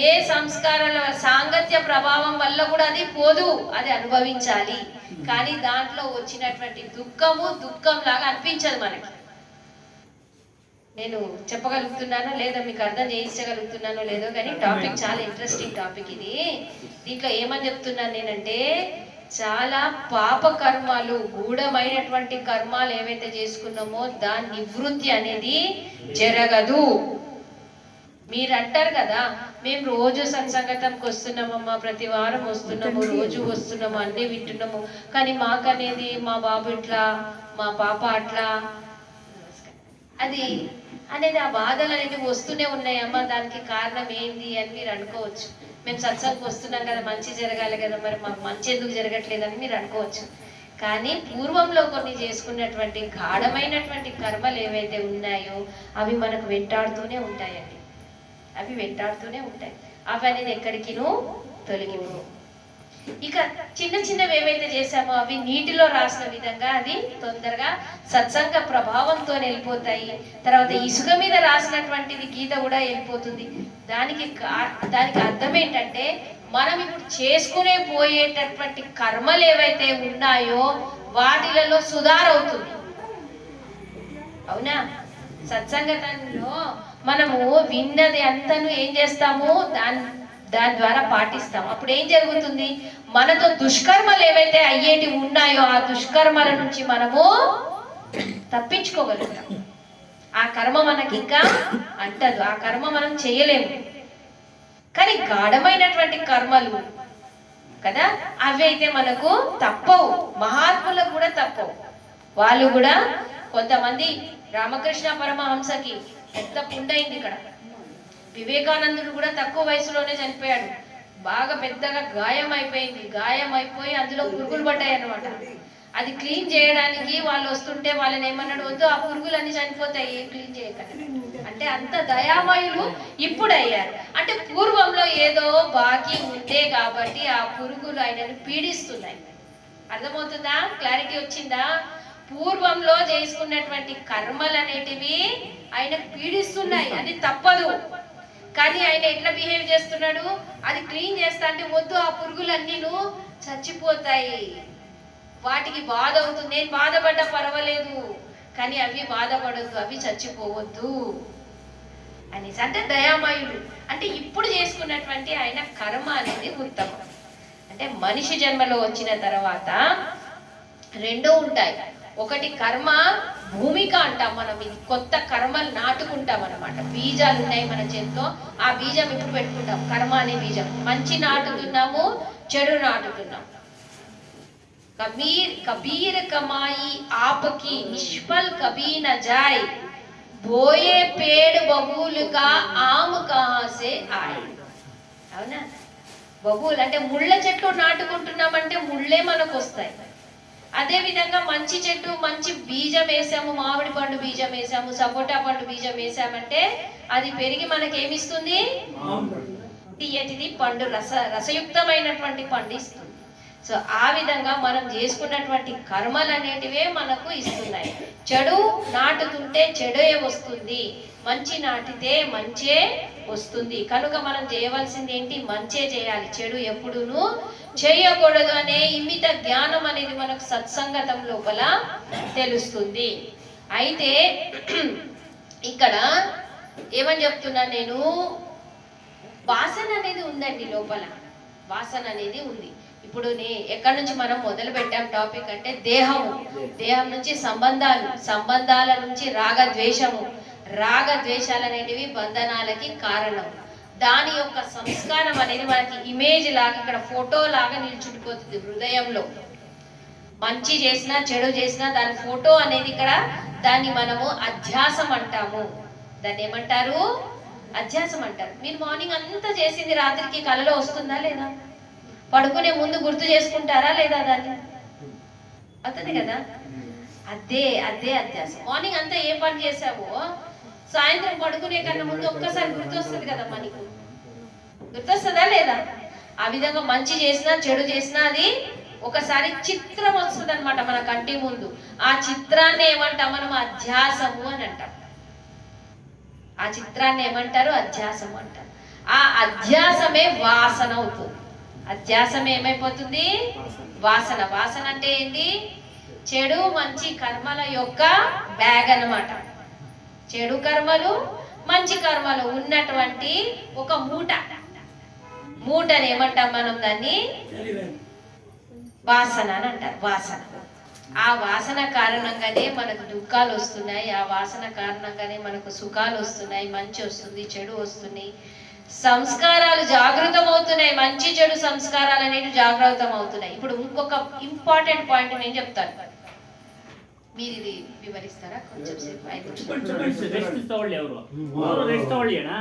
ఏ సంస్కారాల సాంగత్య ప్రభావం వల్ల కూడా అది పోదు, అది అనుభవించాలి. కానీ దాంట్లో వచ్చినటువంటి దుఃఖం లాగా అనిపించదు మనకి. నేను చెప్పగలుగుతున్నానో లేదో, మీకు అర్థం చేయించగలుగుతున్నానో లేదో, కానీ టాపిక్ చాలా ఇంట్రెస్టింగ్ టాపిక్ ఇది. దీంట్లో ఏమని చెప్తున్నాను నేనంటే, చాలా పాప కర్మాలు, గూఢమైనటువంటి కర్మాలు ఏవైతే చేసుకున్నామో దాని నివృత్తి అనేది జరగదు. మీరు అంటారు కదా, మేము రోజు సత్సంగతంకి వస్తున్నామమ్మా, ప్రతి వారం వస్తున్నాము, రోజు వస్తున్నాము, అన్నీ వింటున్నాము, కానీ మాకనేది మా బాబు ఇట్లా, మా పాప అట్లా అది అనేది, ఆ బాధలు అనేవి వస్తూనే ఉన్నాయమ్మా, దానికి కారణం ఏంది అని మీరు అనుకోవచ్చు. మేము సత్సంగం వస్తున్నాం కదా, మంచి జరగాలి కదా, మరి మాకు మంచి ఎందుకు జరగట్లేదని మీరు అనుకోవచ్చు. కానీ పూర్వంలో కొన్ని చేసుకున్నటువంటి గాఢమైనటువంటి కర్మలు ఏవైతే ఉన్నాయో అవి మనకు వెంటాడుతూనే ఉంటాయండి, అవి వెంటాడుతూనే ఉంటాయి. అవి అనేది ఎక్కడికినూ తొలగిపోవు. ఇక చిన్నవి ఏవైతే చేశామో అవి నీటిలో రాసిన విధంగా అది తొందరగా సత్సంగ ప్రభావంతో వెళ్ళిపోతాయి. తర్వాత ఇసుక మీద రాసినటువంటిది గీత కూడా వెళ్ళిపోతుంది. దానికి అర్థం ఏంటంటే, మనం ఇప్పుడు చేసుకునే పోయేటటువంటి కర్మలు ఏవైతే ఉన్నాయో వాటిలలో సుధారవుతుంది. అవునా? సత్సంగతంలో మనము విన్నది అంతను ఏం చేస్తాము, దాని ద్వారా పాటిస్తాం. అప్పుడు ఏం జరుగుతుంది, మనతో దుష్కర్మలు ఏవైతే అయ్యేటి ఉన్నాయో ఆ దుష్కర్మల నుంచి మనము తప్పించుకోగలుగుతాం. ఆ కర్మ మనకి ఇంకా అంటదు, ఆ కర్మ మనం చేయలేము. కానీ గాఢమైనటువంటి కర్మలు కదా, అవి అయితే మనకు తప్పవు. మహాత్ములకు కూడా తప్పవు. వాళ్ళు కూడా, కొంతమంది రామకృష్ణ పరమహంసకి పెద్ద పుండైంది ఇక్కడ, వివేకానందుడు కూడా తక్కువ వయసులోనే చనిపోయాడు. బాగా పెద్దగా గాయం అయిపోయి అందులో పురుగులు పడ్డాయి అన్నమాట. అది క్లీన్ చేయడానికి వాళ్ళు వస్తుంటే వాళ్ళని ఏమన్నాడు, వద్దు ఆ పురుగులన్నీ చనిపోతాయి, ఏం క్లీన్ చేయకండి అంటే, అంత దయామయులు ఇప్పుడు అయ్యారు. అంటే పూర్వంలో ఏదో బాకీ ఉంటే కాబట్టి ఆ పురుగులు ఆయనను పీడిస్తున్నాయి. అర్థమవుతుందా? క్లారిటీ వచ్చిందా? పూర్వంలో చేసుకున్నటువంటి కర్మలు అనేటివి ఆయన పీడిస్తున్నాయి, అది తప్పదు. కానీ ఆయన ఎట్లా బిహేవ్ చేస్తున్నాడు, అది క్లీన్ చేస్తా అంటే, వద్దు ఆ పురుగులన్నీను చచ్చిపోతాయి, వాటికి బాధ అవుతుంది, నేను బాధపడ్డా పర్వాలేదు కానీ అవి బాధపడద్దు, అవి చచ్చిపోవద్దు అనేసి. అంటే దయామయుడు అంటే ఇప్పుడు చేసుకున్నటువంటి ఆయన కర్మ అనేది ఉత్తమం. అంటే మనిషి జన్మలో వచ్చిన తర్వాత రెండూ ఉంటాయి, ఒకటి కర్మ భూమిక అంటాం మనం, ఇది కొత్త కర్మలు నాటుకుంటాం అన్నమాట. బీజాలు ఉన్నాయి మన చేతిలో, ఆ బీజం ఇప్పుడు పెట్టుకుంటాం, కర్మ అనే బీజం. మంచి నాటుతున్నాము, చెడు నాటుతున్నాం. कबीर कमाई आपकी निष्फल कभी न जाए, बोए पेड़ बबूल का आम कहाँ से आए. అవునా? బబూల్ అంటే ముళ్ళ చెట్టు నాటుకుంటున్నామంటే ముళ్ళే మనకు వస్తాయి. అదే విధంగా మంచి చెట్టు, మంచి బీజం వేసాము, మామిడి పండు బీజం వేసాము, సపోటా పండు బీజం వేసామంటే అది పెరిగి మనకేమిస్తుంది? తీయటిది పండు, రసయుక్తమైనటువంటి పండు ఇస్తుంది. సో ఆ విధంగా మనం చేసుకున్నటువంటి కర్మలు అనేటివే మనకు ఇస్తున్నాయి. చెడు నాటుతుంటే చెడే వస్తుంది, మంచి నాటితే మంచే వస్తుంది. కనుక మనం చేయవలసింది ఏంటి? మంచే చేయాలి, చెడు ఎప్పుడును చేయకూడదు అనే ఇమిత జ్ఞానం అనేది మనకు సత్సంగతం లోపల తెలుస్తుంది. అయితే ఇక్కడ ఏమని చెప్తున్నా నేను, వాసన అనేది ఉందండి లోపల, వాసన అనేది ఉంది. ఇప్పుడు ఎక్కడి నుంచి మనం మొదలు పెట్టాం టాపిక్ అంటే దేహము, దేహం నుంచి సంబంధాల నుంచి రాగద్వేషము, రాగద్వేషాలు అనేటివి బంధనాలకి కారణం. దాని యొక్క సంస్కారం అనేది మనకి ఇమేజ్ లాగా, ఇక్కడ ఫోటో లాగా నిల్చుండిపోతుంది హృదయంలో. మంచి చేసినా చెడు చేసినా దాని ఫోటో అనేది ఇక్కడ, దాన్ని మనము అధ్యాసం అంటాము. దాన్ని ఏమంటారు? అధ్యాసం అంటారు. మీరు మార్నింగ్ అంతా చేసింది రాత్రికి కలలో వస్తుందా లేదా? పడుకునే ముందు గుర్తు చేసుకుంటారా లేదా? దాన్ని అవుతుంది కదా, అదే అదే అధ్యాసం. మార్నింగ్ అంతా ఏ పని చేసావో సాయంత్రం పడుకునే కన్నా ముందు ఒక్కసారి గుర్తు వస్తుంది కదా, మనకు గుర్తొస్తుందా లేదా? ఆ విధంగా మంచి చేసినా చెడు చేసినా అది ఒకసారి చిత్రం వస్తుంది అనమాట మన కంటి ముందు. ఆ చిత్రాన్ని ఏమంటాం మనం? అధ్యాసము అని అంటాం. ఆ చిత్రాన్ని ఏమంటారు? అధ్యాసము అంటారు. ఆ అధ్యాసమే వాసన అవుతుంది. అధ్యాసం ఏమైపోతుంది? వాసన. వాసన అంటే ఏంటి? చెడు మంచి కర్మల యొక్క బ్యాగ్ అన్నమాట. చెడు కర్మలు మంచి కర్మలు ఉన్నటువంటి ఒక మూట. మూటని ఏమంటాం మనం? దాన్ని వాసన అని అంటారు. వాసన. ఆ వాసన కారణంగానే మనకు దుఃఖాలు వస్తున్నాయి, ఆ వాసన కారణంగానే మనకు సుఖాలు వస్తున్నాయి, మంచి వస్తుంది, చెడు వస్తున్నాయి, సంస్కారాలు జాగృతం అవుతున్నాయి. మంచి చెడు సంస్కారాలు అనేవి జాగృతం అవుతున్నాయి. ఇప్పుడు ఇంకొక ఇంపార్టెంట్ పాయింట్ నేను చెప్తాను, మీరు ఇది వివరిస్తారా? కొంచెం సేపు 5 నిమిషాలు ರೆಸ್ಟ್ ತಗೊಳ್ಳಿ. ಅವರು ರೆಸ್ಟ್ ತಗೊಳ್ಳಿ ಅಣ್ಣ.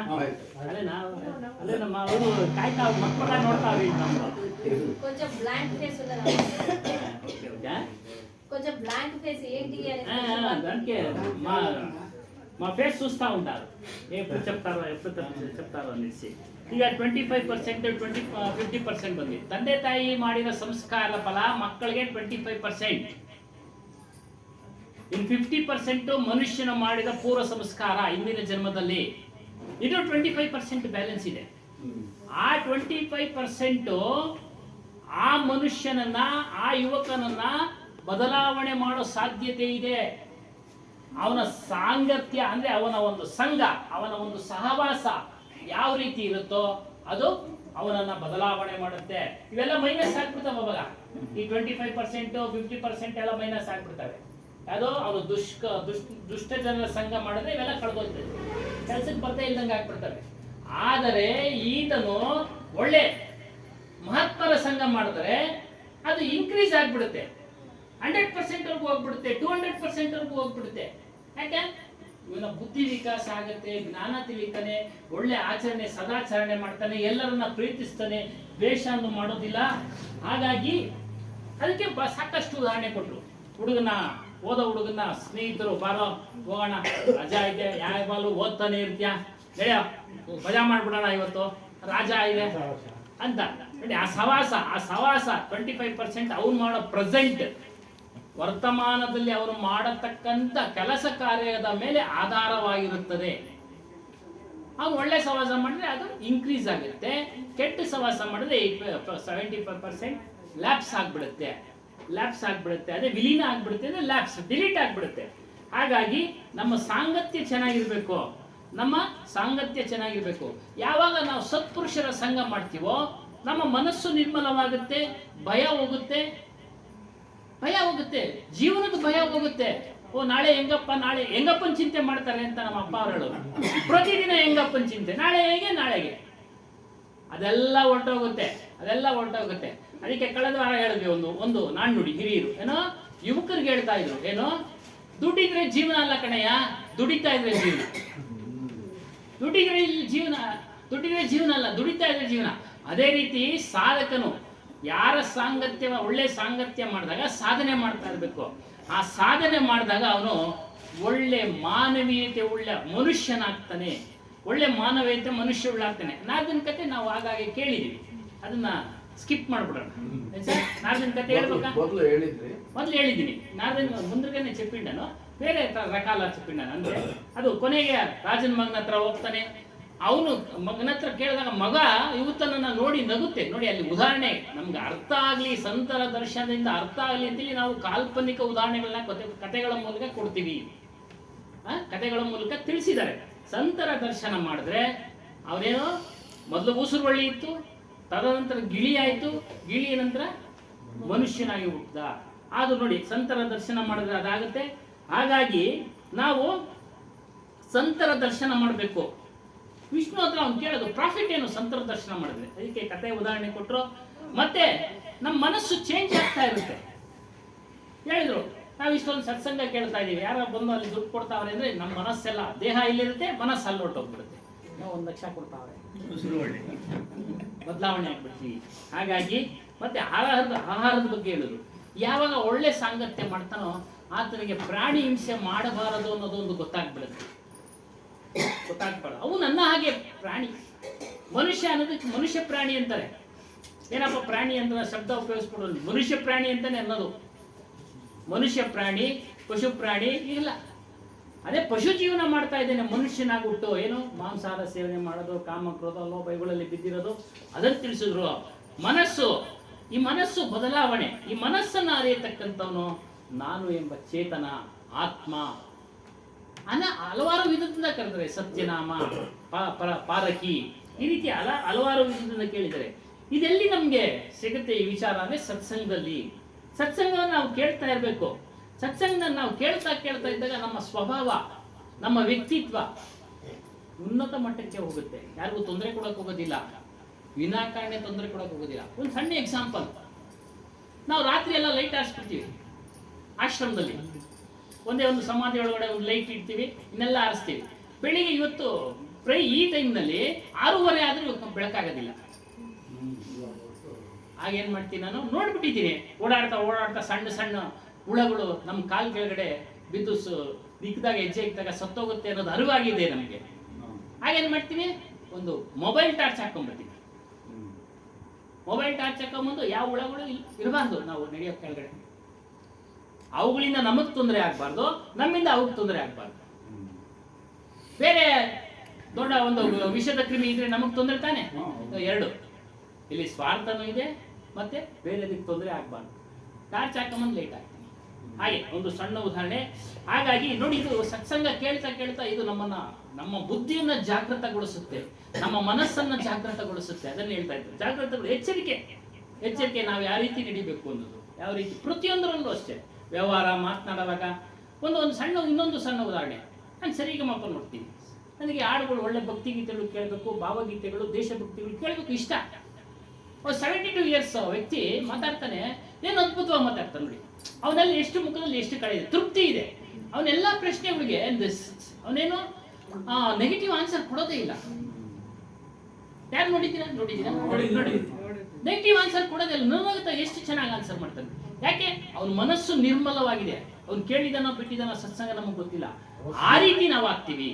ಅದೇ ನಮ್ಮ ಅವರು ಕಾಯ್ತಾ ಮಕ್ಕಳ ನೋಡ್ತಾವ್ರಿ. కొంచెం బ్లాంక్ ఫేస్ ఉన్నది, కొంచెం బ్లాంక్ ఫేస్ ఏంటి అని దానికి మా ఫేస్ చూస్తూ ఉంటారు, ఎప్పుడు చెప్తారో అనేసి. ಈಗ 25%, 50% ಬಂದಿದೆ. ತಂದೆ ತಾಯಿ ಮಾಡಿದ ಸಂಸ್ಕಾರ ಫಲ ಮಕ್ಕಳಿಗೆ 25%. ಇನ್ನು 50% ಮನುಷ್ಯನ ಮಾಡಿದ ಪೂರ್ವ ಸಂಸ್ಕಾರ ಇಂದಿನ ಜನ್ಮದಲ್ಲಿ. ಇದು 25% ಬ್ಯಾಲೆನ್ಸ್ ಇದೆ. ಆ 25% ಆ ಮನುಷ್ಯನನ್ನ, ಆ ಯುವಕನನ್ನ ಬದಲಾವಣೆ ಮಾಡೋ ಸಾಧ್ಯತೆ ಇದೆ. ಅವನ ಸಾಂಗತ್ಯ ಅಂದ್ರೆ ಅವನ ಒಂದು ಸಂಘ, ಅವನ ಒಂದು ಸಹವಾಸ ಯಾವ ರೀತಿ ಇರುತ್ತೋ ಅದು ಅವನನ್ನ ಬದಲಾವಣೆ ಮಾಡುತ್ತೆ. ಇವೆಲ್ಲ ಮೈನಸ್ ಆಗ್ಬಿಡ್ತಾವ ಅವಾಗ. ಈ 25%, 50% ಎಲ್ಲ ಮೈನಸ್ ಆಗ್ಬಿಡ್ತವೆ. ಯಾವುದೋ ಅವನು ದುಷ್ಟ ಜನರ ಸಂಘ ಮಾಡಿದ್ರೆ ಇವೆಲ್ಲ ಕಳ್ಕೊಳ್ತದೆ, ಕೆಲಸಕ್ಕೆ ಬರ್ತಾ ಇಲ್ದಂಗೆ ಆಗ್ಬಿಡ್ತವೆ. ಆದರೆ ಈತನು ಒಳ್ಳೆ ಮಹಾತ್ಮರ ಸಂಘ ಮಾಡಿದ್ರೆ ಅದು ಇನ್ಕ್ರೀಸ್ ಆಗ್ಬಿಡುತ್ತೆ, 100% ವರೆಗೂ ಹೋಗ್ಬಿಡುತ್ತೆ, 200% ವರೆಗೂ ಹೋಗ್ಬಿಡುತ್ತೆ. ಯಾಕೆ? ಇವನ ಬುದ್ಧಿ ವಿಕಾಸ ಆಗುತ್ತೆ, ಜ್ಞಾನ ತಿಳಿತಾನೆ, ಒಳ್ಳೆ ಆಚರಣೆ ಸದಾಚರಣೆ ಮಾಡ್ತಾನೆ, ಎಲ್ಲರನ್ನ ಪ್ರೀತಿಸ್ತಾನೆ, ದ್ವೇಷ ಅನ್ನು ಮಾಡೋದಿಲ್ಲ. ಹಾಗಾಗಿ ಅದಕ್ಕೆ ಸಾಕಷ್ಟು ಉದಾಹರಣೆ ಕೊಟ್ಟರು. ಓದೋ ಹುಡುಗನ ಸ್ನೇಹಿತರು, ಬಾರೋ ಹೋಗೋಣ, ರಜಾ ಇದೆ, ಯಾವಾಗಲೂ ಓದ್ತಾನೆ ಇರ್ತೀಯ, ಹೇಳ ಮಜಾ ಮಾಡ್ಬಿಡೋಣ ಇವತ್ತು, ರಾಜಾ ಇದೆ ಅಂತ. ಆ ಸವಾಸ 25% ಅವ್ನು ಮಾಡೋ ಪ್ರೆಸೆಂಟ್ ವರ್ತಮಾನದಲ್ಲಿ ಅವನು ಮಾಡತಕ್ಕಂಥ ಕೆಲಸ ಕಾರ್ಯದ ಮೇಲೆ ಆಧಾರವಾಗಿರುತ್ತದೆ. ಅವನು ಒಳ್ಳೆ ಸವಾಸ ಮಾಡಿದ್ರೆ ಅದು ಇನ್ಕ್ರೀಸ್ ಆಗುತ್ತೆ, ಕೆಟ್ಟ ಸವಾಸ ಮಾಡಿದ್ರೆ 75% ಲ್ಯಾಪ್ಸ್ ಆಗ್ಬಿಡುತ್ತೆ. ಅದೇ ವಿಲೀನ ಆಗ್ಬಿಡುತ್ತೆ, ಅಂದ್ರೆ ಲ್ಯಾಪ್ಸ್, ಡಿಲೀಟ್ ಆಗ್ಬಿಡುತ್ತೆ. ಹಾಗಾಗಿ ನಮ್ಮ ಸಾಂಗತ್ಯ ಚೆನ್ನಾಗಿರ್ಬೇಕು. ಯಾವಾಗ ನಾವು ಸತ್ಪುರುಷರ ಸಂಘ ಮಾಡ್ತೀವೋ ನಮ್ಮ ಮನಸ್ಸು ನಿರ್ಮಲವಾಗುತ್ತೆ, ಭಯ ಹೋಗುತ್ತೆ, ಭಯ ಹೋಗುತ್ತೆ, ಜೀವನದ ಭಯ ಹೋಗುತ್ತೆ. ಓ ನಾಳೆ ಹೆಂಗಪ್ಪನ ಚಿಂತೆ ಮಾಡ್ತಾರೆ ಅಂತ ನಮ್ಮ ಅಪ್ಪ ಅವರು ಹೇಳೋರು. ಪ್ರತಿದಿನ ಹೆಂಗಪ್ಪನ ಚಿಂತೆ, ನಾಳೆಗೆ ಅದೆಲ್ಲ ಹೊರಟೋಗುತ್ತೆ. ಅದಕ್ಕೆ ಕಳೆದ ವಾರ ಹೇಳಿದ್ವಿ ಒಂದು ನಾಣ್ಣುಡಿ ಹಿರಿಯರು ಏನೋ ಯುವಕರಿಗೆ ಹೇಳ್ತಾ ಇದ್ರು, ಏನೋ ದುಡ್ಡಿದ್ರೆ ಜೀವನ ಅಲ್ಲ ಕಣಯ್ಯ, ದುಡಿತಾ ಇದ್ರೆ ಜೀವನ. ದುಡ್ಡಿದ್ರೆ ಜೀವನ ಅಲ್ಲ, ದುಡಿತಾ ಇದ್ರೆ ಜೀವನ. ಅದೇ ರೀತಿ ಸಾಧಕನು ಯಾರ ಒಳ್ಳೆ ಸಾಂಗತ್ಯ ಮಾಡಿದಾಗ ಸಾಧನೆ ಮಾಡ್ತಾ ಇರಬೇಕು. ಆ ಸಾಧನೆ ಮಾಡಿದಾಗ ಅವನು ಒಳ್ಳೆ ಮಾನವೀಯತೆ ಉಳ್ಳ ಮನುಷ್ಯನಾಗ್ತಾನೆ, ಒಳ್ಳೆ ಮಾನವೀಯತೆ ಮನುಷ್ಯ ಉಳ್ಳಾಗ್ತಾನೆ. ನಾರ್ದನ್ ಕತೆ ನಾವು ಆಗಾಗ್ಗೆ ಕೇಳಿದೀವಿ, ಅದನ್ನ ಸ್ಕಿಪ್ ಮಾಡ್ಬಿಡೋಣ. ನಾರ್ದನ್ ಕತೆ ಹೇಳ್ಬೇಕಾ? ಮೊದಲು ಹೇಳಿದ್ದೀನಿ. ನಾರ್ದನ್ ಮುಂದ್ರಗನೆ ಚೆಪ್ಪಿಂಡನು ಬೇರೆ ರಕಾಲ ಚೆಪ್ಪಿಂಡನು ಅಂದ್ರೆ ಅದು ಕೊನೆಗೆ ರಾಜನ ಮಗನ ಹತ್ರ ಹೋಗ್ತಾನೆ. ಅವನು ಮಗನ ಹತ್ರ ಕೇಳಿದಾಗ ಮಗ ಇವತ್ತನ್ನ ನೋಡಿ ನಗುತ್ತೆ. ನೋಡಿ ಅಲ್ಲಿ ಉದಾಹರಣೆ ನಮ್ಗೆ ಅರ್ಥ ಆಗ್ಲಿ, ಸಂತರ ದರ್ಶನದಿಂದ ಅರ್ಥ ಆಗ್ಲಿ ಅಂತೇಳಿ ನಾವು ಕಾಲ್ಪನಿಕ ಉದಾಹರಣೆಗಳನ್ನ ಕಥೆಗಳ ಮೂಲಕ ಕೊಡ್ತೀವಿ. ಕಥೆಗಳ ಮೂಲಕ ತಿಳಿಸಿದ್ದಾರೆ. ಸಂತರ ದರ್ಶನ ಮಾಡಿದ್ರೆ ಅವನೇನೋ ಮೊದಲು ಉಸುರುವಳ್ಳಿ ಇತ್ತು, ತದನಂತರ ಗಿಳಿ ಆಯ್ತು, ಗಿಳಿಯ ನಂತರ ಮನುಷ್ಯನಾಗಿ ಹುಟ್ಟಿದ. ಅದು ನೋಡಿ ಸಂತರ ದರ್ಶನ ಮಾಡಿದ್ರೆ ಅದಾಗುತ್ತೆ. ಹಾಗಾಗಿ ನಾವು ಸಂತರ ದರ್ಶನ ಮಾಡಬೇಕು. ವಿಷ್ಣು ಹತ್ರ ಅವ್ನು ಕೇಳೋದು ಪ್ರಾಫಿಟ್ ಏನು ಸಂತರ ದರ್ಶನ ಮಾಡಿದ್ರೆ, ಅದಕ್ಕೆ ಕತೆ ಉದಾಹರಣೆ ಕೊಟ್ಟರು. ಮತ್ತೆ ನಮ್ಮ ಮನಸ್ಸು ಚೇಂಜ್ ಆಗ್ತಾ ಇರುತ್ತೆ. ಹೇಳಿದ್ರು ನಾವು ಇಷ್ಟೊಂದು ಸತ್ಸಂಗ ಕೇಳ್ತಾ ಇದೀವಿ, ಯಾರು ಬಂದು ಅಲ್ಲಿ ದುಡ್ಡು ಕೊಡ್ತಾವ್ರೆ ಅಂದ್ರೆ ನಮ್ಮ ಮನಸ್ಸೆಲ್ಲ, ದೇಹ ಇಲ್ಲಿರುತ್ತೆ, ಮನಸ್ಸು ಅಲ್ಲಿ ಹೊರಟೋಗ್ಬಿಡುತ್ತೆ. ನಾವು 1 ಲಕ್ಷ ಕೊಡ್ತಾವ್ರೆ, ಬದಲಾವಣೆ ಆಗ್ಬಿಡ್ತೀವಿ. ಹಾಗಾಗಿ ಮತ್ತೆ ಆಹಾರದ ಬಗ್ಗೆ ಹೇಳಿದ್ರು. ಯಾವಾಗ ಒಳ್ಳೆ ಸಾಂಗತ್ಯ ಮಾಡ್ತಾನೋ ಆತನಿಗೆ ಪ್ರಾಣಿ ಹಿಂಸೆ ಮಾಡಬಾರದು ಅನ್ನೋದೊಂದು ಗೊತ್ತಾಗ್ಬಿಡುತ್ತೆ. ಅವು ನನ್ನ ಹಾಗೆ ಪ್ರಾಣಿ. ಮನುಷ್ಯ ಅನ್ನೋದಕ್ಕೆ ಮನುಷ್ಯ ಪ್ರಾಣಿ ಅಂತಾರೆ. ಏನಪ್ಪ ಪ್ರಾಣಿ ಅಂತ ಶಬ್ದ ಉಪಯೋಗಿಸ್ಬಿಡೋದು, ಮನುಷ್ಯ ಪ್ರಾಣಿ ಅಂತಾನೆ ಅನ್ನೋದು. ಮನುಷ್ಯ ಪ್ರಾಣಿ, ಪಶು ಪ್ರಾಣಿ ಇಲ್ಲ. ಅದೇ ಪಶು ಜೀವನ ಮಾಡ್ತಾ ಇದ್ದೇನೆ, ಮನುಷ್ಯನಾಗ್ಬಿಟ್ಟು ಏನು ಮಾಂಸಾಹಾರ ಸೇವನೆ ಮಾಡೋದು, ಕಾಮ ಕ್ರೋಧ ಲೋಭಗಳಲ್ಲಿ ಬಿದ್ದಿರೋದು, ಅದನ್ನು ತಿಳಿಸಿದ್ರು. ಈ ಮನಸ್ಸು ಬದಲಾವಣೆ. ಈ ಮನಸ್ಸನ್ನು ಅರಿಯತಕ್ಕಂಥವನು ನಾನು ಎಂಬ ಚೇತನ ಆತ್ಮ. ಹಲವಾರು ವಿಧದಿಂದ ಕರೆದರೆ ಸತ್ಯನಾಮ, ಪಾರಕಿ, ಈ ರೀತಿ ಹಲವಾರು ವಿಧದಿಂದ ಕೇಳಿದರೆ ಇದೆಲ್ಲಿ ನಮ್ಗೆ ಸಿಗುತ್ತೆ ಈ ವಿಚಾರ ಅಂದ್ರೆ ಸತ್ಸಂಗದಲ್ಲಿ. ಸತ್ಸಂಗವನ್ನು ನಾವು ಕೇಳ್ತಾ ಇರಬೇಕು. ಸತ್ಸಂಗನ ನಾವು ಕೇಳ್ತಾ ಇದ್ದಾಗ ನಮ್ಮ ಸ್ವಭಾವ, ನಮ್ಮ ವ್ಯಕ್ತಿತ್ವ ಉನ್ನತ ಮಟ್ಟಕ್ಕೆ ಹೋಗುತ್ತೆ. ಯಾರಿಗೂ ತೊಂದರೆ ಕೊಡಕ್ಕೆ ಹೋಗೋದಿಲ್ಲ, ವಿನಾಕಾರಣ ತೊಂದರೆ ಕೊಡಕ್ಕೆ ಹೋಗೋದಿಲ್ಲ. ಒಂದು ಸಣ್ಣ ಎಕ್ಸಾಂಪಲ್, ನಾವು ರಾತ್ರಿ ಎಲ್ಲ ಲೈಟ್ ಹಾರಿಸ್ಬಿಡ್ತೀವಿ ಆಶ್ರಮದಲ್ಲಿ. ಒಂದೇ ಒಂದು ಸಮಾಧಿ ಒಳಗಡೆ ಒಂದು ಲೈಟ್ ಇಡ್ತೀವಿ, ಇನ್ನೆಲ್ಲ ಆರಿಸ್ತೀವಿ. ಬೆಳಿಗ್ಗೆ ಇವತ್ತು ಈ ಟೈಮ್ನಲ್ಲಿ 6:30 ಆದ್ರೂ ಬೆಳಕಾಗೋದಿಲ್ಲ. ಆಗೇನ್ ಮಾಡ್ತೀನಿ, ನಾನು ನೋಡ್ಬಿಟ್ಟಿದ್ದೀನಿ, ಓಡಾಡ್ತಾ ಸಣ್ಣ ಹುಳಗಳು ನಮ್ಮ ಕಾಲ್ ಕೆಳಗಡೆ ಬಿದ್ದು ದಿಕ್ಕದಾಗ ಹೆಜ್ಜೆ ಇಕ್ಕಿದಾಗ ಸತ್ತೋಗುತ್ತೆ ಅನ್ನೋದು ಅರಿವಾಗಿದೆ ನಮಗೆ. ಆಗೇನ್ ಮಾಡ್ತೀನಿ, ಒಂದು ಮೊಬೈಲ್ ಟಾರ್ಚ್ ಹಾಕೊಂಡ್ಬರ್ತೀನಿ. ಮೊಬೈಲ್ ಟಾರ್ಚ್ ಹಾಕೊಂಡ್ಬಂದು ಯಾವ ಹುಳಗಳು ಇರಬಾರ್ದು ನಾವು ನಡೆಯೋ ಕೆಳಗಡೆ. ಅವುಗಳಿಂದ ನಮಗ್ ತೊಂದರೆ ಆಗ್ಬಾರ್ದು, ನಮ್ಮಿಂದ ಅವ್ರಿಗೆ ತೊಂದರೆ ಆಗ್ಬಾರ್ದು. ಬೇರೆ ದೊಡ್ಡ ಒಂದು ವಿಷದ ಕ್ರಿಮಿ ಇದ್ರೆ ನಮಗ್ ತೊಂದರೆ ತಾನೆ. ಎರಡು, ಇಲ್ಲಿ ಸ್ವಾರ್ಥನೂ ಇದೆ, ಮತ್ತೆ ಬೇರೆದಕ್ಕೆ ತೊಂದರೆ ಆಗ್ಬಾರ್ದು. ಟಾರ್ಚ್ ಹಾಕೊಂಬಂದು ಲೇಟ್ ಆಗ್ತೀನಿ. ಹಾಗೆ ಒಂದು ಸಣ್ಣ ಉದಾಹರಣೆ. ಹಾಗಾಗಿ ನೋಡಿ, ಇದು ಸತ್ಸಂಗ ಕೇಳ್ತಾ ಇದು ನಮ್ಮ ಬುದ್ಧಿಯನ್ನ ಜಾಗೃತಗೊಳಿಸುತ್ತೆ, ನಮ್ಮ ಮನಸ್ಸನ್ನ ಜಾಗೃತಗೊಳಿಸುತ್ತೆ. ಅದನ್ನ ಹೇಳ್ತಾ ಇದ್ರು, ಜಾಗೃತಗೊಳಿಸಿ ಎಚ್ಚರಿಕೆ ನಾವು ಯಾವ ರೀತಿ ನಡಿಬೇಕು ಅನ್ನೋದು, ಯಾವ ರೀತಿ ಪ್ರತಿಯೊಂದರಲ್ಲೂ ಅಷ್ಟೇ. ವ್ಯವಹಾರ ಮಾತನಾಡುವಾಗ ಇನ್ನೊಂದು ಸಣ್ಣ ಉದಾಹರಣೆ. ನಾನು ಸರಿಗಮಪ ನೋಡ್ತೀನಿ, ನನಗೆ ಹಾಡುಗಳು, ಒಳ್ಳೆ ಭಕ್ತಿಗೀತೆಗಳು ಕೇಳಬೇಕು, ಭಾವಗೀತೆಗಳು, ದೇಶಭಕ್ತಿಗಳು ಕೇಳಬೇಕು ಇಷ್ಟ. 72 ಇಯರ್ಸ್ ವ್ಯಕ್ತಿ ಮಾತಾಡ್ತಾನೆ, ಏನು ಅದ್ಭುತವಾಗಿ ಮಾತಾಡ್ತಾನೆ ನೋಡಿ. ಅವನಲ್ಲಿ ಎಷ್ಟು ಮುಖದಲ್ಲಿ ಎಷ್ಟು ಕಳೆ ಇದೆ, ತೃಪ್ತಿ ಇದೆ. ಅವನೆಲ್ಲ ಪ್ರಶ್ನೆಗಳಿಗೆ ಅವನೇನು ನೆಗೆಟಿವ್ ಆನ್ಸರ್ ಕೊಡೋದೇ ಇಲ್ಲ. ಯಾರು ನೋಡಿದ್ದೀರಾ? ನೆಗೆಟಿವ್ ಆನ್ಸರ್ ಕೊಡೋದೇ ಇಲ್ಲ. ನನಗೆ ಎಷ್ಟು ಚೆನ್ನಾಗಿ ಆನ್ಸರ್ ಮಾಡ್ತಾನೆ. ಯಾಕೆ? ಅವನ ಮನಸ್ಸು ನಿರ್ಮಲವಾಗಿದೆ. ಅವ್ನು ಕೇಳಿದಾನೋ ಬಿಟ್ಟಿದಾನೋ ಸತ್ಸಂಗ ನಮಗೆ ಗೊತ್ತಿಲ್ಲ. ಆ ರೀತಿ ನಾವು ಆಗ್ತೀವಿ.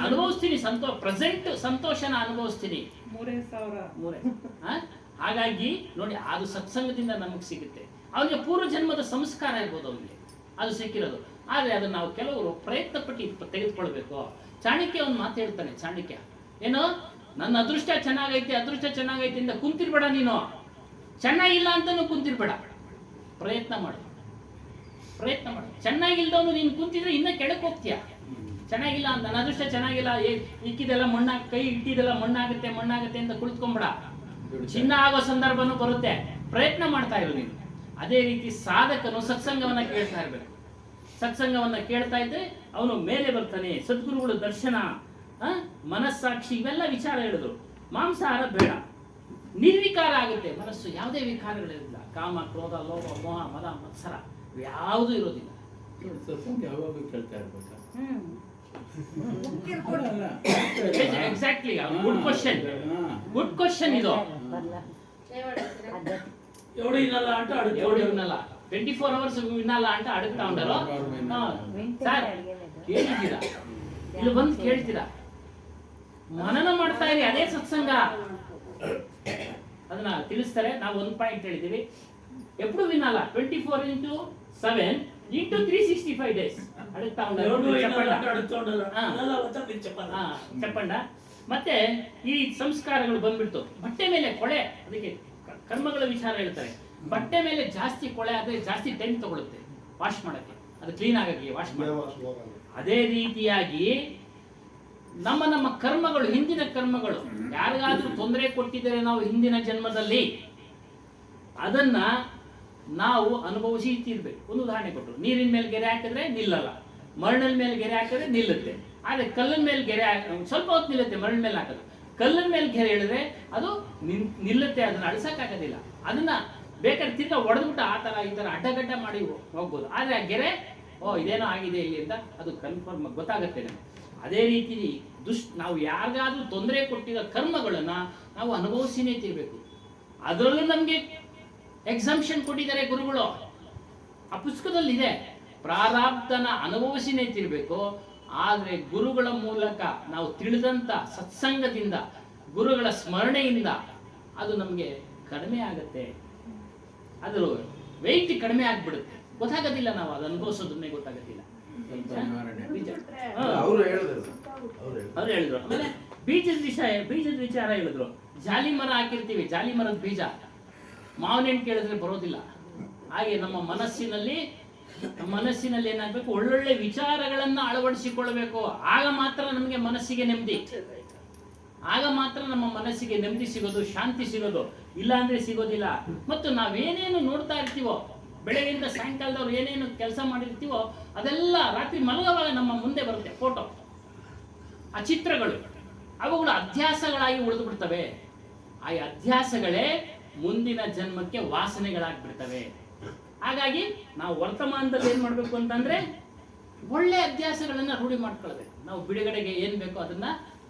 ಅನುಭವಿಸ್ತೀನಿ, ಪ್ರೆಸೆಂಟ್ ಸಂತೋಷನ ಅನುಭವಿಸ್ತೀನಿ. 3,000 ಹಾಗಾಗಿ ನೋಡಿ, ಅದು ಸತ್ಸಂಗದಿಂದ ನಮಗೆ ಸಿಗುತ್ತೆ. ಅವನಿಗೆ ಪೂರ್ವ ಜನ್ಮದ ಸಂಸ್ಕಾರ ಇರ್ಬೋದು ಅವನಿಗೆ, ಅದು ಸಿಕ್ಕಿರೋದು. ಆದ್ರೆ ಅದನ್ನ ನಾವು ಕೆಲವರು ಪ್ರಯತ್ನ ಪಟ್ಟು ತೆಗೆದುಕೊಳ್ಬೇಕು. ಚಾಣಕ್ಯ ಒಂದು ಮಾತು ಹೇಳ್ತಾನೆ. ಚಾಣಕ್ಯ ಏನೋ, ನನ್ನ ಅದೃಷ್ಟ ಚೆನ್ನಾಗೈತೆ ಅಂತ ಕುಂತಿರ್ಬೇಡ ನೀನು. ಚೆನ್ನಾಗಿಲ್ಲ ಅಂತಾನು ಕುಂತಿರ್ಬೇಡ, ಪ್ರಯತ್ನ ಮಾಡು. ಚೆನ್ನಾಗಿಲ್ದವನು ನೀನು ಕುಂತಿದ್ರೆ ಇನ್ನ ಕೆಳಕ್ಕೆ ಹೋಗ್ತೀಯ. ಚೆನ್ನಾಗಿಲ್ಲ ಅಂತ, ನನ್ನ ಅದೃಷ್ಟ ಚೆನ್ನಾಗಿಲ್ಲ, ಇಕ್ಕಿದೆಲ್ಲ ಕೈ ಇಟ್ಟಿದೆಲ್ಲ ಮಣ್ಣಾಗುತ್ತೆ ಅಂತ ಕುಳಿತುಕೊಂಬೇಡ. ಚಿನ್ನ ಆಗೋ ಸಂದರ್ಭನೂ ಬರುತ್ತೆ. ಪ್ರಯತ್ನ ಮಾಡ್ತಾ ಇರು ನೀನು. ಅದೇ ರೀತಿ ಸಾಧಕನು ಸತ್ಸಂಗವನ್ನ ಕೇಳ್ತಾ ಇರ್ಬೇಕು. ಸತ್ಸಂಗವನ್ನ ಕೇಳ್ತಾ ಇದ್ರೆ ಅವನು ಮೇಲೆ ಬರ್ತಾನೆ. ಸದ್ಗುರುಗಳು ದರ್ಶನ, ಮನಸ್ಸಾಕ್ಷಿ, ಇವೆಲ್ಲ ವಿಚಾರ ಹೇಳಿದ್ರು. ಮಾಂಸಾಹಾರ ಬೇಡ, ನಿರ್ವಿಕಾರ ಆಗುತ್ತೆ ಮನಸ್ಸು, ಯಾವುದೇ ವಿಕಾರಗಳಿರಲಿಲ್ಲ. ಕಾಮ, ಕ್ರೋಧ, ಲೋಭ, ಮೋಹ, ಮದ, ಮತ್ಸರ ಯಾವುದೂ ಇರೋದಿಲ್ಲ. ಸತ್ಸಂಗ ಯಾವಾಗ ಕೇಳ್ತಾ ಇರ್ಬೇಕಾ? Exactly, good question, good question ಇದು. ఎవడు వినాలా అంటే అడుగు ఎవడు వినాలా, 24 hours వినాలా అంటే అడుగుతా ఉంటారు. సార్ ಕೇಳಿದ್ದೀರಾ, ಇಲ್ಲಿ ಬಂದು ಕೇಳ್ತೀರಾ, ಮನನ ಮಾಡ್ತಾ ಇರಿ, ಅದೇ ಸತ್ಸಂಗ. ಅದನ್ನ ತಿಳಿಸ್ತಾರೆ. ನಾವು ಒಂದು ಪಾಯಿಂಟ್ ಹೇಳಿದ್ದೀವಿ, ಎప్పుడు వినాలా 24/7 into 365 days అడుగుతా ఎవడు ఉంటారు. వినాలా అంటే అడుగుతా ఉండాలి. వినాలా వద్దా మీరు చెప్పాలి. చెప్పಂಡ. ಮತ್ತೆ ಈ ಸಂಸ್ಕಾರಗಳು ಬಂದ್ಬಿಡ್ತು. ಬಟ್ಟೆ ಮೇಲೆ ಕೊಳೆ, ಅದಕ್ಕೆ ಕರ್ಮಗಳ ವಿಚಾರ ಹೇಳ್ತಾರೆ. ಬಟ್ಟೆ ಮೇಲೆ ಜಾಸ್ತಿ ಕೊಳೆ ಆದ್ರೆ ಜಾಸ್ತಿ ಟೈಮ್ ತಗೊಳುತ್ತೆ ವಾಶ್ ಮಾಡಕ್ಕೆ, ಅದು ಕ್ಲೀನ್ ಆಗಕ್ಕೆ ವಾಶ್ ಮಾಡಕ್ಕೆ. ಅದೇ ರೀತಿಯಾಗಿ ನಮ್ಮ ಕರ್ಮಗಳು, ಹಿಂದಿನ ಕರ್ಮಗಳು, ಯಾರಿಗಾದ್ರೂ ತೊಂದರೆ ಕೊಟ್ಟಿದ್ದಾರೆ ನಾವು ಹಿಂದಿನ ಜನ್ಮದಲ್ಲಿ, ಅದನ್ನ ನಾವು ಅನುಭವಿಸಿ ತೀರ್ಬೇಕು. ಒಂದು ಉದಾಹರಣೆ ಕೊಟ್ಟರು, ನೀರಿನ ಮೇಲೆ ಗೆರೆ ಹಾಕಿದ್ರೆ ನಿಲ್ಲಲ್ಲ, ಮರಳಿನ ಮೇಲೆ ಗೆರೆ ಹಾಕಿದ್ರೆ ನಿಲ್ಲುತ್ತೆ. ಆದ್ರೆ ಕಲ್ಲಿನ ಮೇಲೆ ಗೆರೆ ಸ್ವಲ್ಪ ಹೊತ್ತು ನಿಲ್ಲುತ್ತೆ, ಮರಳಿನ ಮೇಲೆ ಹಾಕೋದು. ಕಲ್ಲಿನ ಮೇಲೆ ಗೆರೆ ಹೇಳಿದ್ರೆ ಅದು ನಿಲ್ಲುತ್ತೆ, ಅದನ್ನ ಅಳಿಸಕ್ಕಾಗೋದಿಲ್ಲ. ಅದನ್ನ ಬೇಕಾದ್ರೆ ತಿರ್ಗಾ ಹೊಡೆದ್ಬಿಟ್ಟು ಆ ತರ ಈ ತರ ಅಡ್ಡಗಡ್ಡ ಮಾಡಿ ಹೋಗ್ಬೋದು. ಆದ್ರೆ ಆ ಗೆರೆ ಇದೇನೋ ಆಗಿದೆ ಇಲ್ಲಿ ಅಂತ ಅದು ಕನ್ಫರ್ಮ್ ಗೊತ್ತಾಗುತ್ತೆ ನಮಗೆ. ಅದೇ ರೀತಿ ನಾವು ಯಾರಿಗಾದ್ರೂ ತೊಂದರೆ ಕೊಟ್ಟಿರೋ ಕರ್ಮಗಳನ್ನ ನಾವು ಅನುಭವಿಸಿನೇ ತೀರ್ಬೇಕು. ಅದರಲ್ಲೂ ನಮ್ಗೆ ಎಕ್ಸಂಪ್ಷನ್ ಕೊಟ್ಟಿದ್ದಾರೆ ಗುರುಗಳು, ಆ ಪುಸ್ತಕದಲ್ಲಿ ಇದೆ. ಪ್ರಾರಬ್ಧನ ಅನುಭವಿಸಿನೇ ತೀರ್ಬೇಕು. ಆದ್ರೆ ಗುರುಗಳ ಮೂಲಕ ನಾವು ತಿಳಿದಂತ ಸತ್ಸಂಗದಿಂದ, ಗುರುಗಳ ಸ್ಮರಣೆಯಿಂದ ಅದು ನಮ್ಗೆ ಕಡಿಮೆ ಆಗತ್ತೆ, ಅದ್ರ ವೆಯ್ಟ್ ಕಡಿಮೆ ಆಗ್ಬಿಡುತ್ತೆ. ಗೊತ್ತಾಗೋದಿಲ್ಲ, ನಾವು ಅದು ಅನುಭವಿಸೋದನ್ನೇ ಗೊತ್ತಾಗೋದಿಲ್ಲ. ಅವ್ರು ಹೇಳಿದ್ರು. ಆಮೇಲೆ ಬೀಜದ ವಿಚಾರ ಹೇಳಿದ್ರು. ಜಾಲಿ ಮರ ಹಾಕಿರ್ತೀವಿ, ಜಾಲಿ ಮರದ ಬೀಜ ಮಾವಿನ ಹಣ್ಣು ಕೇಳಿದ್ರೆ ಬರೋದಿಲ್ಲ. ಹಾಗೆ ನಮ್ಮ ಮನಸ್ಸಿನಲ್ಲಿ ಏನಾಗಬೇಕು, ಒಳ್ಳೊಳ್ಳೆ ವಿಚಾರಗಳನ್ನ ಅಳವಡಿಸಿಕೊಳ್ಬೇಕು. ಆಗ ಮಾತ್ರ ನಮಗೆ ಮನಸ್ಸಿಗೆ ನೆಮ್ಮದಿ, ಆಗ ಮಾತ್ರ ನಮ್ಮ ಮನಸ್ಸಿಗೆ ನೆಮ್ಮದಿ ಸಿಗೋದು, ಶಾಂತಿ ಸಿಗೋದು. ಇಲ್ಲ ಅಂದ್ರೆ ಸಿಗೋದಿಲ್ಲ. ಮತ್ತು ನಾವೇನೇನು ನೋಡ್ತಾ ಇರ್ತೀವೋ, ಬೆಳಗ್ಗೆಯಿಂದ ಸಾಯಂಕಾಲದವ್ರು ಏನೇನು ಕೆಲಸ ಮಾಡಿರ್ತೀವೋ ಅದೆಲ್ಲ ರಾತ್ರಿ ಮಲಗುವಾಗ ನಮ್ಮ ಮುಂದೆ ಬರುತ್ತೆ ಫೋಟೋ, ಆ ಚಿತ್ರಗಳು. ಅವುಗಳು ಅಧ್ಯಾಸಗಳಾಗಿ ಉಳಿದು ಬಿಡ್ತವೆ. ಆ ಅಧ್ಯಾಸಗಳೇ ಮುಂದಿನ ಜನ್ಮಕ್ಕೆ ವಾಸನೆಗಳಾಗ್ಬಿಡ್ತವೆ. ಹಾಗಾಗಿ ನಾವು ವರ್ತಮಾನದಲ್ಲಿ ಏನ್ ಮಾಡ್ಬೇಕು ಅಂತಂದ್ರೆ ಒಳ್ಳೆ ಅಧ್ಯಾಸಗಳನ್ನ ರೂಢಿ ಮಾಡ್ಕೊಳ್ಬೇಕು. ನಾವು ಬಿಡುಗಡೆಗೆ ಏನ್ ಬೇಕೋ ಅದನ್ನ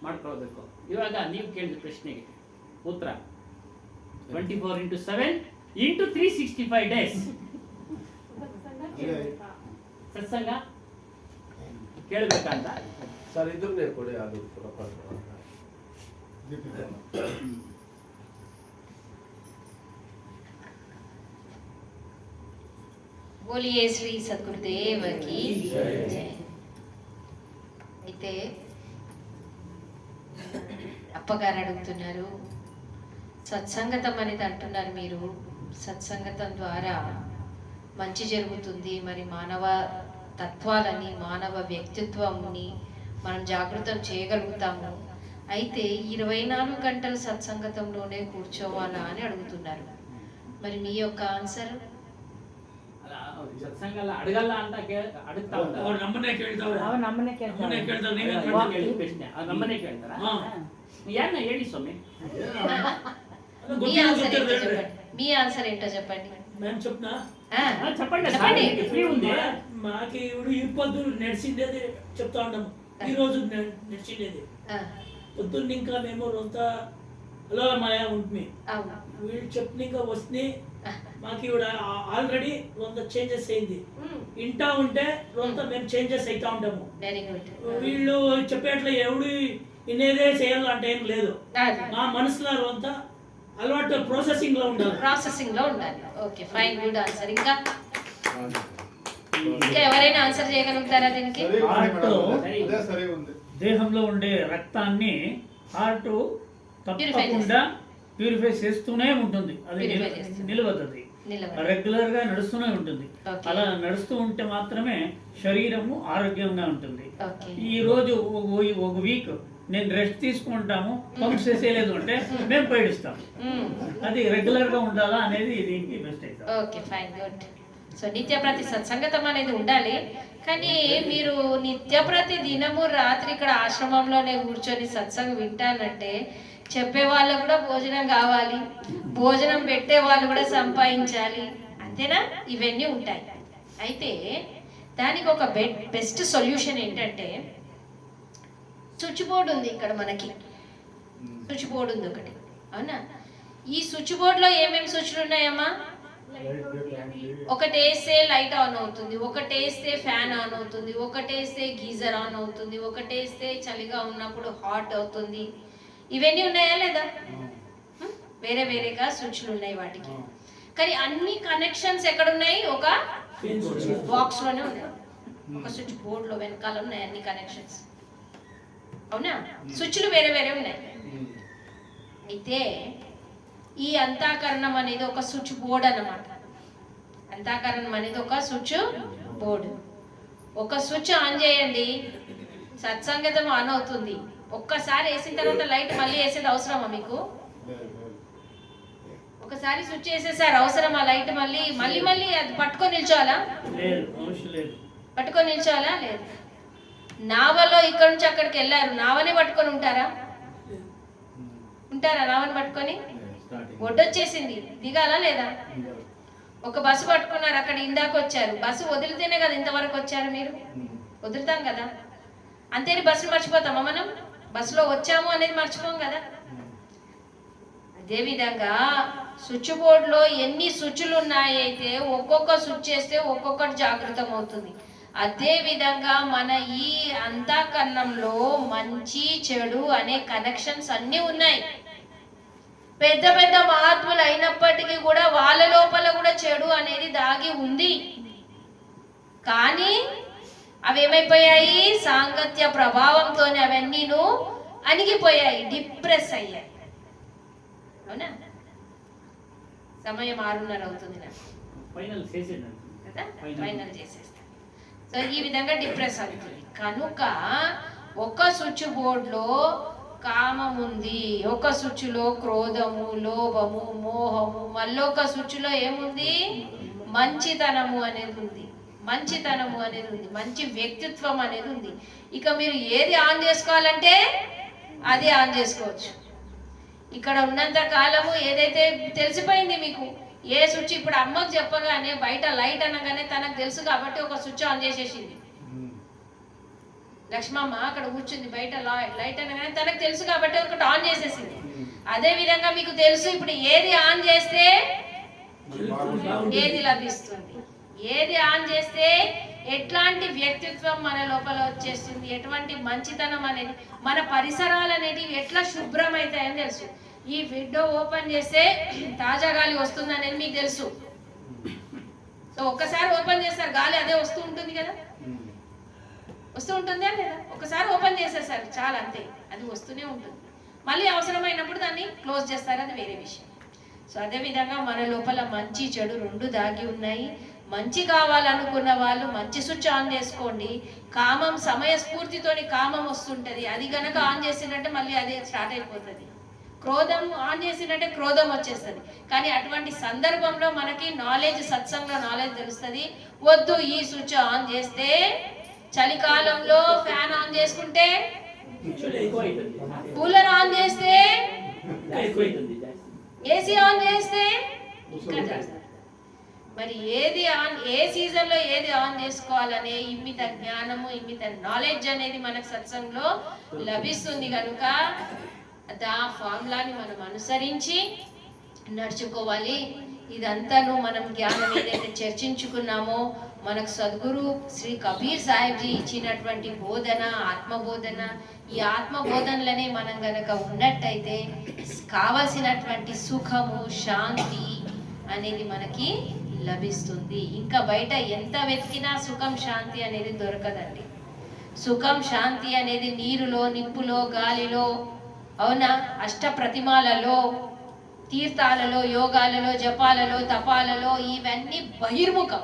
ಮಾಡ್ಕೊಳ್ಬೇಕು. ಇವಾಗ ನೀವು ಕೇಳಿದ ಪ್ರಶ್ನೆಗೆ ಉತ್ತರ 24/7 into 365 days ಸತ್ಸಂಗ ಕೇಳಬೇಕಂತ ಸರ್ ಇದ್ರನ್ನೇ ಕೊಡಿ ಅದು. बोलिए श्री सद्गुरुदेव की जय. అయితే అప్పగారు అడుగుతున్నారు, సత్సంగతం అనేది అంటున్నారు మీరు. సత్సంగతం ద్వారా మంచి జరుగుతుంది, మరి మానవ తత్వాలని, మానవ వ్యక్తిత్వంని మనం జాగృతం చేయగలుగుతాము. అయితే 24 గంటలు సత్సంగతంలోనే కూర్చోవాలా అని అడుగుతున్నారు. మరి మీ యొక్క ఆన్సర్? ಸತ್ಸಂಗ ಅಡಗಲ್ಲ ಅಂತ ಅಡುತ್ತಾ ಅವ್ರು ನಮ್ಮನ್ನೇ ಕೇಳ್ತಾವ್ರೆ. ನಮ್ಮನ್ನೇ ನಮ್ಮನ್ನೇ ಕೇಳ್ತಾರೆ. ನೀವೇ ಪ್ರಶ್ನೆ ನಮ್ಮನ್ನೇ ಕೇಳ್ತಾರ? ಯಾರನ್ನ ಹೇಳಿ ಸ್ವಾಮಿ, మీ ఆన్సర్ ఏంటో చెప్పండి. మేము చెప్పనా? చెప్పండి. మాకి ఇప్పుడు ఈ పొద్దు నడిచిండేది చెప్తా ఉన్నాము. ఈ రోజు నడిచిండేది పొద్దున్న ఇంకా మేము రొంత అలా మాయా ఉంటుంది. వీళ్ళు చెప్పిన ఇంకా వస్తుంది. మాకు ఇవిడ ఆల్రెడీ రొంత చేంజెస్ అయింది. ఇంటా ఉంటే రొంత మేము చేంజెస్ అవుతా ఉంటాము. వీళ్ళు చెప్పేట్లా ఎవడు ఇన్నేదే చేయాలంటే ఏం లేదు. మా మనసులో రొంత అలవాటు ప్రాసెసింగ్ లో ఉండాలి. Okay, fine, good answer. ఇంకా ఎవరైనా ఆన్సర్ చేయగలుగుతారా దీనికి? దేహంలో ఉండే రక్తాన్ని హార్ట్ తప్పకుండా ప్యూరిఫై చేస్తూనే ఉంటుంది. అది నిలవదు, రెగ్యులర్ గా నడుస్తూనే ఉంటుంది. అలా నడుస్తూ ఉంటే మాత్రమే శరీరము ఆరోగ్యంగా ఉంటుంది. ఈ రోజు ఒక వీక్ నేను రెస్ట్ తీసుకుంటాము, పంప్స్ వేసేయలేదు అంటే మేము పైడిస్తాం. అది రెగ్యులర్గా ఉండాలా అనేది దీనికి బెస్ట్ అయితే. Okay, fine, good. సో నిత్య ప్రతి సత్సంగతం అనేది ఉండాలి. కానీ మీరు నిత్య ప్రతి దినము రాత్రి ఇక్కడ ఆశ్రమంలోనే కూర్చొని సత్సంగం వింటానంటే చెప్పే వాళ్ళకు కూడా భోజనం కావాలి, భోజనం పెట్టే వాళ్ళు కూడా సంపాదించాలి, అంతేనా? ఇవన్నీ ఉంటాయి. అయితే దానికి ఒక బెస్ట్ సొల్యూషన్ ఏంటంటే స్విచ్ బోర్డు ఉంది ఇక్కడ మనకి. స్విచ్ బోర్డు ఉంది ఒకటి, అవునా? ఈ స్విచ్ బోర్డులో ఏమేమి స్విచ్లు ఉన్నాయమ్మా? ఒకటి వేస్తే లైట్ ఆన్ అవుతుంది, ఒకటి వేస్తే ఫ్యాన్ ఆన్ అవుతుంది, ఒకటి వేస్తే గీజర్ ఆన్ అవుతుంది, ఒకటి వేస్తే చలిగా ఉన్నప్పుడు హాట్ అవుతుంది. ఇవన్నీ ఉన్నాయా లేదా? వేరే వేరేగా స్విచ్లు ఉన్నాయి వాటికి. కానీ అన్ని కనెక్షన్స్ ఎక్కడ ఉన్నాయి? ఒక బాక్స్ లోనే ఉన్నాయి. ఒక స్విచ్ బోర్డ్ లో వెనకాల ఉన్నాయి అన్ని కనెక్షన్స్, అవునా? స్విచ్లు వేరే వేరే ఉన్నాయి. అయితే ఈ అంతాకరణం అనేది ఒక స్విచ్ బోర్డ్ అన్నమాట. అంతాకరణం అనేది ఒక స్విచ్ బోర్డు. ఒక స్విచ్ ఆన్ చేయండి, సత్సంగతం ఆన్ అవుతుంది. ఒక్కసారి వేసిన తర్వాత లైట్ మళ్ళీ వేసేది అవసరమా మీకు? ఒకసారి స్విచ్ వేసేసారు, అవసరమా లైట్ మళ్ళీ మళ్ళీ మళ్ళీ అది పట్టుకొని నిల్చోవాలా? పట్టుకొని నిల్చోవాలా? లేదు. నావలో ఇక్కడ నుంచి అక్కడికి వెళ్ళారు, నావనే పట్టుకొని ఉంటారా? ఉంటారా నావని పట్టుకొని? ఒడ్డొచ్చేసింది, దిగాలా లేదా? ఒక బస్సు పట్టుకున్నారు, అక్కడ ఇందాక వచ్చారు, బస్సు వదిలితేనే కదా ఇంతవరకు వచ్చారు మీరు. వదులుతాం కదా, అంతేని బస్సును మర్చిపోతామా మనం? బస్సులో వచ్చాము అనేది మర్చిపోం కదా. అదేవిధంగా స్విచ్ బోర్డులో ఎన్ని స్విచ్లు ఉన్నాయైతే ఒక్కొక్క స్విచ్ చేస్తే ఒక్కొక్కటి జాగృతం అవుతుంది. అదే విధంగా మన ఈ అంతఃకరణంలో మంచి చెడు అనే కనెక్షన్స్ అన్నీ ఉన్నాయి. పెద్ద పెద్ద మహాత్ములు అయినప్పటికీ కూడా వాళ్ళ లోపల కూడా చెడు అనేది దాగి ఉంది. కానీ అవి ఏమైపోయాయి? సాంగత్య ప్రభావంతో అవన్నీను అణిగిపోయాయి, డిప్రెస్ అయ్యాయి, అవునా? సమయం 6:30 అవుతుంది నాకు, ఫైనల్ చేసేయండి కదా? ఫైనల్ చేసేస్తాను. సో ఈ విధంగా డిప్రెస్ అవుతుంది. కనుక ఒక స్విచ్ బోర్డులో కామం ఉంది, ఒక స్విచ్లో క్రోధము, లోభము, మోహము, మళ్ళొక స్విచ్లో ఏముంది? మంచితనము అనేది ఉంది, మంచితనము అనేది ఉంది, మంచి వ్యక్తిత్వం అనేది ఉంది. ఇక మీరు ఏది ఆన్ చేసుకోవాలంటే అది ఆన్ చేసుకోవచ్చు. ఇక్కడ ఉన్నంత కాలము ఏదైతే తెలిసిపోయింది మీకు, ఏ స్విచ్ ఇప్పుడు అమ్మకు చెప్పగానే బయట లైట్ అనగానే తనకు తెలుసు కాబట్టి ఒక స్విచ్ ఆన్ చేసేసింది. లక్ష్మమ్మ అక్కడ కూర్చుంది, బయట లైట్ అనగానే తనకు తెలుసు కాబట్టి ఒకటి ఆన్ చేసేసింది. అదే విధంగా మీకు తెలుసు ఇప్పుడు ఏది ఆన్ చేస్తే ఏది లభిస్తుంది, ఏది ఆన్ చేస్తే ఎట్లాంటి వ్యక్తిత్వం మన లోపల వచ్చేస్తుంది, ఎటువంటి మంచితనం అనేది, మన పరిసరాలు అనేటివి ఎట్లా శుభ్రం అవుతాయని తెలుసు. ఈ విండో ఓపెన్ చేస్తే తాజా గాలి వస్తుంది అనేది మీకు తెలుసు. సో ఒక్కసారి ఓపెన్ చేస్తారు, గాలి అదే వస్తూ ఉంటుంది కదా, వస్తూ ఉంటుందా లేదా? ఒకసారి ఓపెన్ చేసేసారు చాలా, అంతే, అది వస్తూనే ఉంటుంది. మళ్ళీ అవసరమైనప్పుడు దాన్ని క్లోజ్ చేస్తారు, అది వేరే విషయం. సో అదేవిధంగా మన లోపల మంచి చెడు రెండు దాగి ఉన్నాయి. మంచి కావాలనుకున్న వాళ్ళు మంచి స్విచ్ ఆన్ చేసుకోండి. కామం సమయస్ఫూర్తితోని కామం వస్తుంటుంది, అది గనక ఆన్ చేసినట్టే మళ్ళీ అదే స్టార్ట్ అయిపోతుంది. క్రోధం ఆన్ చేసినట్టే క్రోధం వచ్చేస్తుంది. కానీ అటువంటి సందర్భంలో మనకి నాలెడ్జ్, సత్సంగంలో నాలెడ్జ్ తెలుస్తుంది. వద్దు, ఈ స్విచ్ ఆన్ చేస్తే చలికాలంలో ఫ్యాన్ ఆన్ చేసుకుంటే, కూలర్ ఆన్ చేస్తే, ఏసీ ఆన్ చేస్తే ఇంకా చేస్తారు. మరి ఏది ఆన్, ఏ సీజన్లో ఏది ఆన్ చేసుకోవాలనే ఇమ్మిత జ్ఞానము, ఇమ్మిత నాలెడ్జ్ అనేది మనకు సత్సంగంలో లభిస్తుంది. కనుక ఆ ఫార్ములాని మనం అనుసరించి నడుచుకోవాలి. ఇదంతాను మనం జ్ఞానం ఏదైతే చర్చించుకున్నామో, మనకు సద్గురు శ్రీ కబీర్ సాహెబ్జీ ఇచ్చినటువంటి బోధన, ఆత్మబోధన, ఈ ఆత్మబోధనలనే మనం గనక ఉన్నట్టయితే కావలసినటువంటి సుఖము, శాంతి అనేది మనకి లభిస్తుంది. ఇంకా బయట ఎంత వెతికినా సుఖం, శాంతి అనేది దొరకదండి. సుఖం, శాంతి అనేది నీరులో, నిప్పులో, గాలిలో, అవునా, అష్ట ప్రతిమాలలో, తీర్థాలలో, యోగాలలో, జపాలలో, తపాలలో, ఇవన్నీ బహిర్ముఖం.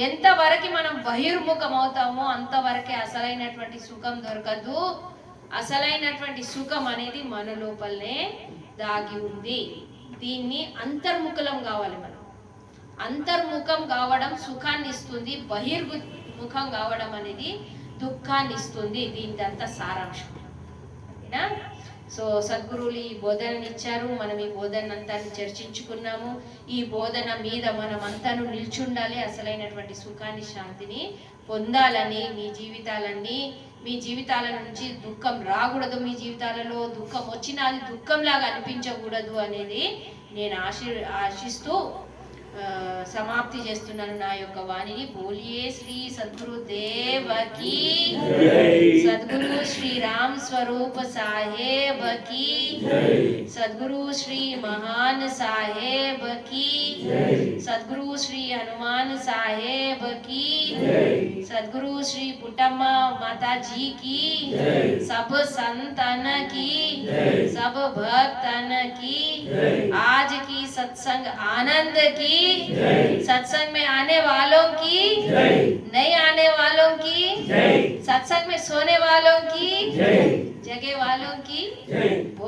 ఎంతవరకు మనం బహిర్ముఖం అవుతామో అంతవరకే అసలైనటువంటి సుఖం దొరకదు. అసలైనటువంటి సుఖం అనేది మన లోపలనే దాగి ఉంది. దీన్ని అంతర్ముఖం కావాలి. మనం అంతర్ముఖం కావడం సుఖాన్ని ఇస్తుంది, బహిర్ముఖం కావడం అనేది దుఃఖాన్ని ఇస్తుంది. దీనిదంతా సారాంశం. ఓకేనా? సో సద్గురువులు ఈ బోధనని ఇచ్చారు. మనం ఈ బోధన అంతా చర్చించుకున్నాము. ఈ బోధన మీద మనం అంతాను నిల్చుండాలి. అసలైనటువంటి సుఖాన్ని, శాంతిని పొందాలని, మీ జీవితాల నుంచి దుఃఖం రాకూడదు, మీ జీవితాలలో దుఃఖం వచ్చినా అది దుఃఖంలాగా అనిపించకూడదు అనేది నేను ఆశిస్తూ సమాప్తి చేస్తున్నాను నా యొక్క వాణిని. బోలియే శ్రీ సద్గురు దేవ की సద్గురు శ్రీ రామ్ స్వరూप साहेब की సద్గురు శ్రీ మహాన్ साहेब की సద్గురు శ్రీ హనుమాన్ साहेब की सदगुरु श्री पुटम्मा माता जी की सब संतन की सब भक्तन की आज की सत्संग आनंद की सत्संग में आने वालों की नहीं आने वालों की सत्संग में सोने वालों की जगह वालों की